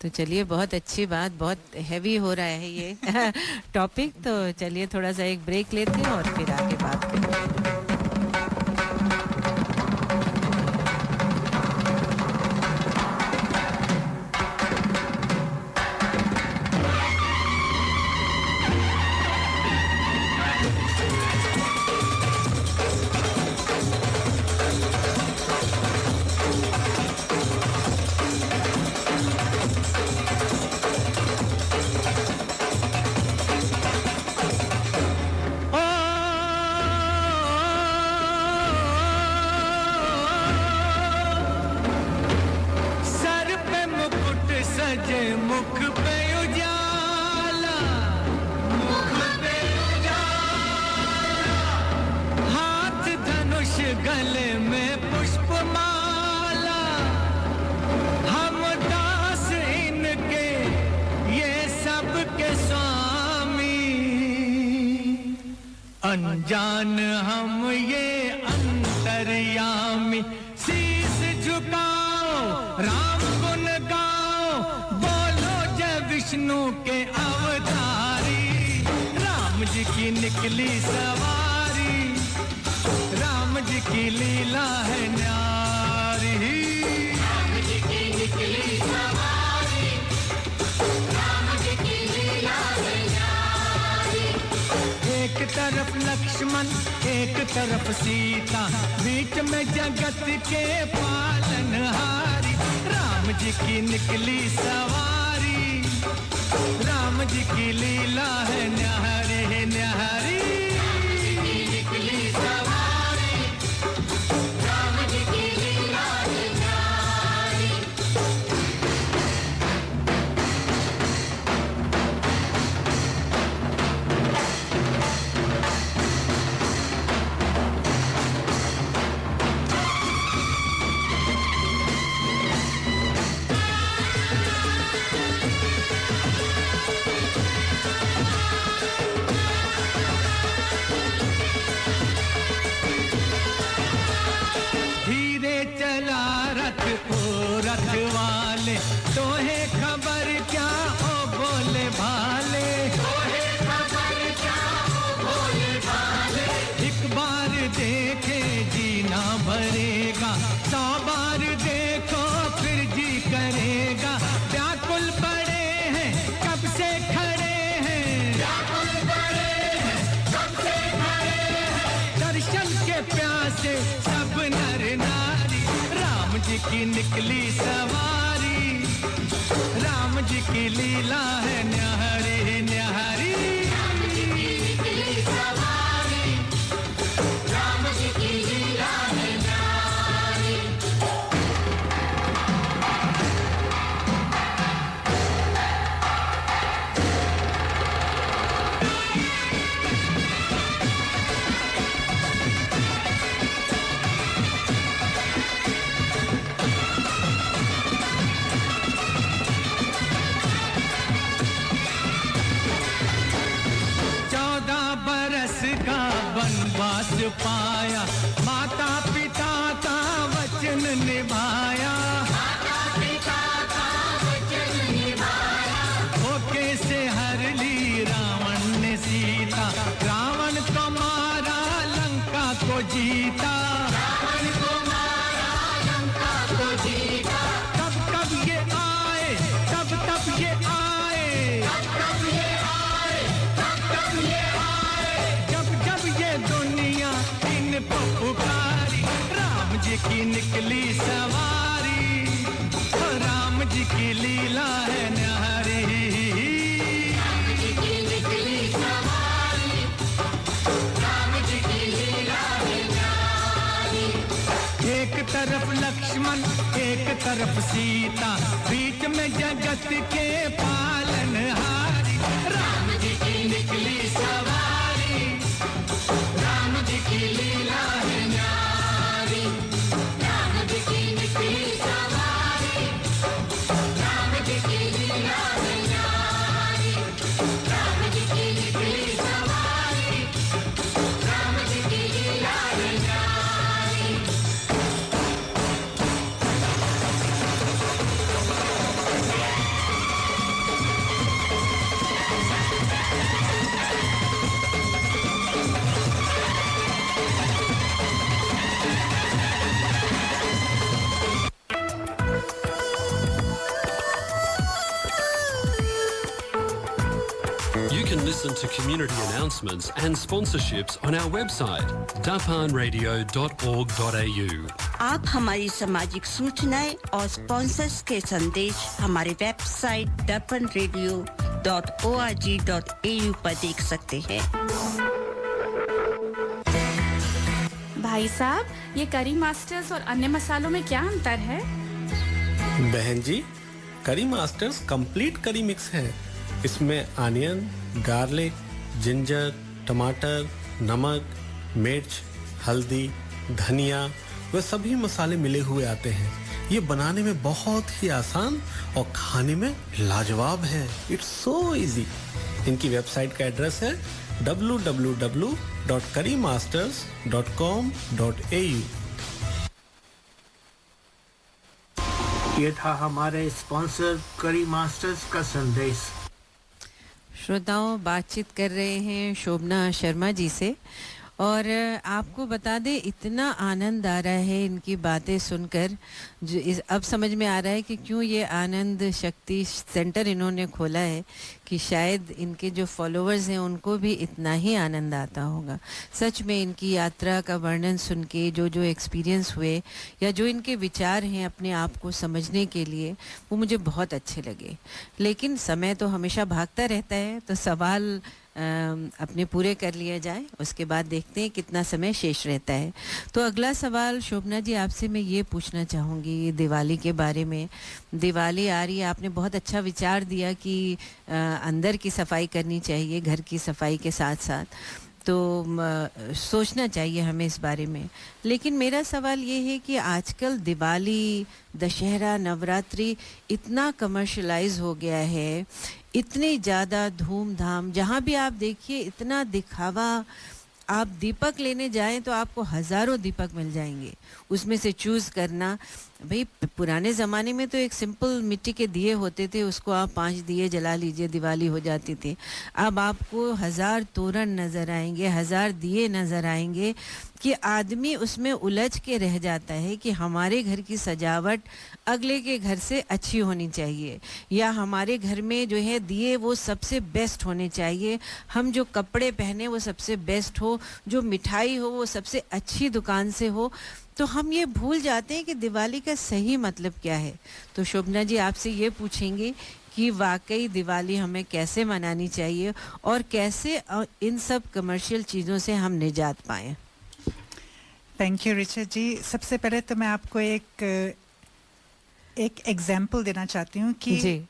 तो चलिए, बहुत अच्छी बात, बहुत हैवी हो रहा है ये टॉपिक। तो चलिए थोड़ा सा एक ब्रेक लेते हैं और फिर आगे बात करेंगे। सर पे मुकुट सजे मुख पे उजाला, मुख पे उजाला, हाथ धनुष गले में पुष्पमाला, हम दास इनके ये सब के स्वामी, अनजान हम ये अंतर्यामी, शीस झुकाओ राम गुण गाओ, बोलो जय विष्णु के अवतारी, राम जी की निकली सवारी, राम जी की लीला है न्यारी, राम जी की निकली सवारी, राम जी की लीला है न्यारी। एक तरफ लक्ष्मण एक तरफ सीता, बीच में जगत के पालनहारी, राम जी की निकली सवारी, राम जी की लीला है न्यारी न्यारी, राम जी की निकली सवारी, राम जी की लीला है न्यारी। धीरे चला रथ ओ रथ वाले, तोहे खबर क्या ओ बोले भाले, तोहे खबर क्या ओ बोले भाले, एक बार देखे जीना भरेगा, 100 बार देखो फिर जी करेगा, व्याकुल पड़े हैं कब से खड़े हैं, व्याकुल पड़े हैं कब से खड़े हैं, दर्शन के प्यासे सब नर नारी, राम जी की निकली सवारी, राम जी की लीला है न्यारी न्यारी, राम जी की निकली सवारी, राम जी की लीला है न्यारी। का वनवास पाया, माता पिता का वचन निभाया, माता पिता का वचन निभाया, धोखे से हर ली रावण ने सीता, रावण को मारा लंका को जीता, रावण को मारा लंका को जीता, कब कब ये आए तब तब ये आए, कब कब ये आए तब तब ये आए, जब जब ये दुनिया इन को पुकारी, राम जी की निकली सवारी, की लीला है न्यारी। राम जी की निकली सवारी, राम जी की लीला है न्यारी। एक तरफ लक्ष्मण एक तरफ सीता, बीच में जगत के पालनहारी। राम जी की निकली सवारी, राम जी की लीला है न्यारी। राम जी की निकली सवारी, राम जी की लीला है न्यारी। राम जी की निकली सवारी, राम जी की लीला है न्यारी। You can listen to community announcements and sponsorships on our website, dapanradio.org.au. आप हमारी सामाजिक सूचनाएं और स्पॉन्सर्स के संदेश हमारे वेबसाइट dapanradio.org.au पर देख सकते हैं। भाई साहब, ये करी मास्टर्स और अन्य मसालों में क्या अंतर है? बहन जी, करी मास्टर्स कंप्लीट करी मिक्स है। इसमें अनियन, गार्लिक, जिंजर, टमाटर, नमक, मिर्च, हल्दी, धनिया वे सभी मसाले मिले हुए आते हैं। ये बनाने में बहुत ही आसान और खाने में लाजवाब है। It's so easy. इनकी वेबसाइट का एड्रेस है www.currymasters.com.au। ये था हमारे स्पॉन्सर करी मास्टर्स का संदेश। श्रोताओं, बातचीत कर रहे हैं शोभना शर्मा जी से और आपको बता दें इतना आनंद आ रहा है इनकी बातें सुनकर। जो अब समझ में आ रहा है कि क्यों ये आनंद शक्ति सेंटर इन्होंने खोला है, कि शायद इनके जो फॉलोअर्स हैं उनको भी इतना ही आनंद आता होगा। सच में इनकी यात्रा का वर्णन सुन के जो जो एक्सपीरियंस हुए या जो इनके विचार हैं अपने आप को समझने के लिए, वो मुझे बहुत अच्छे लगे। लेकिन समय तो हमेशा भागता रहता है, तो सवाल अपने पूरे कर लिया जाए, उसके बाद देखते हैं कितना समय शेष रहता है। तो अगला सवाल शोभना जी आपसे मैं ये पूछना चाहूँगी दिवाली के बारे में। दिवाली आ रही है, आपने बहुत अच्छा विचार दिया कि अंदर की सफाई करनी चाहिए घर की सफाई के साथ साथ, तो सोचना चाहिए हमें इस बारे में। लेकिन मेरा सवाल ये है कि आजकल दिवाली, दशहरा, नवरात्रि इतना कमर्शलाइज हो गया है, इतनी ज़्यादा धूमधाम, जहाँ भी आप देखिए इतना दिखावा। आप दीपक लेने जाएं तो आपको हज़ारों दीपक मिल जाएंगे, उसमें से चूज़ करना। भाई पुराने ज़माने में तो एक सिंपल मिट्टी के दिए होते थे, उसको आप 5 दिए जला लीजिए, दिवाली हो जाती थी। अब आपको 1000 तोरण नज़र आएंगे, 1000 दिए नज़र आएंगे, कि आदमी उसमें उलझ के रह जाता है कि हमारे घर की सजावट अगले के घर से अच्छी होनी चाहिए, या हमारे घर में जो है दिए वो सबसे बेस्ट होने चाहिए, हम जो कपड़े पहने वो सबसे बेस्ट हो, जो मिठाई हो वो सबसे अच्छी दुकान से हो। तो हम ये भूल जाते हैं कि दिवाली का सही मतलब क्या है। तो शोभना जी आपसे ये पूछेंगे कि वाकई दिवाली हमें कैसे मनानी चाहिए और कैसे इन सब कमर्शियल चीज़ों से हम निजात पाएं। थैंक यू रिचर्ड जी। सबसे पहले तो मैं आपको एक एग्जाम्पल देना चाहती हूँ कि जी।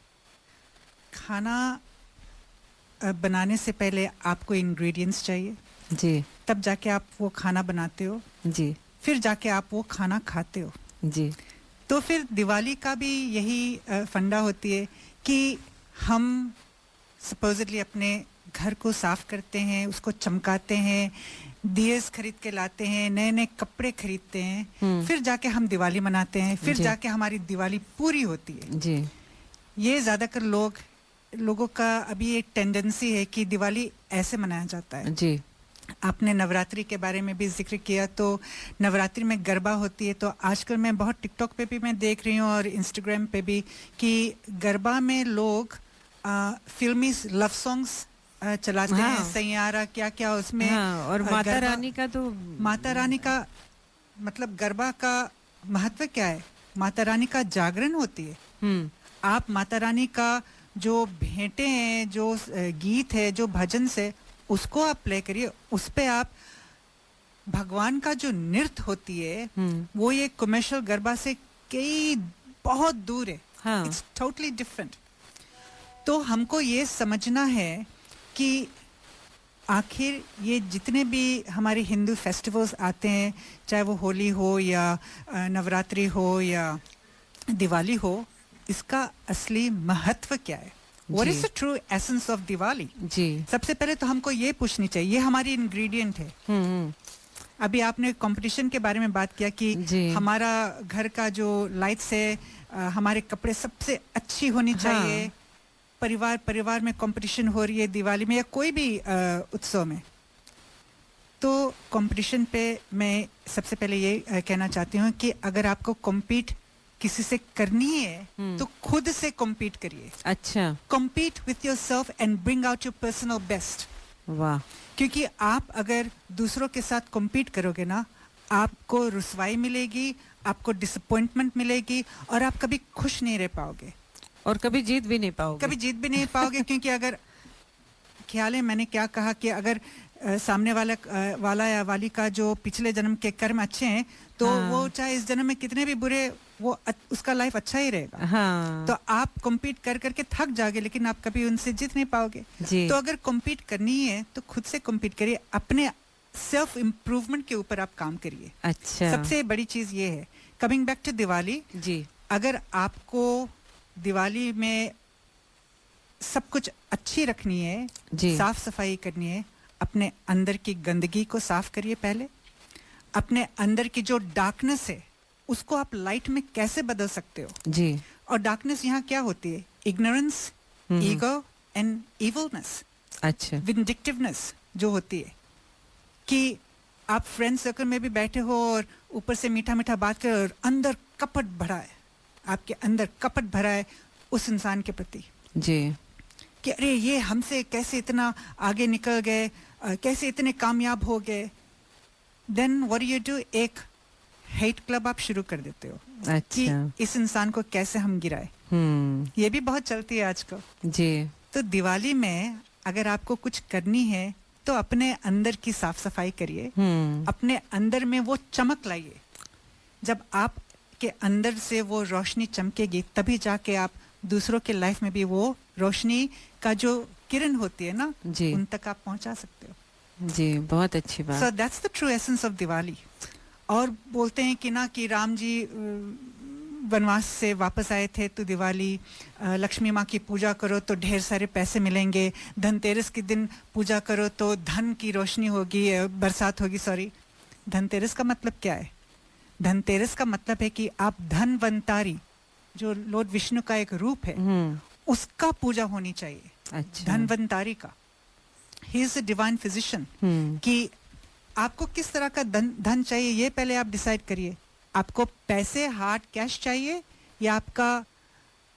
खाना बनाने से पहले आपको इंग्रेडिएंट्स चाहिए जी, तब जाके आप वो खाना बनाते हो जी, फिर जाके आप वो खाना खाते हो जी। तो फिर दिवाली का भी यही फंडा होती है कि हम सपोजिटली अपने घर को साफ करते हैं, उसको चमकाते हैं, दिए खरीद के लाते हैं, नए नए कपड़े खरीदते हैं, फिर जाके हम दिवाली मनाते हैं, फिर जाके हमारी दिवाली पूरी होती है जी। ये ज़्यादातर लोगों का अभी एक टेंडेंसी है कि दिवाली ऐसे मनाया जाता है जी। आपने नवरात्रि के बारे में भी जिक्र किया, तो नवरात्रि में गरबा होती है। तो आजकल मैं बहुत टिकटॉक पे भी मैं देख रही हूँ और इंस्टाग्राम पे भी कि गरबा में लोग फिल्मी लव सॉन्ग्स चलाते हैं, सैयारा क्या क्या उसमें। और माता रानी का तो माता रानी का मतलब गरबा का महत्व क्या है? माता रानी का जागरण होती है। आप माता रानी का जो भेंटे हैं, जो गीत है, जो भजन से, उसको आप प्ले करिए, उस पे आप भगवान का जो नृत्य होती है वो ये कमर्शियल गरबा से कई बहुत दूर है. It's totally different. तो हमको ये समझना है कि आखिर ये जितने भी हमारे हिंदू फेस्टिवल्स आते हैं, चाहे वो होली हो या नवरात्रि हो या दिवाली हो, इसका असली महत्व क्या है? What is the true essence of Diwali? जी. सबसे पहले तो हमको ये पूछनी चाहिए, ये हमारी इंग्रेडिएंट है. अभी आपने कंपटीशन के बारे में बात किया कि हमारा घर का जो लाइट्स है, हमारे कपड़े सबसे अच्छी होनी चाहिए. परिवार में कंपटीशन हो रही है दिवाली में या कोई भी उत्सव में. तो कंपटीशन पे मैं सबसे पहले ये कहना चाहती हूँ कि अगर आपको कॉम्पीट किसी से करनी है तो खुद से कॉम्पीट करिए. अच्छा. Compete with yourself and bring out your personal best. वाह. क्योंकि आप अगर दूसरों के साथ कॉम्पीट करोगे ना, आपको रुसवाई मिलेगी, आपको डिसअपॉइंटमेंट मिलेगी और आप कभी खुश नहीं रह पाओगे और कभी जीत भी नहीं पाओगे. क्योंकि अगर ख्याल है, मैंने क्या कहा कि अगर सामने वाला या वाली का जो पिछले जन्म के कर्म अच्छे हैं तो वो चाहे इस जन्म में कितने भी बुरे, वो उसका लाइफ अच्छा ही रहेगा. तो आप कॉम्पीट कर करके थक जाओगे, लेकिन आप कभी उनसे जीत नहीं पाओगे. तो अगर कॉम्पीट करनी है तो खुद से कॉम्पीट करिए, अपने सेल्फ इम्प्रूवमेंट के ऊपर आप काम करिए. अच्छा. सबसे बड़ी चीज ये है. कमिंग बैक टू दिवाली जी, अगर आपको दिवाली में सब कुछ अच्छी रखनी है, साफ सफाई करनी है, अपने अंदर की गंदगी को साफ करिए पहले. अपने अंदर की जो डार्कनेस है उसको आप लाइट में कैसे बदल सकते हो जी. और डार्कनेस यहाँ क्या होती है? Ignorance, ego and evilness. अच्छा. विंडिक्टिवनेस जो होती है कि आप फ्रेंड सर्कल में भी बैठे हो और ऊपर से मीठा मीठा बात कर और अंदर कपट भरा है, आपके अंदर कपट भरा है उस इंसान के प्रति जी, कि अरे ये हमसे कैसे इतना आगे निकल गए, कैसे इतने कामयाब हो गए. Then what do you do? एक हेट क्लब आप शुरू कर देते हो. अच्छा. कि इस इंसान को कैसे हम गिराए. ये भी बहुत चलती है आजकल जी. तो दिवाली में अगर आपको कुछ करनी है तो अपने अंदर की साफ सफाई करिए, अपने अंदर में वो चमक लाइए. जब आप के अंदर से वो रोशनी चमकेगी तभी जाके आप दूसरों के लाइफ में भी वो रोशनी का जो किरण होती है ना जी, उन तक आप पहुंचा सकते हो. जी, बहुत अच्छी बात. So that's the true essence of Diwali. और बोलते हैं कि ना कि राम जी वनवास से वापस आए थे तो दिवाली, लक्ष्मी माँ की पूजा करो तो ढेर सारे पैसे मिलेंगे, धनतेरस के दिन पूजा करो तो धन की रोशनी होगी, बरसात होगी. सॉरी, धनतेरस का मतलब क्या है? धनतेरस का मतलब है कि आप धनवंतारी, जो लॉर्ड विष्णु का एक रूप है, उसका पूजा होनी चाहिए. अच्छा. धनवंतारी का. He is a divine physician. कि आपको किस तरह का धन चाहिए ये पहले आप डिसाइड करिए. आपको पैसे, हार्ड कैश चाहिए या आपका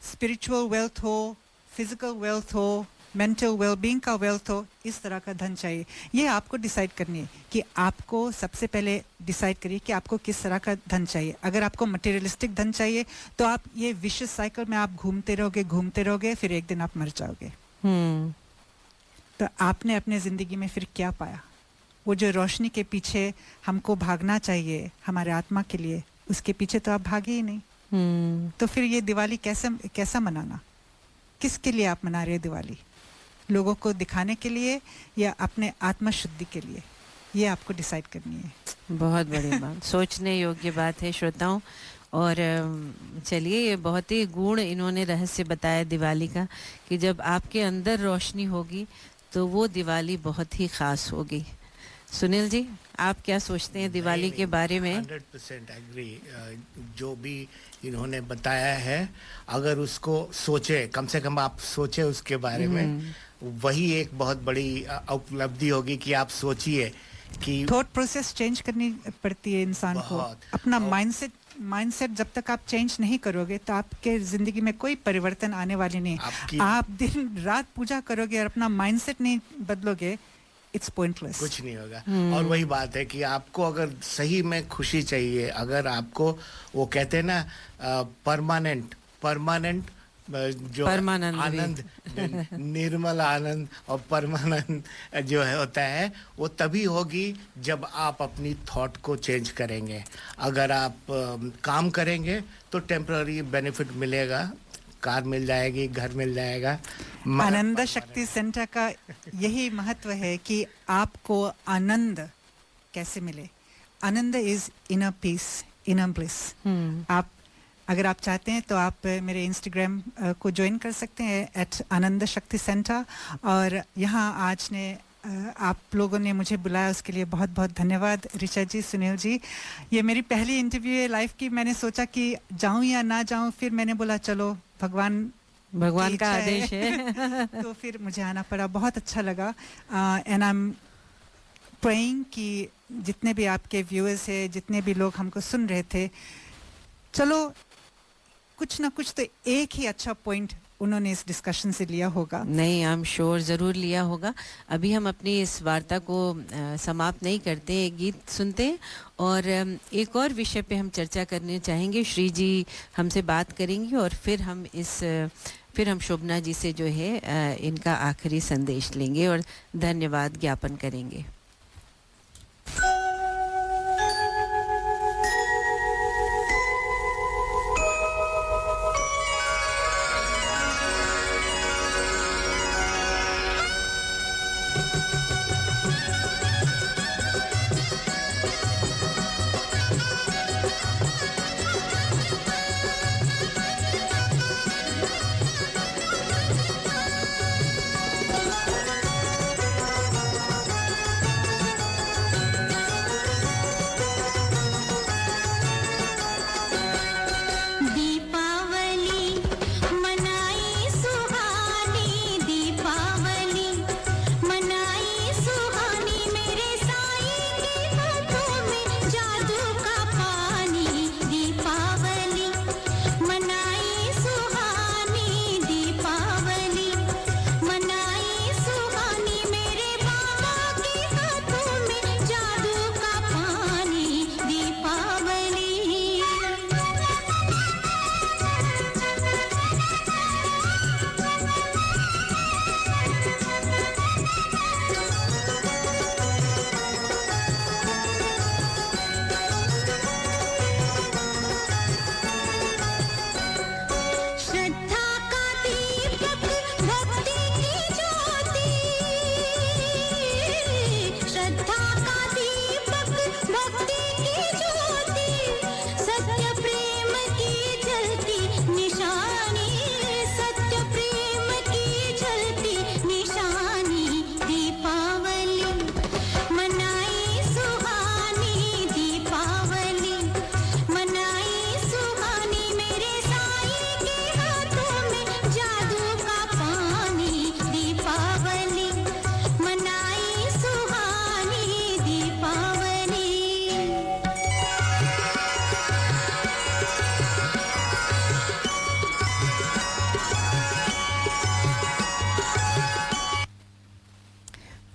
स्पिरिचुअल वेल्थ हो, फिजिकल वेल्थ हो, मेंटल वेलबींग का वेल्थ हो, इस तरह का धन चाहिए. ये आपको डिसाइड करनी है कि आपको सबसे पहले डिसाइड करिए कि आपको किस तरह का धन चाहिए. अगर आपको मटेरियलिस्टिक धन चाहिए तो आप ये विशियस साइकिल में आप घूमते रहोगे, फिर एक दिन आप मर जाओगे. तो आपने अपने जिंदगी में फिर क्या पाया? वो जो रोशनी के पीछे हमको भागना चाहिए हमारे आत्मा के लिए, उसके पीछे तो आप भागे ही नहीं. तो फिर ये दिवाली कैसा मनाना? किसके लिए आप मना रहे हैं दिवाली? लोगों को दिखाने के लिए या अपने आत्मा शुद्धि के लिए? ये आपको डिसाइड करनी है. बहुत बड़ी बात, सोचने योग्य बात है श्रोताओं. और चलिए, ये बहुत ही गूढ़ इन्होंने रहस्य बताया दिवाली का, कि जब आपके अंदर रोशनी होगी तो वो दिवाली बहुत ही खास होगी. सुनील जी, आप क्या सोचते हैं दिवाली के बारे में? 100% एग्री. जो भी इन्होंने बताया है, अगर उसको सोचे, कम से कम आप सोचे उसके बारे में, वही एक बहुत बड़ी उपलब्धि होगी. कि आप सोचिए कि थॉट प्रोसेस चेंज करनी पड़ती है इंसान को. अपना माइंडसेट जब तक आप चेंज नहीं करोगे तो आपके जिंदगी में कोई परिवर्तन आने वाली नहीं. आप दिन रात पूजा करोगे और अपना माइंडसेट नहीं बदलोगे, इट्स पॉइंटलेस. कुछ नहीं होगा. और वही बात है कि आपको अगर सही में खुशी चाहिए, अगर आपको वो कहते हैं ना परमानेंट जो परमानंद भी। आनंद निर्मल आनंद और परमानंद जो है होता है वो तभी होगी जब आप अपनी थॉट को चेंज करेंगे। अगर आप काम करेंगे तो टेम्पररी बेनिफिट मिलेगा, कार मिल जाएगी, घर मिल जाएगा। आनंद शक्ति सेंटर का यही महत्व है कि आपको आनंद कैसे मिले। Anand is inner peace, inner bliss. आप अगर आप चाहते हैं तो आप मेरे इंस्टाग्राम को ज्वाइन कर सकते हैं @आनंद शक्ति सेंटर। और यहाँ आज ने आप लोगों ने मुझे बुलाया, उसके लिए बहुत बहुत धन्यवाद ऋचा जी, सुनील जी। ये मेरी पहली इंटरव्यू है लाइव की। मैंने सोचा कि जाऊं या ना जाऊं, फिर मैंने बोला चलो भगवान का आदेश है तो फिर मुझे आना पड़ा। बहुत अच्छा लगा। एंड आई एम प्रेइंग कि जितने भी आपके व्यूअर्स हैं, जितने भी लोग हमको सुन रहे थे, चलो कुछ ना कुछ तो एक ही अच्छा पॉइंट उन्होंने इस डिस्कशन से लिया होगा। नहीं, आई एम श्योर ज़रूर लिया होगा। अभी हम अपनी इस वार्ता को समाप्त नहीं करते, एक गीत सुनते हैं और एक और विषय पे हम चर्चा करने चाहेंगे। श्री जी हमसे बात करेंगी और फिर हम शोभना जी से जो है इनका आखिरी संदेश लेंगे और धन्यवाद ज्ञापन करेंगे।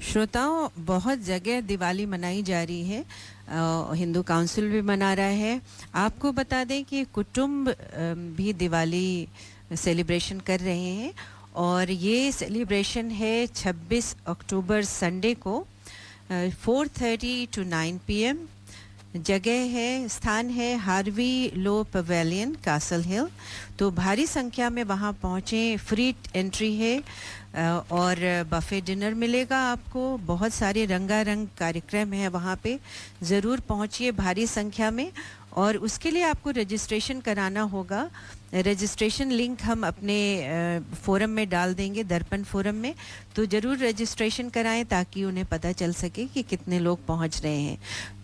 श्रोताओं, बहुत जगह दिवाली मनाई जा रही है, हिंदू काउंसिल भी मना रहा है। आपको बता दें कि कुटुंब भी दिवाली सेलिब्रेशन कर रहे हैं और ये सेलिब्रेशन है 26 अक्टूबर संडे को 4:30 to 9 PM। जगह है, स्थान है हार्वी लो पवेलियन, कासल हिल। तो भारी संख्या में वहाँ पहुँचें, फ्री एंट्री है और बफे डिनर मिलेगा आपको। बहुत सारे रंगारंग कार्यक्रम है वहाँ पे, ज़रूर पहुँचिए भारी संख्या में। और उसके लिए आपको रजिस्ट्रेशन कराना होगा। रजिस्ट्रेशन लिंक हम अपने फोरम में डाल देंगे, दर्पण फोरम में। तो ज़रूर रजिस्ट्रेशन कराएं ताकि उन्हें पता चल सके कि कितने लोग पहुंच रहे हैं।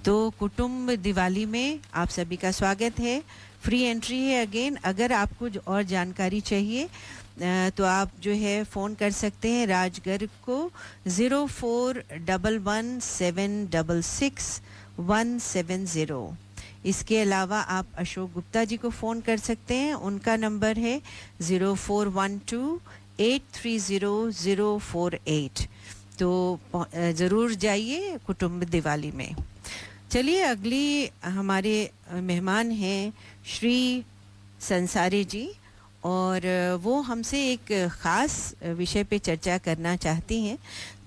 तो कुटुंब दिवाली में आप सभी का स्वागत है। फ्री एंट्री है। अगेन, अगर आपको और जानकारी चाहिए तो आप जो है फ़ोन कर सकते हैं राजगढ़ को 0411766170। इसके अलावा आप अशोक गुप्ता जी को फ़ोन कर सकते हैं, उनका नंबर है 0412830048। तो ज़रूर जाइए कुटुंब दिवाली में। चलिए, अगली हमारे मेहमान हैं श्री संसारी जी और वो हमसे एक ख़ास विषय पे चर्चा करना चाहती हैं।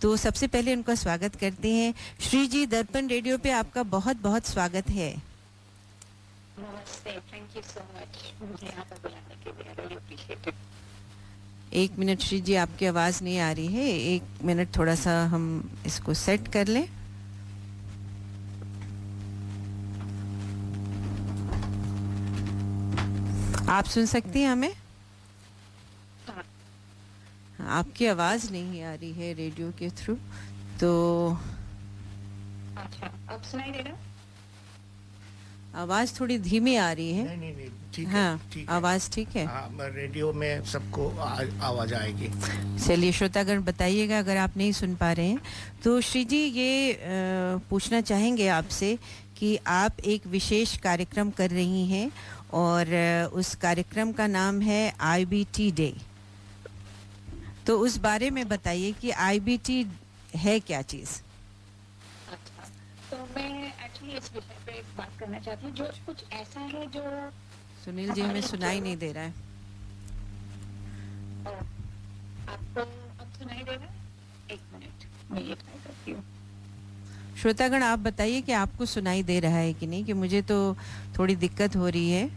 तो सबसे पहले उनका स्वागत करते हैं। श्री जी, दर्पण रेडियो पे आपका बहुत बहुत स्वागत है। नमस्ते, थैंक यू सो मच मुझे यहाँ पर बुलाने के लिए, रियली अप्रिशिएट इट। एक मिनट श्री जी, आपकी आवाज़ नहीं आ रही है, एक मिनट थोड़ा सा हम इसको सेट कर लें। आप सुन सकती हैं हमें? आपकी आवाज़ नहीं आ रही है रेडियो के थ्रू, तो अच्छा अब सुनाई दे रहा है? आवाज़ थोड़ी धीमी आ रही है। नहीं ठीक है, हाँ, ठीक है। आवाज़ ठीक है। हाँ, रेडियो में सबको आवाज आएगी। चलिए श्रोतागण, बताइएगा अगर आप नहीं सुन पा रहे हैं। तो श्री जी, ये पूछना चाहेंगे आपसे कि आप एक विशेष कार्यक्रम कर रही हैं और उस कार्यक्रम का नाम है IBT डे। तो उस बारे में बताइए कि IBT है क्या चीज़? अच्छा, तो मैं एक्चुअली इस विषय पे बात करना चाहती हूँ जो कुछ ऐसा है जो सुनील जी, हमें सुनाई नहीं दे रहा है। आपको अब सुनाई दे रहा है? एक मिनट, मैं ये ट्राई करती हूँ। श्रोतागण, आप बताइए कि आपको सुनाई दे रहा है कि नहीं, कि मुझे तो थोड़ी दिक्कत हो रही है,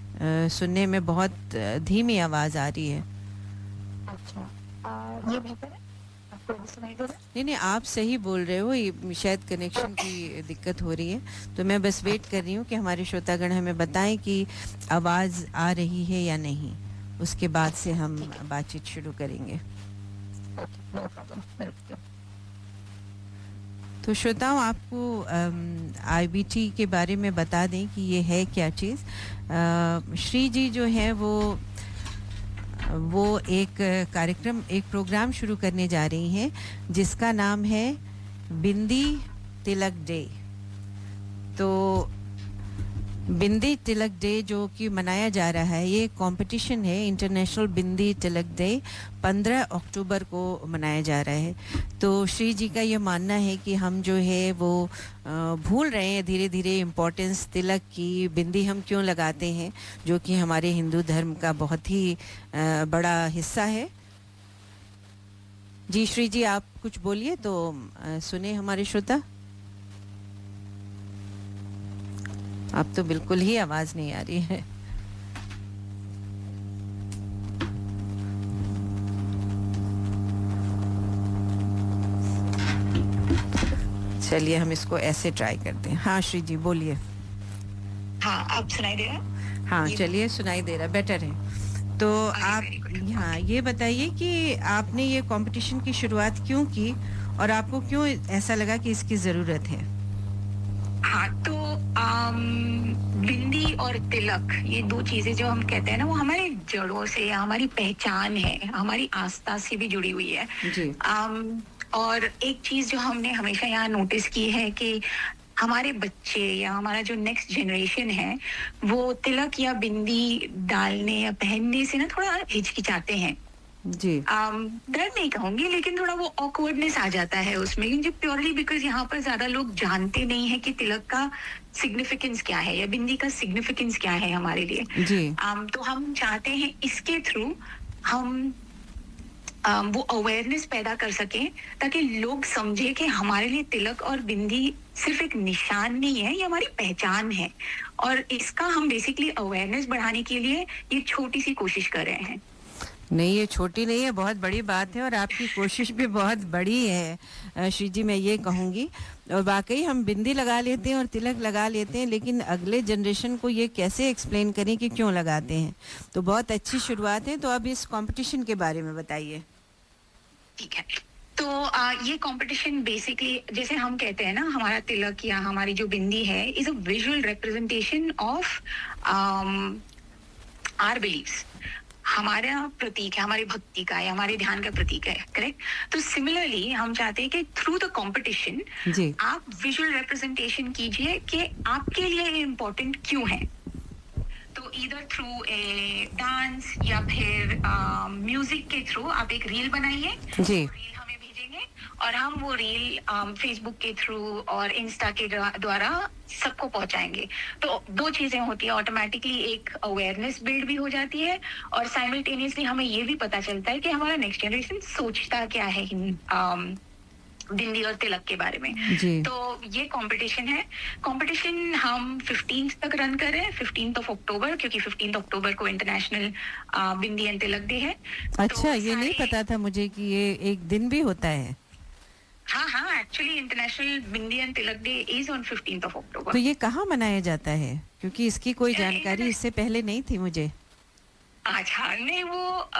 सुनने में बहुत धीमी आवाज़ आ रही है। अच्छा, ये बेहतर है? आपको भी सुनाई दे रहा है? नहीं, आप सही बोल रहे हो, ये शायद कनेक्शन की दिक्कत हो रही है। तो मैं बस वेट कर रही हूँ कि हमारे श्रोतागण हमें बताएं कि आवाज़ आ रही है या नहीं, उसके बाद से हम बातचीत शुरू करेंगे। नो प्रॉब्लम, मैं रुकती हूँ। तो श्रोताओं, आपको IBT के बारे में बता दें कि ये है क्या चीज़। श्री जी जो है वो एक कार्यक्रम, एक प्रोग्राम शुरू करने जा रही हैं जिसका नाम है बिंदी तिलक डे। तो बिंदी तिलक डे जो कि मनाया जा रहा है, ये कंपटीशन है, इंटरनेशनल बिंदी तिलक डे 15 अक्टूबर को मनाया जा रहा है। तो श्री जी का ये मानना है कि हम जो है वो भूल रहे हैं धीरे धीरे इम्पोर्टेंस तिलक की। बिंदी हम क्यों लगाते हैं, जो कि हमारे हिंदू धर्म का बहुत ही बड़ा हिस्सा है। जी श्री जी, आप कुछ बोलिए तो सुने हमारे श्रोता। अब तो बिल्कुल ही आवाज नहीं आ रही है। चलिए हम इसको ऐसे ट्राई करते हैं। हाँ श्री जी बोलिए। हाँ, अब सुनाई दे रहा है? हाँ चलिए, सुनाई दे रहा, बेटर है। तो आप हाँ ये बताइए कि आपने ये कंपटीशन की शुरुआत क्यों की और आपको क्यों ऐसा लगा कि इसकी जरूरत है? हाँ, तो बिंदी और तिलक, ये दो चीजें जो हम कहते हैं ना, वो हमारे जड़ों से, हमारी पहचान है, हमारी आस्था से भी जुड़ी हुई है जी। और एक चीज जो हमने हमेशा यहाँ नोटिस की है कि हमारे बच्चे या हमारा जो नेक्स्ट जनरेशन है वो तिलक या बिंदी डालने या पहनने से ना थोड़ा हिचकिचाते हैं जी। डर नहीं कहूंगी, लेकिन थोड़ा वो ऑकवर्डनेस आ जाता है उसमें, क्योंकि प्योरली बिकॉज यहाँ पर ज्यादा लोग जानते नहीं है कि तिलक का सिग्निफिकेंस क्या है या बिंदी का सिग्निफिकेंस क्या है हमारे लिए जी। तो हम चाहते हैं इसके थ्रू हम वो अवेयरनेस पैदा कर सकें ताकि लोग समझे कि हमारे लिए तिलक और बिंदी सिर्फ एक निशान नहीं है, ये हमारी पहचान है। और इसका हम बेसिकली अवेयरनेस बढ़ाने के लिए ये छोटी सी कोशिश कर रहे हैं। नहीं, ये छोटी नहीं है, बहुत बड़ी बात है और आपकी कोशिश भी बहुत बड़ी है श्री जी, मैं ये कहूँगी। और वाकई हम बिंदी लगा लेते हैं और तिलक लगा लेते हैं, लेकिन अगले जनरेशन को ये कैसे एक्सप्लेन करें कि क्यों लगाते हैं। तो बहुत अच्छी शुरुआत है। तो अब इस कंपटीशन के बारे में बताइए। ठीक है, तो ये कंपटीशन बेसिकली जैसे हम कहते हैं ना, हमारा तिलक या हमारी जो बिंदी है is a visual representation of our believes, हमारा प्रतीक है, हमारी भक्ति का या हमारे ध्यान का प्रतीक है, करेक्ट। तो सिमिलरली हम चाहते हैं कि थ्रू द कंपटीशन आप विजुअल रिप्रेजेंटेशन कीजिए कि आपके लिए ये इम्पोर्टेंट क्यों है। तो ईदर थ्रू ए डांस या फिर म्यूजिक के थ्रू आप एक रील बनाइए, जी। रील हमें भेजेंगे और हम वो रील फेसबुक के थ्रू और इंस्टा के द्वारा सबको पहुंचाएंगे। तो दो चीजें होती है, ऑटोमेटिकली एक अवेयरनेस बिल्ड भी हो जाती है और साइमल्टेनियसली हमें ये भी पता चलता है कि हमारा नेक्स्ट जनरेशन सोचता क्या है बिंदी और तिलक के बारे में। जी। तो ये कंपटीशन है। कंपटीशन हम 15 तक रन कर रहे हैं, 15 अक्टूबर, क्योंकि 15 अक्टूबर को international bindi and tilak day है। अच्छा, ये नहीं पता था मुझे कि ये एक दिन भी होता है। हाँ, actually international bindi and tilak day is on 15 अक्टूबर। तो ये कहाँ मनाया जाता है? क्योंकि इसकी कोई जानकारी इससे पहले नहीं थी मुझे। अच्छा, नहीं वो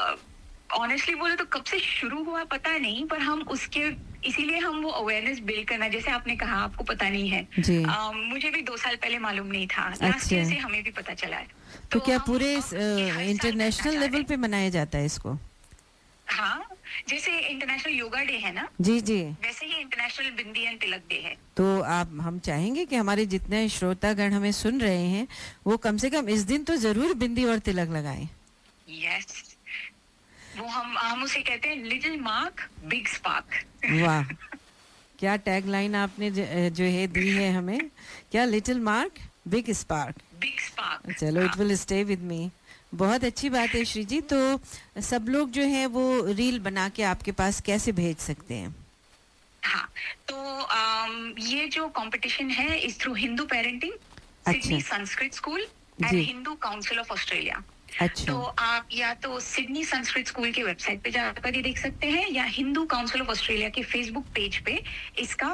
ऑनेस्टली बोले तो कब से शुरू हुआ पता नहीं, पर हम उसके इसीलिए हम वो अवेयरनेस बिल्ड करना, जैसे आपने कहा आपको पता नहीं है जी। मुझे भी 2 साल पहले मालूम नहीं था, लास्ट अच्छा। ईयर से हमें भी पता चला है। तो क्या पूरे इंटरनेशनल लेवल पे मनाया जाता है इसको? हाँ, जैसे इंटरनेशनल योगा डे है ना, जी जी, वैसे ही international bindi and tilak day है। तो हम चाहेंगे कि हमारे जितने श्रोतागण हमें सुन रहे हैं वो कम से कम इस दिन तो जरूर बिंदी और तिलक लगाएं। यस, वो हम उसे कहते हैं लिटिल मार्क बिग स्पार्क। वाह, क्या टैग लाइन आपने जो है दी है हमें, क्या little mark big spark. Big spark, चलो, it will stay with me. बहुत अच्छी बात है श्री जी। तो सब लोग जो है वो रील बना के आपके पास कैसे भेज सकते हैं? हाँ, तो ये जो कंपटीशन है इस through Hindu parenting, Sydney Sanskrit school and जी। Hindu council of Australia. अच्छा। तो आप या तो सिडनी संस्कृत स्कूल के वेबसाइट पे जाकर ये देख सकते हैं या हिंदू काउंसिल ऑफ ऑस्ट्रेलिया के फेसबुक पेज पे इसका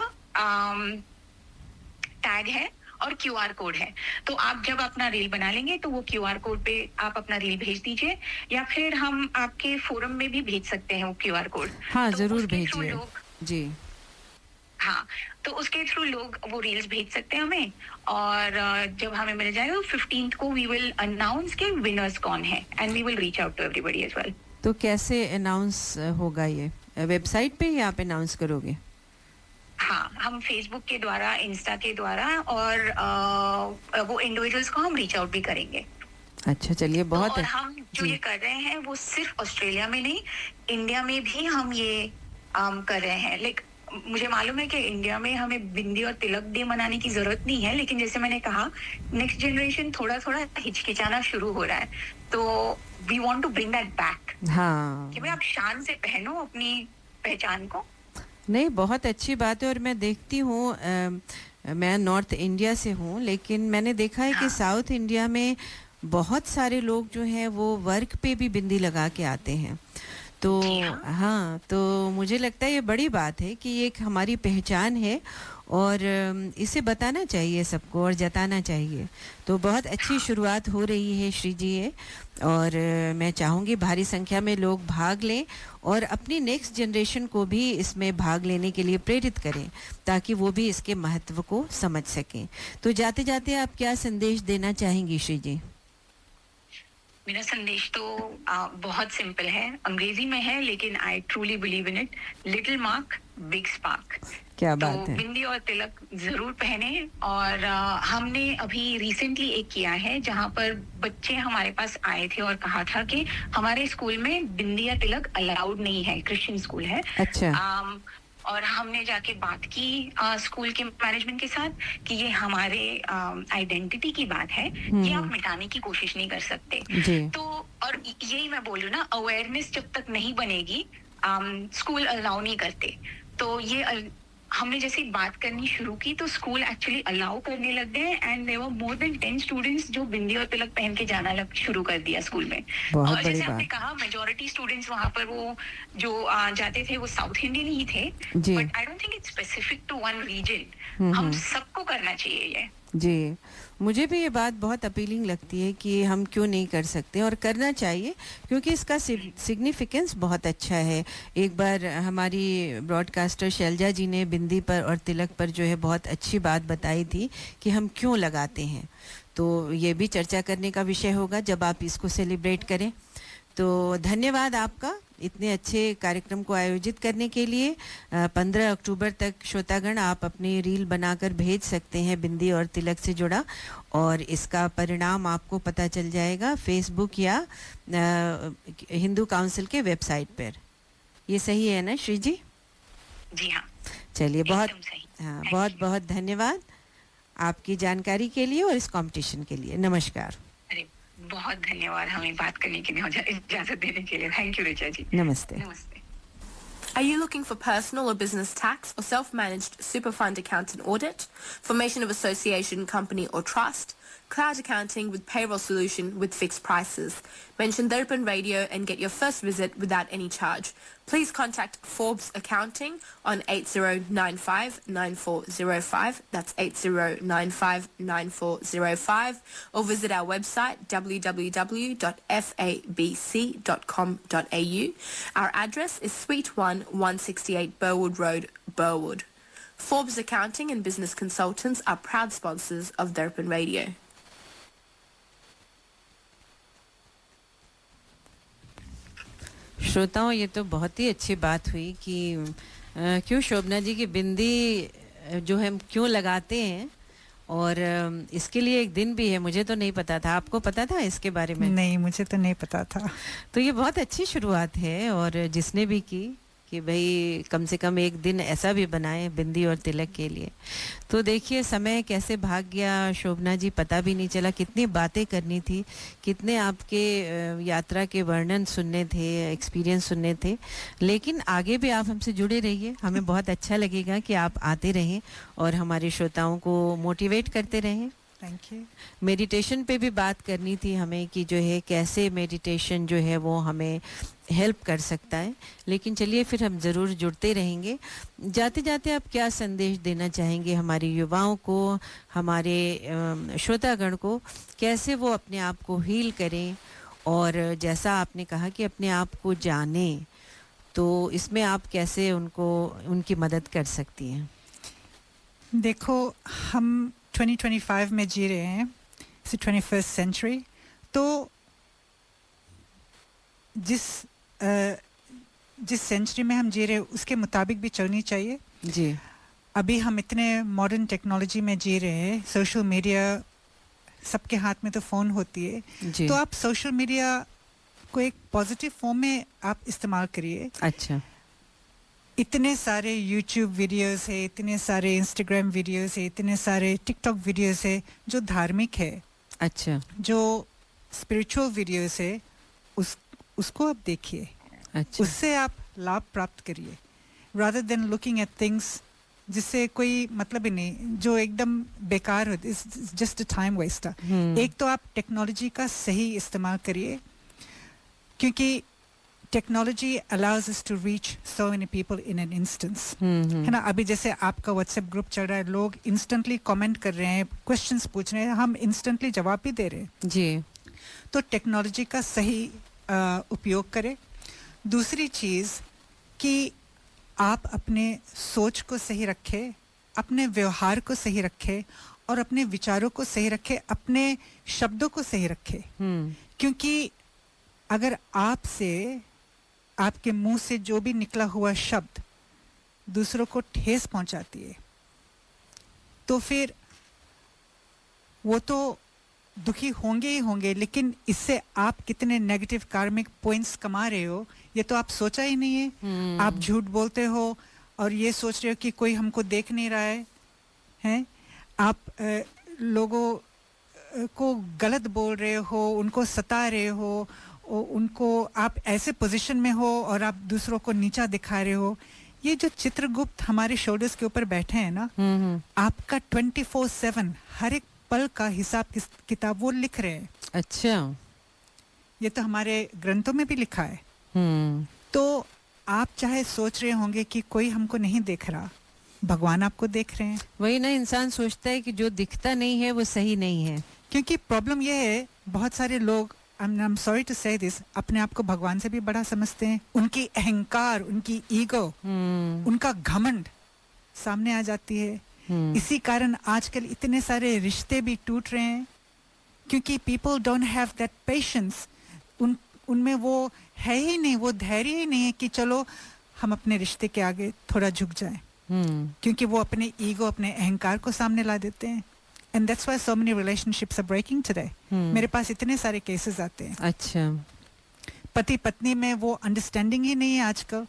टैग है और क्यूआर कोड है। तो आप जब अपना रील बना लेंगे तो वो क्यूआर कोड पे आप अपना रील भेज दीजिए, या फिर हम आपके फोरम में भी भेज सकते हैं वो क्यूआर कोड। हाँ, तो जरूर उसके थ्रू भेजिए लोग- जी। हाँ, तो उसके थ्रू लोग वो रील्स भेज सकते हैं हमें, और जब हमें मिल जाएगा 15 को वी विल अनाउंस के विनर्स कौन है and we will reach out to everybody as well. तो कैसे अनाउंस होगा ये? वेबसाइट पे ही आप अनाउंस करोगे? हाँ, हम फेसबुक के द्वारा, इंस्टा के द्वारा, और वो इंडिविजुअल्स को हम रीच आउट भी करेंगे। अच्छा, चलिए, बहुत और हम जो ये कर रहे हैं वो सिर्फ ऑस्ट्रेलिया में नहीं, इंडिया में भी हम ये कर रहे हैं। लाइक मुझे मालूम है कि इंडिया में हमें बिंदी और तिलक डे मनाने की जरूरत नहीं है, लेकिन जैसे मैंने कहा नेक्स्ट जनरेशन थोड़ा थोड़ा हिचकिचाना शुरू हो रहा है, तो we want to bring that back. हाँ, कि भाई आप शान से पहनो अपनी पहचान को। नहीं, बहुत अच्छी बात है। और मैं देखती हूँ, मैं नॉर्थ इंडिया से हूँ, लेकिन मैंने देखा है कि साउथ इंडिया में बहुत सारे लोग जो हैं वो वर्क पे भी बिंदी लगा के आते हैं। तो हाँ, तो मुझे लगता है ये बड़ी बात है कि ये एक हमारी पहचान है और इसे बताना चाहिए सबको और जताना चाहिए। तो बहुत अच्छी शुरुआत हो रही है श्री जी ये, और मैं चाहूँगी भारी संख्या में लोग भाग लें और अपनी नेक्स्ट जनरेशन को भी इसमें भाग लेने के लिए प्रेरित करें, ताकि वो भी इसके महत्व को समझ सकें। तो जाते जाते आप क्या संदेश देना चाहेंगी श्री जी? मेरा संदेश तो बहुत सिंपल है, अंग्रेजी में है, लेकिन I truly believe in it. Little mark big spark. क्या तो बात है। बिंदी और तिलक जरूर पहने। और हमने अभी रिसेंटली एक किया है जहां पर बच्चे हमारे पास आए थे और कहा था कि हमारे स्कूल में बिंदी या तिलक अलाउड नहीं है, क्रिश्चियन स्कूल है। अच्छा। और हमने जाके बात की स्कूल के मैनेजमेंट के साथ कि ये हमारे आइडेंटिटी की बात है, ये आप मिटाने की कोशिश नहीं कर सकते। जी। तो और यही मैं बोल रही हूँ ना, अवेयरनेस जब तक नहीं बनेगी स्कूल अलाउ नहीं करते। तो ये हमने जैसे बात करनी शुरू की तो स्कूल एक्चुअली अलाउ करने लग गए, and there were more than 10 students जो बिंदी और तिलक पहन के जाना शुरू कर दिया स्कूल में। बहुत और बड़ी जैसे आपने बात। कहा मेजॉरिटी स्टूडेंट्स वहाँ पर वो जो जाते थे वो साउथ इंडियन ही थे, जी। But I don't think it's specific to one region. Hmm, हम हम्म। सबको करना चाहिए ये। जी, मुझे भी ये बात बहुत अपीलिंग लगती है कि हम क्यों नहीं कर सकते, और करना चाहिए, क्योंकि इसका सिग्निफिकेंस बहुत अच्छा है। एक बार हमारी ब्रॉडकास्टर शैलजा जी ने बिंदी पर और तिलक पर जो है बहुत अच्छी बात बताई थी कि हम क्यों लगाते हैं। तो ये भी चर्चा करने का विषय होगा जब आप इसको सेलिब्रेट करें। तो धन्यवाद आपका इतने अच्छे कार्यक्रम को आयोजित करने के लिए। 15 अक्टूबर तक श्रोतागण आप अपनी रील बनाकर भेज सकते हैं बिंदी और तिलक से जुड़ा, और इसका परिणाम आपको पता चल जाएगा फेसबुक या हिंदू काउंसिल के वेबसाइट पर। ये सही है ना श्री जी? जी हाँ, चलिए, बहुत एकदम सही। हाँ, बहुत बहुत धन्यवाद आपकी जानकारी के लिए और इस कंपटीशन के लिए। नमस्कार। अरे बहुत धन्यवाद हमें बात करने के लिए और इजाजत देने के लिए। थैंक यू ऋचा जी। नमस्ते। नमस्ते। Are you looking for personal or business tax or self-managed super fund account and audit? Formation of association, company or trust? Cloud accounting with payroll solution with fixed prices. Mention Darpan Radio and get your first visit without any charge. Please contact Forbes Accounting on 8095-9405. That's 8095-9405. Or visit our website www.fabc.com.au. Our address is Suite 1, 168 Burwood Road, Burwood. Forbes Accounting and Business Consultants are proud sponsors of Darpan Radio. श्रोताओं, ये तो बहुत ही अच्छी बात हुई कि क्यों शोभना जी की बिंदी जो हम क्यों लगाते हैं, और इसके लिए एक दिन भी है। मुझे तो नहीं पता था, आपको पता था इसके बारे में? नहीं, मुझे तो नहीं पता था। तो ये बहुत अच्छी शुरुआत है, और जिसने भी की कि भाई कम से कम एक दिन ऐसा भी बनाए बिंदी और तिलक के लिए। तो देखिए समय कैसे भाग गया शोभना जी, पता भी नहीं चला। कितनी बातें करनी थी, कितने आपके यात्रा के वर्णन सुनने थे, एक्सपीरियंस सुनने थे। लेकिन आगे भी आप हमसे जुड़े रहिए, हमें बहुत अच्छा लगेगा कि आप आते रहें और हमारे श्रोताओं को मोटिवेट करते रहें। Thank you. मेडिटेशन पे भी बात करनी थी हमें कि जो है कैसे मेडिटेशन जो है वो हमें हेल्प कर सकता है। लेकिन चलिए फिर हम ज़रूर जुड़ते रहेंगे। जाते जाते आप क्या संदेश देना चाहेंगे हमारे युवाओं को, हमारे श्रोतागण को, कैसे वो अपने आप को हील करें, और जैसा आपने कहा कि अपने आप को जानें, तो इसमें आप कैसे उनको उनकी मदद कर सकती हैं? देखो, हम 2025 में जी रहे हैं, 21st सेंचुरी। तो जिस सेंचुरी में हम जी रहे हैं उसके मुताबिक भी चलनी चाहिए जी। अभी हम इतने मॉडर्न टेक्नोलॉजी में जी रहे हैं, सोशल मीडिया सबके हाथ में तो फ़ोन होती है जी। तो आप सोशल मीडिया को एक पॉजिटिव फॉर्म में आप इस्तेमाल करिए। अच्छा। इतने सारे YouTube वीडियोस है, इतने सारे Instagram वीडियोस है, इतने सारे TikTok वीडियोस है जो धार्मिक है। अच्छा। जो स्पिरिचुअल वीडियोस है उसको आप देखिए। अच्छा। उससे आप लाभ प्राप्त करिए, rather than looking at things जिससे कोई मतलब ही नहीं, जो एकदम बेकार हो, it's just a time waster। एक तो आप टेक्नोलॉजी का सही इस्तेमाल करिए, क्योंकि technology allows us to reach so many people in an instance, है ना। अभी जैसे आपका व्हाट्सएप ग्रुप चल रहा है, लोग इंस्टेंटली कमेंट कर रहे हैं, क्वेश्चंस पूछ रहे हैं, हम इंस्टेंटली जवाब भी दे रहे हैं जी। तो टेक्नोलॉजी का सही उपयोग करें। दूसरी चीज़ कि आप अपने सोच को सही रखें, अपने व्यवहार को सही रखें और अपने विचारों को सही रखें, अपने शब्दों को सही रखें। क्योंकि अगर आपके मुंह से जो भी निकला हुआ शब्द दूसरों को ठेस पहुंचाती है, तो फिर वो तो दुखी होंगे ही होंगे, लेकिन इससे आप कितने नेगेटिव कार्मिक पॉइंट्स कमा रहे हो ये तो आप सोचा ही नहीं है। आप झूठ बोलते हो और ये सोच रहे हो कि कोई हमको देख नहीं रहा है, हैं? आप लोगों को गलत बोल रहे हो, उनको सता रहे हो, उनको आप ऐसे पोजीशन में हो और आप दूसरों को नीचा दिखा रहे हो। ये जो चित्रगुप्त हमारे शोल्डर्स के ऊपर बैठे हैं ना, आपका 24/7 हर एक पल का हिसाब किताब वो लिख रहे हैं। अच्छा। ये तो हमारे ग्रंथों में भी लिखा है। तो आप चाहे सोच रहे होंगे कि कोई हमको नहीं देख रहा, भगवान आपको देख रहे हैं। वही ना, इंसान सोचता है कि जो दिखता नहीं है वो सही नहीं है। क्योंकि प्रॉब्लम ये है, बहुत सारे लोग, I'm sorry to say this, अपने आप को भगवान से भी बड़ा समझते हैं। उनकी अहंकार, उनकी ईगो, उनका घमंड सामने आ जाती है। इसी कारण आजकल इतने सारे रिश्ते भी टूट रहे हैं, क्योंकि people don't have that patience। उनमें वो है ही नहीं, वो धैर्य ही नहीं है कि चलो हम अपने रिश्ते के आगे थोड़ा झुक जाएं। क्योंकि वो अपने ईगो, अपने अहंकार को सामने ला देते हैं। And that's why so many relationships are breaking today। मेरे पास इतने सारे केसेस आते हैं। अच्छा। पति पत्नी में वो अंडरस्टैंडिंग ही नहीं है आजकल।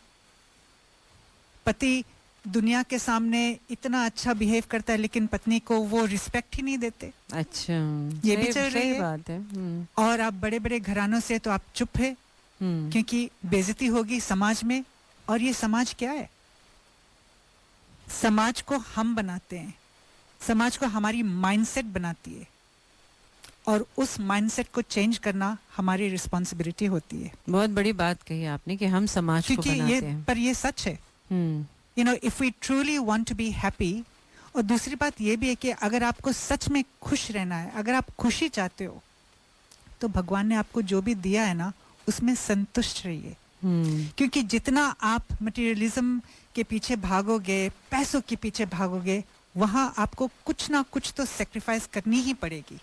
पति दुनिया के सामने इतना अच्छा बिहेव करता है लेकिन पत्नी को वो रिस्पेक्ट ही नहीं देते। अच्छा, ये भी चल रही है। बात है। और आप बड़े बड़े घरानों से तो आप चुप है क्योंकि बेइज्जती होगी समाज में। और ये समाज क्या है? समाज को हम बनाते हैं, समाज को हमारी माइंडसेट बनाती है और उस माइंडसेट को चेंज करना हमारी रिस्पांसिबिलिटी होती है। बहुत बड़ी बात कही आपने कि हम समाज को बनाते हैं। पर ये सच है। You know, if we truly want to be happy. और दूसरी बात ये भी है कि अगर आपको सच में खुश रहना है, अगर आप खुशी चाहते हो, तो भगवान ने आपको जो भी दिया है ना उसमें संतुष्ट रहिए। क्योंकि जितना आप मटेरियलिज्म के पीछे भागोगे, पैसों के पीछे भागोगे, वहां आपको कुछ ना कुछ तो सेक्रीफाइस करनी ही पड़ेगी।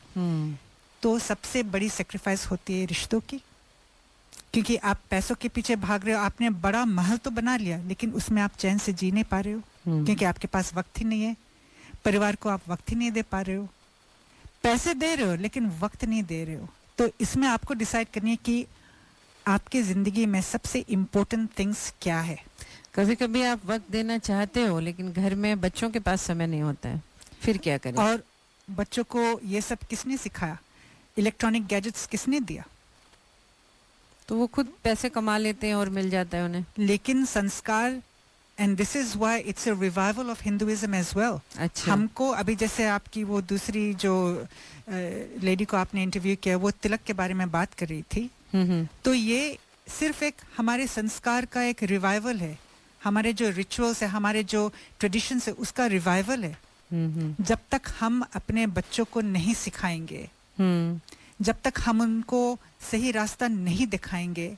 तो सबसे बड़ी सेक्रीफाइस होती है रिश्तों की। क्योंकि आप पैसों के पीछे भाग रहे हो, आपने बड़ा महल तो बना लिया लेकिन उसमें आप चैन से जी नहीं पा रहे हो क्योंकि आपके पास वक्त ही नहीं है। परिवार को आप वक्त ही नहीं दे पा रहे हो। पैसे दे रहे हो लेकिन वक्त नहीं दे रहे हो। तो इसमें आपको डिसाइड करनी है कि आपकी जिंदगी में सबसे इम्पोर्टेंट थिंग्स क्या है। कभी कभी आप वक्त देना चाहते हो लेकिन घर में बच्चों के पास समय नहीं होता है, फिर क्या करें? और बच्चों को ये सब किसने सिखाया? इलेक्ट्रॉनिक गैजेट्स किसने दिया? तो वो खुद पैसे कमा लेते हैं और मिल जाता है उन्हें। लेकिन संस्कार, and this is why it's a revival of Hinduism as well. अच्छा। हमको अभी जैसे आपकी वो दूसरी जो लेडी को आपने इंटरव्यू किया, वो तिलक के बारे में बात कर रही थी। तो ये सिर्फ एक हमारे संस्कार का एक रिवाइवल है, हमारे जो रिचुअल्स है, हमारे जो ट्रेडिशंस है, उसका रिवाइवल है। जब तक हम अपने बच्चों को नहीं सिखाएंगे, जब तक हम उनको सही रास्ता नहीं दिखाएंगे,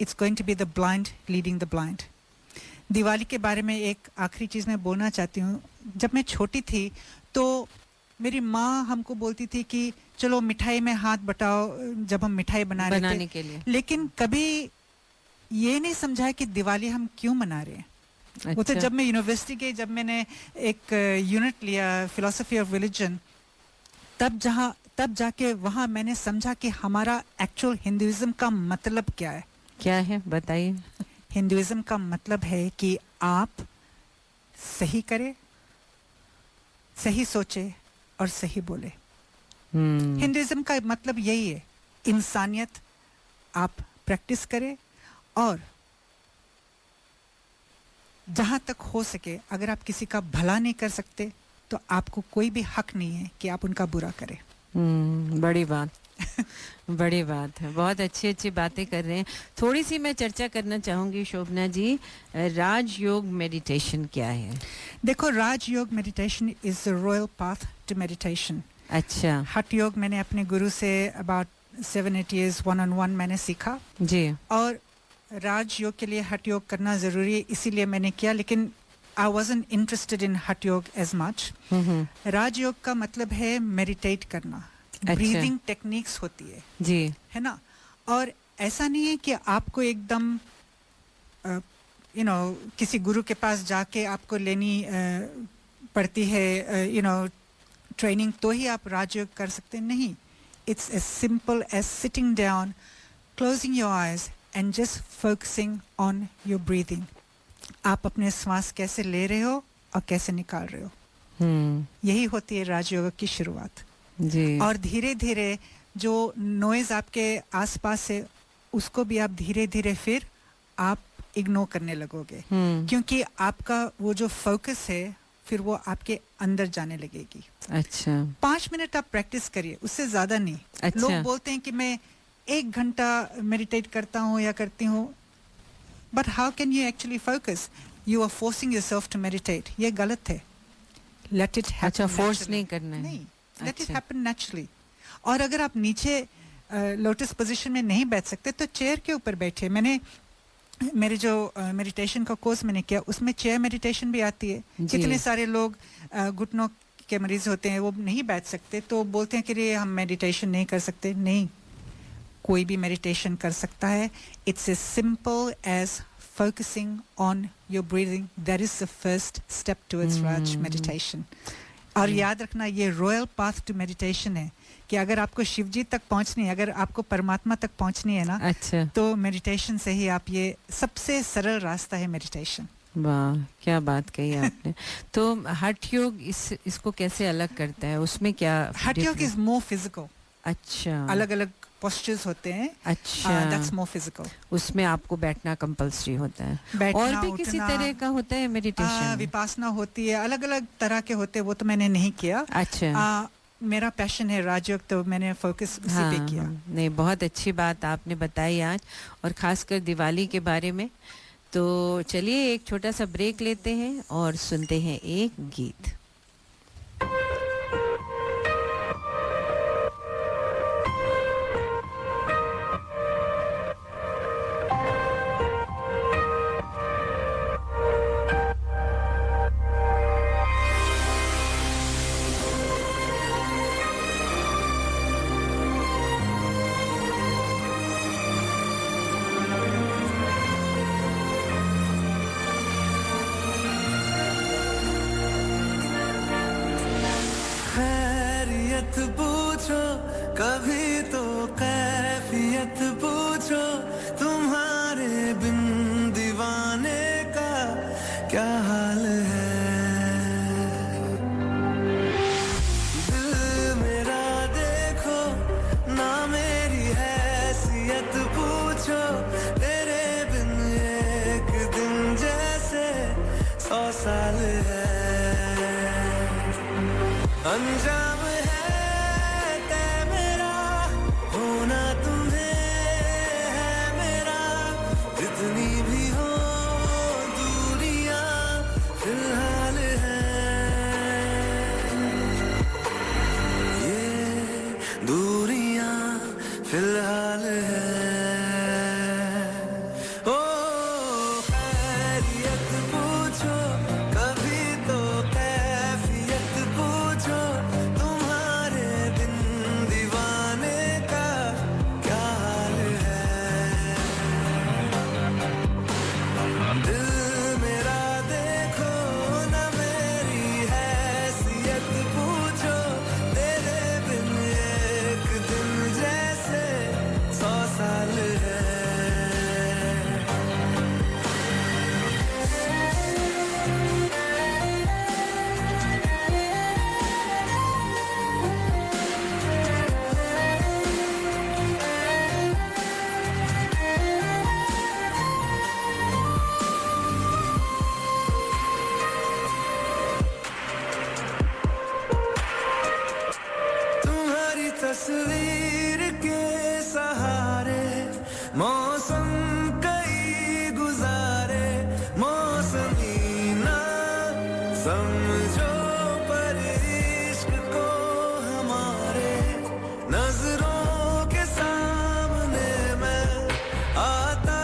it's going to be the blind leading the blind. Diwali के बारे में एक आखिरी चीज मैं बोलना चाहती हूँ। जब मैं छोटी थी तो मेरी माँ हमको बोलती थी कि चलो मिठाई में हाथ बटाओ, जब हम मिठाई बनाने के लिए। लेकिन कभी ये नहीं समझा कि दिवाली हम क्यों मना रहे हैं। अच्छा। वो तो जब मैं यूनिवर्सिटी गई, जब मैंने एक यूनिट लिया फिलॉसफी ऑफ रिलीजन, तब जाके वहाँ मैंने समझा कि हमारा एक्चुअल हिंदुइज्म का मतलब क्या है। क्या है बताइए? हिंदुइज्म का मतलब है कि आप सही करें, सही सोचे और सही बोले। हिंदुइज्म का मतलब यही है, इंसानियत आप प्रैक्टिस करें और जहां तक हो सके अगर आप किसी का भला नहीं कर सकते तो आपको कोई भी हक नहीं है कि आप उनका बुरा करें। बड़ी बात बड़ी बात है। बहुत अच्छी अच्छी बातें कर रहे हैं। थोड़ी सी मैं चर्चा करना चाहूंगी शोभना जी, राजयोग मेडिटेशन क्या है? देखो, Rajyoga meditation is the royal path to meditation. अच्छा। हठ योग मैंने अपने गुरु से अबाउट 7-8 years 1-on-1 मैंने सीखा जी। और राजयोग के लिए हठ योग करना जरूरी है, इसीलिए मैंने किया। लेकिन I wasn't interested in हठ योग as much। राजयोग का मतलब है मेडिटेट करना। ब्रीदिंग टेक्निक्स होती है जी, है ना। और ऐसा नहीं है कि आपको एकदम किसी गुरु के पास जाके आपको लेनी पड़ती है ट्रेनिंग तो ही आप राजयोग कर सकते हैं। नहीं, it's as simple as sitting down, closing your eyes and just focusing on your breathing। आप अपने श्वास कैसे ले रहे हो और कैसे निकाल रहे हो, यही होती है राजयोग की शुरुआत जी। और धीरे धीरे जो नॉइज आपके आसपास है उसको भी आप धीरे धीरे फिर आप इग्नोर करने लगोगे क्योंकि आपका वो जो फोकस है फिर वो आपके अंदर जाने लगेगी। अच्छा। 5 मिनट आप प्रैक्टिस करिए, उससे ज्यादा नहीं। अच्छा। लोग बोलते हैं कि मैं 1 घंटा मेडिटेट करता हूँ या करती हूँ, but how can you actually focus? You are forcing yourself to meditate. ये गलत है। Let it happen. अच्छा, फोर्स नहीं करना है। नहीं, लेट इट हैपन नेचुरली। और अगर आप नीचे लोटस पोजीशन में नहीं बैठ सकते तो चेयर के ऊपर बैठिए। मेरे जो मेडिटेशन का कोर्स मैंने किया उसमें चेयर मेडिटेशन भी आती है। कितने सारे लोग घुटनों के मरीज होते हैं, वो नहीं बैठ सकते तो बोलते हैं कि हम मेडिटेशन नहीं कर सकते। नहीं, कोई भी मेडिटेशन कर सकता है। It's as simple as focusing on your breathing. That is the first step towards Raj meditation. और याद रखना, ये रॉयल पाथ टू मेडिटेशन है कि अगर आपको शिव जी तक पहुंचनी है, अगर आपको परमात्मा तक पहुंचनी है ना, अच्छा, तो मेडिटेशन से ही आप, ये सबसे सरल रास्ता है मेडिटेशन। वाह, क्या बात कही आपने। तो हठ योग इसको कैसे अलग करता है, उसमें क्या? हठ योग इज मोर फिजिकल। अच्छा, अलग अलग पोस्चर्स होते हैं। अच्छा, दैट्स मोर फिजिकल। उसमें आपको बैठना कंपल्सरी होता है, बैठना, और भी किसी तरह का होता है मेडिटेशन? विपासना होती है, अलग अलग तरह के होते हैं, वो तो मैंने नहीं किया। अच्छा, मेरा पैशन है राजयोग, तो मैंने फोकस उसी पे किया। नहीं, बहुत अच्छी बात आपने बताई आज, और खासकर दिवाली के बारे में। तो चलिए एक छोटा सा ब्रेक लेते हैं और सुनते हैं एक गीत। पूछो कभी तो कैफियत पूछो, तुम्हारे बिन दीवाने का क्या हाल है। दिल मेरा देखो ना, मेरी हैसियत पूछो, तेरे बिन एक दिन जैसे 100 साल है। अंजाम तस्वीर के सहारे मौसम कई गुजारे, मौसमी ना समझो पर इश्क को हमारे, नजरों के सामने मैं आता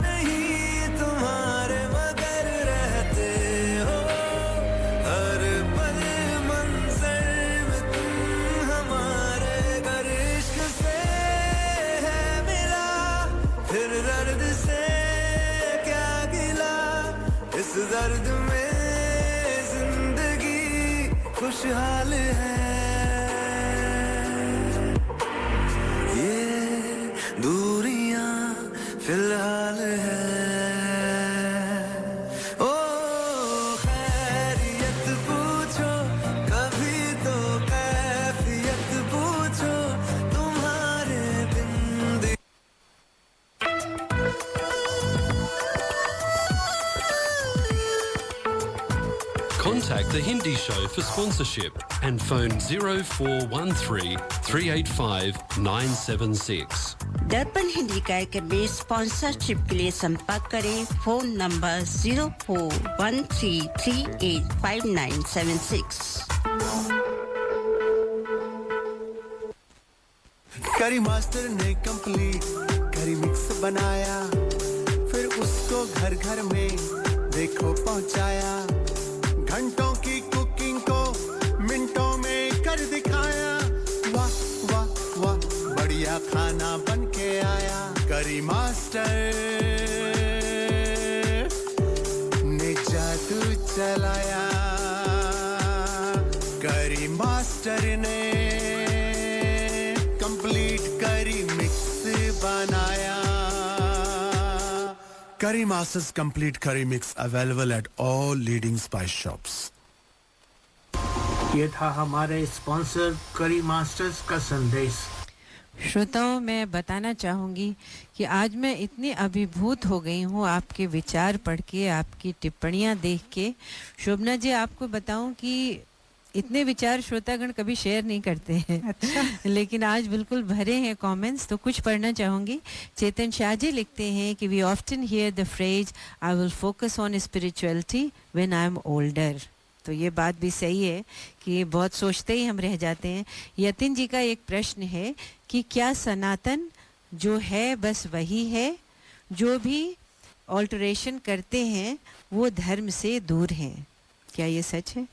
नहीं तुम्हारे, मगर रहते हो हर पल मंजर में तुम हमारे। अगर इश्क से है मिला फिर दर्द से क्या गिला, इस दर्द में जिंदगी खुशहाल है। ये दूरियां फिलहाल है। ओ खैरियत पूछो कभी तो कैफियत पूछो, तुम्हारे बिन Contact The Hindi Show for sponsorship and phone 0413 385 976. दर्पण हिंदी कार्यक्रम में स्पॉन्सरशिप के लिए संपर्क करें। Phone number 0413385976। करी मास्टर ने कंप्लीट करी मिक्स बनाया, फिर उसको घर घर में देखो पहुंचाया। घंटों की कुकिंग को मिनटों में कर दिखाया। वाह वाह वाह बढ़िया खाना बन के आया। करी मास्टर ने जादू चलाया। करी मास्टर ने कंप्लीट करी मिक्स बनाया। Curry Masters Complete Curry Mix available at all leading spice shops. ये था हमारे स्पॉन्सर करी मास्टर्स का संदेश। श्रोताओं, मैं बताना चाहूँगी कि आज मैं इतनी अभिभूत हो गई हूँ आपके विचार पढ़ के, आपकी टिप्पणियाँ देख के। शोभना जी, आपको बताऊँ कि इतने विचार श्रोतागण कभी शेयर नहीं करते हैं। अच्छा। लेकिन आज बिल्कुल भरे हैं कमेंट्स, तो कुछ पढ़ना चाहूँगी। चेतन शाह जी लिखते हैं कि we often hear the phrase I will focus on spirituality when I am older. तो ये बात भी सही है कि बहुत सोचते ही हम रह जाते हैं। यतिन जी का एक प्रश्न है कि क्या सनातन जो है बस वही है, जो भी ऑल्टरेशन करते हैं वो धर्म से दूर हैं, क्या ये सच है?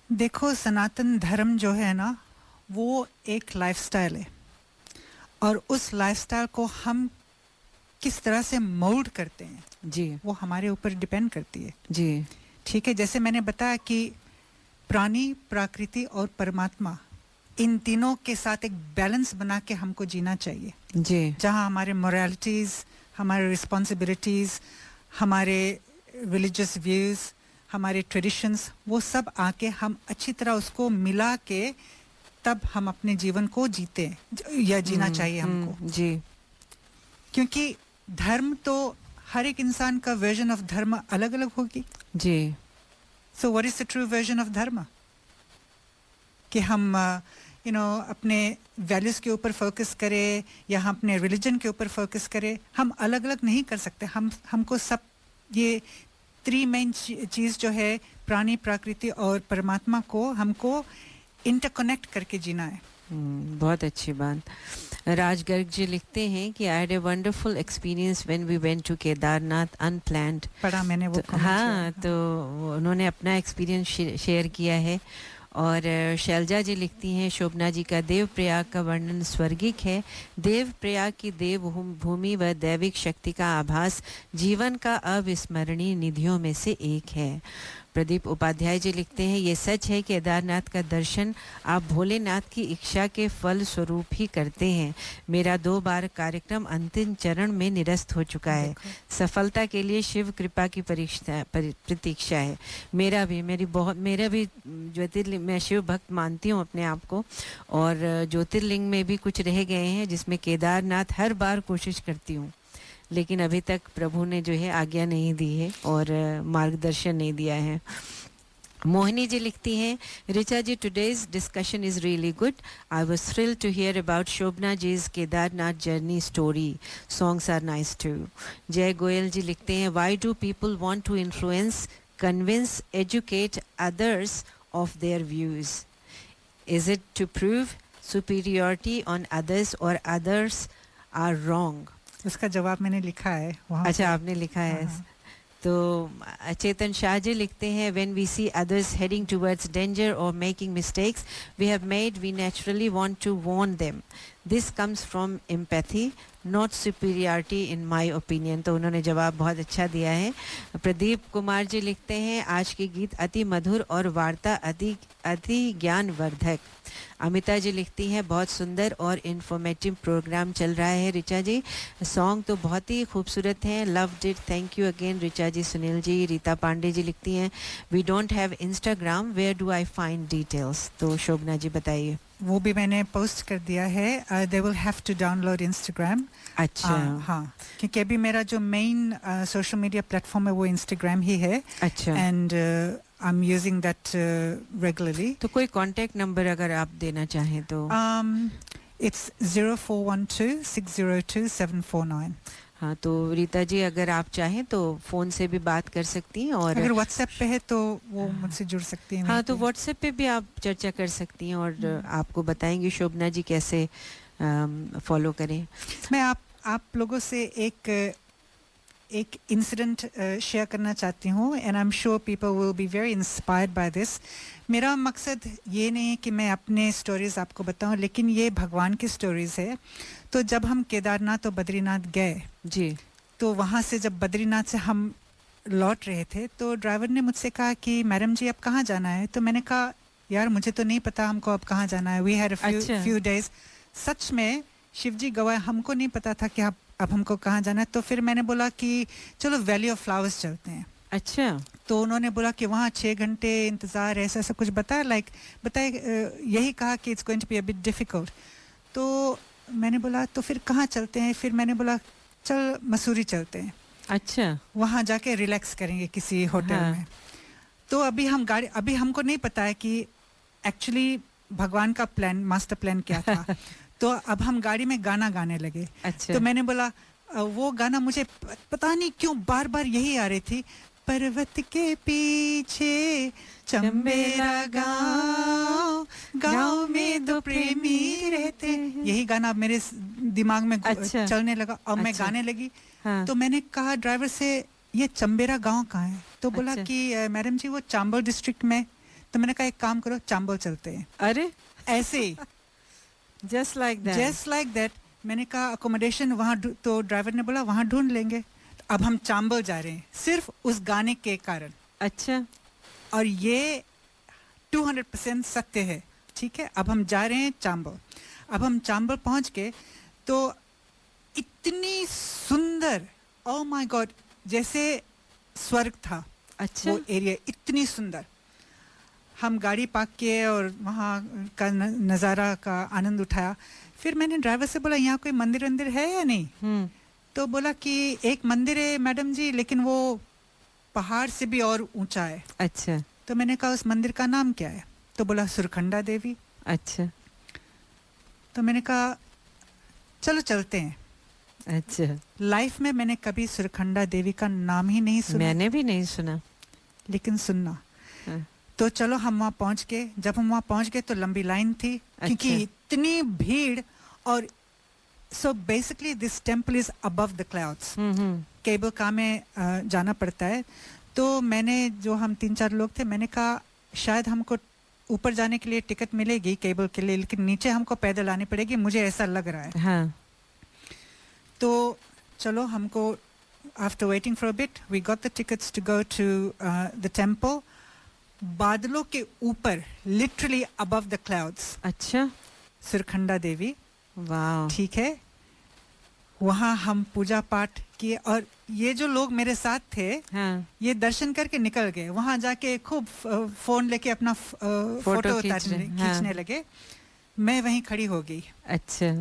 देखो, सनातन धर्म जो है ना, वो एक लाइफस्टाइल है, और उस लाइफस्टाइल को हम किस तरह से मोल्ड करते हैं जी, वो हमारे ऊपर डिपेंड करती है जी। ठीक है, जैसे मैंने बताया कि प्राणी, प्रकृति और परमात्मा, इन तीनों के साथ एक बैलेंस बना के हमको जीना चाहिए जी, जहाँ हमारे मोरालिटीज, हमारे रिस्पॉन्सिबिलिटीज, हमारे रिलीजियस व्यूज, हमारे ट्रेडिशंस, वो सब आके हम अच्छी तरह उसको मिला के तब हम अपने जीवन को जीते या जीना चाहिए हमको जी। क्योंकि धर्म तो हर एक इंसान का वर्जन ऑफ धर्म अलग अलग होगी जी। So what is the true version of dharma? कि हम अपने वैल्यूज के ऊपर फोकस करें या हम अपने रिलीजन के ऊपर फोकस करें, हम अलग अलग नहीं कर सकते। हमको सब ये थ्री मेन चीज जो है, प्राणी, प्रकृति और परमात्मा को हमको इंटरकनेक्ट करके जीना है। बहुत अच्छी बात। राज गर्ग जी लिखते हैं कि I had a wonderful experience when we went to Kedarnath unplanned. पढ़ा मैंने वो। हाँ, तो उन्होंने अपना एक्सपीरियंस शेयर किया है। और शैलजा जी लिखती हैं, शोभना जी का देव प्रयाग का वर्णन स्वर्गिक है। देव प्रयाग की देव भूमि व दैविक शक्ति का आभास जीवन का अविस्मरणीय निधियों में से एक है। प्रदीप उपाध्याय जी लिखते हैं, ये सच है कि केदारनाथ का दर्शन आप भोलेनाथ की इच्छा के फल स्वरूप ही करते हैं। मेरा 2 बार कार्यक्रम अंतिम चरण में निरस्त हो चुका है। सफलता के लिए शिव कृपा की प्रतीक्षा है। मेरा भी ज्योतिर्लिंग, मैं शिव भक्त मानती हूँ अपने आप को, और ज्योतिर्लिंग में भी कुछ रह गए हैं जिसमें केदारनाथ हर बार कोशिश करती हूँ, लेकिन अभी तक प्रभु ने जो है आज्ञा नहीं दी है और मार्गदर्शन नहीं दिया है। मोहिनी जी लिखती हैं, Richa ji, today's discussion is really good. I was thrilled to hear about Shobhana ji's Kedarnath journey story. Songs are nice too. Jai Goyal ji लिखते हैं, why do people want to influence, convince, educate others of their views? Is it to prove superiority on others और others are wrong? उसका जवाब मैंने लिखा है वहाँ। अच्छा, आपने लिखा है। तो चेतन शाह जी लिखते हैं, when we see others heading towards danger और making mistakes we naturally want to warn them. This comes from empathy, not superiority in my opinion. तो उन्होंने जवाब बहुत अच्छा दिया है। प्रदीप कुमार जी लिखते हैं, आज के गीत अति मधुर और वार्ता अति ज्ञानवर्धक। अमिता जी लिखती हैं, बहुत सुंदर और इन्फॉर्मेटिव प्रोग्राम चल रहा है रिचा जी। सॉन्ग तो बहुत ही खूबसूरत हैं, loved it, thank you again Richa ji. Sunil ji. Rita Pandey ji लिखती हैं, we don't have Instagram, where do I find details? तो शोभना जी बताइए। वो भी मैंने पोस्ट कर दिया है। They will have to download Instagram. अच्छा। हाँ, क्योंकि अभी मेरा जो मेन सोशल मीडिया प्लेटफॉर्म है वो इंस्टाग्राम ही है। अच्छा। And I am using that regularly. तो कोई कांटेक्ट नंबर अगर आप देना चाहें तो? इट्स 0412602749। हाँ, तो रीता जी अगर आप चाहें तो फ़ोन से भी बात कर सकती हैं, और अगर व्हाट्सएप पे है तो वो मुझसे जुड़ सकती हैं। हाँ, तो व्हाट्सएप पे भी आप चर्चा कर सकती हैं और आपको बताएंगे शोभना जी कैसे फॉलो करें। मैं आप लोगों से एक इंसिडेंट शेयर करना चाहती हूँ, and I am sure people will be very inspired by this. मेरा मकसद ये नहीं है कि मैं अपने स्टोरीज आपको बताऊं, लेकिन ये भगवान की स्टोरीज है। तो जब हम केदारनाथ और बद्रीनाथ गए जी, तो वहाँ से जब बद्रीनाथ से हम लौट रहे थे तो ड्राइवर ने मुझसे कहा कि मैडम जी अब कहाँ जाना है? तो मैंने कहा यार मुझे तो नहीं पता हमको अब कहाँ जाना है। We had a few days. सच में शिव जी गवाए, हमको नहीं पता था कि अब हमको कहाँ जाना है, तो फिर मैंने बोला कि चलो वैली ऑफ फ्लावर्स चलते हैं। अच्छा। तो उन्होंने बोला कि वहाँ 6 घंटे इंतज़ार, ऐसा ऐसा कुछ बताया, यही कहा कि it's going to be a bit difficult. तो मैंने बोला तो फिर कहाँ चलते हैं? फिर मैंने बोला चल मसूरी चलते हैं। अच्छा। वहाँ जाके रिलैक्स करेंगे किसी होटल में। तो अभी हमको नहीं पता है कि एक्चुअली भगवान का प्लान, मास्टर प्लान क्या था। तो अब हम गाड़ी में गाना गाने लगे। अच्छा। तो मैंने बोला वो गाना मुझे पता नहीं क्यों बार बार यही आ रही थी, पर्वत के पीछे चंबेरा गाँव, गाँव में दो प्रेमी रहते हैं। यही गाना मेरे दिमाग में चलने लगा और मैं गाने लगी। तो मैंने कहा ड्राइवर से ये चंबेरा गांव कहाँ है? तो बोला कि मैडम जी वो चांबल डिस्ट्रिक्ट में। तो मैंने कहा एक काम करो, चांबल चलते हैं। अरे ऐसे ही जस्ट लाइक दैट। मैंने कहा अकोमोडेशन वहाँ, तो ड्राइवर ने बोला वहाँ ढूंढ लेंगे। अब हम चांबल जा रहे हैं सिर्फ उस गाने के कारण। अच्छा। और ये 200% सत्य है, ठीक है। अब हम जा रहे हैं चांबल। अब हम चांबल पहुंच के तो इतनी सुंदर, ओह माय गॉड, जैसे स्वर्ग था। अच्छा। वो एरिया इतनी सुंदर। हम गाड़ी पार्क किए और वहाँ का नज़ारा का आनंद उठाया। फिर मैंने ड्राइवर से बोला यहाँ कोई मंदिर वंदिर है या नहीं? तो बोला कि एक मंदिर है मैडम जी, लेकिन वो पहाड़ से भी और ऊंचा है। अच्छा। तो मैंने कहा उस मंदिर का नाम क्या है? तो बोला सुरखंडा देवी। अच्छा। तो मैंने कहा चलो चलते हैं। अच्छा। लाइफ में मैंने कभी सुरखंडा देवी का नाम ही नहीं सुना। मैंने भी नहीं सुना, लेकिन सुनना। तो चलो हम वहाँ पहुँच गए। जब हम वहाँ पहुँच गए तो लंबी लाइन थी, क्योंकि इतनी भीड़। और so basically this temple is above the clouds. Cable car में जाना पड़ता है। तो मैंने, जो हम 3-4 लोग थे, मैंने कहा शायद हमको ऊपर जाने के लिए टिकट मिलेगी केबल के लिए, लेकिन नीचे हमको पैदल आनी पड़ेगी, मुझे ऐसा लग रहा है। हाँ। तो चलो हमको, after waiting for a bit, we got the tickets to go to the temple. बादलों के ऊपर, लिटरली अबव द क्लाउड्स। अच्छा। सुरखंडा देवी। वाह। ठीक है। वहाँ हम पूजा पाठ किए और ये जो लोग मेरे साथ थे, ये दर्शन करके निकल गए। वहाँ जाके खूब फोन लेके अपना फोटो खींचने लगे। मैं वहीं खड़ी हो गई। अच्छा।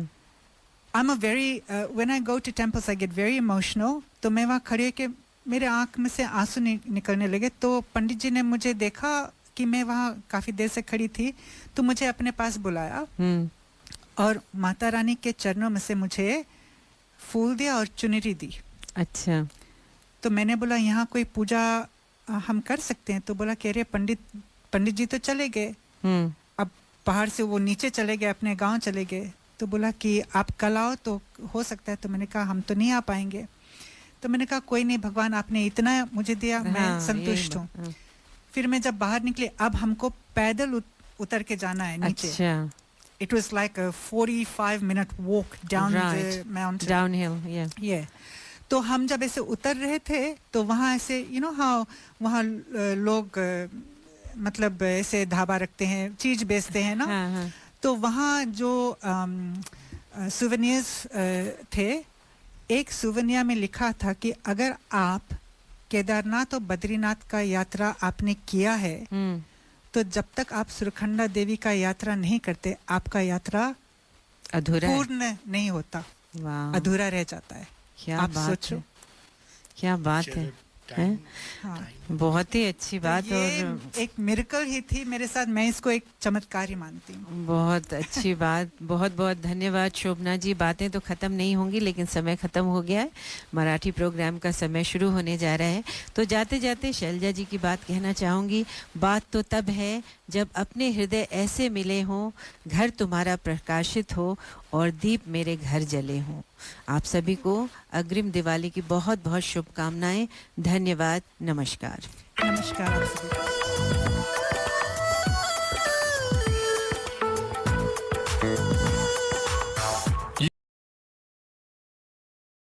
I'm a very when I go to temples I get very emotional। तो मैं वहाँ खड़ी होके मेरे आँख में से आंसू निकलने लगे। तो पंडित जी ने मुझे देखा कि मैं वहाँ काफी देर से खड़ी थी, तो मुझे अपने पास बुलाया और माता रानी के चरणों में से मुझे फूल दिया और चुनरी दी। अच्छा। तो मैंने बोला यहाँ कोई पूजा हम कर सकते हैं? तो बोला कह रहे पंडित जी तो चले गए, अब पहाड़ से वो नीचे चले गए, अपने गांव चले गए। तो बोला कि आप कल आओ तो हो सकता है। तो मैंने कहा हम तो नहीं आ पाएंगे। तो मैंने कहा कोई नहीं, भगवान आपने इतना मुझे दिया, मैं संतुष्ट हूँ। फिर मैं जब बाहर निकली, अब हमको पैदल उतर के जाना है नीचे। अच्छा। It was like a 45-minute walk down the mountain. Downhill, yeah. Yeah. तो हम जब ऐसे उतर रहे थे तो वहाँ ऐसे how वहाँ लोग मतलब ऐसे ढाबा रखते हैं, चीज बेचते हैं ना। तो वहाँ जो souvenirs थे, एक souvenir में लिखा था कि अगर आप केदारनाथ और बद्रीनाथ का यात्रा आपने किया है, तो जब तक आप सुरखंडा देवी का यात्रा नहीं करते, आपका यात्रा अधूरा पूर्ण नहीं होता, अधूरा रह जाता है। क्या आप बात सोचो, है, क्या बात है। हाँ। बहुत ही अच्छी बात। तो ये और एक मिरेकल ही थी मेरे साथ, मैं इसको एक चमत्कार ही मानती हूँ। बहुत अच्छी बात। बहुत बहुत धन्यवाद शोभना जी। बातें तो ख़त्म नहीं होंगी, लेकिन समय ख़त्म हो गया है। मराठी प्रोग्राम का समय शुरू होने जा रहा है। तो जाते जाते शैलजा जी की बात कहना चाहूँगी। बात तो तब है जब अपने हृदय ऐसे मिले हों, घर तुम्हारा प्रकाशित हो और दीप मेरे घर जले हों। आप सभी को अग्रिम दिवाली की बहुत बहुत शुभकामनाएं। धन्यवाद। नमस्कार। नमस्कार आप सभी।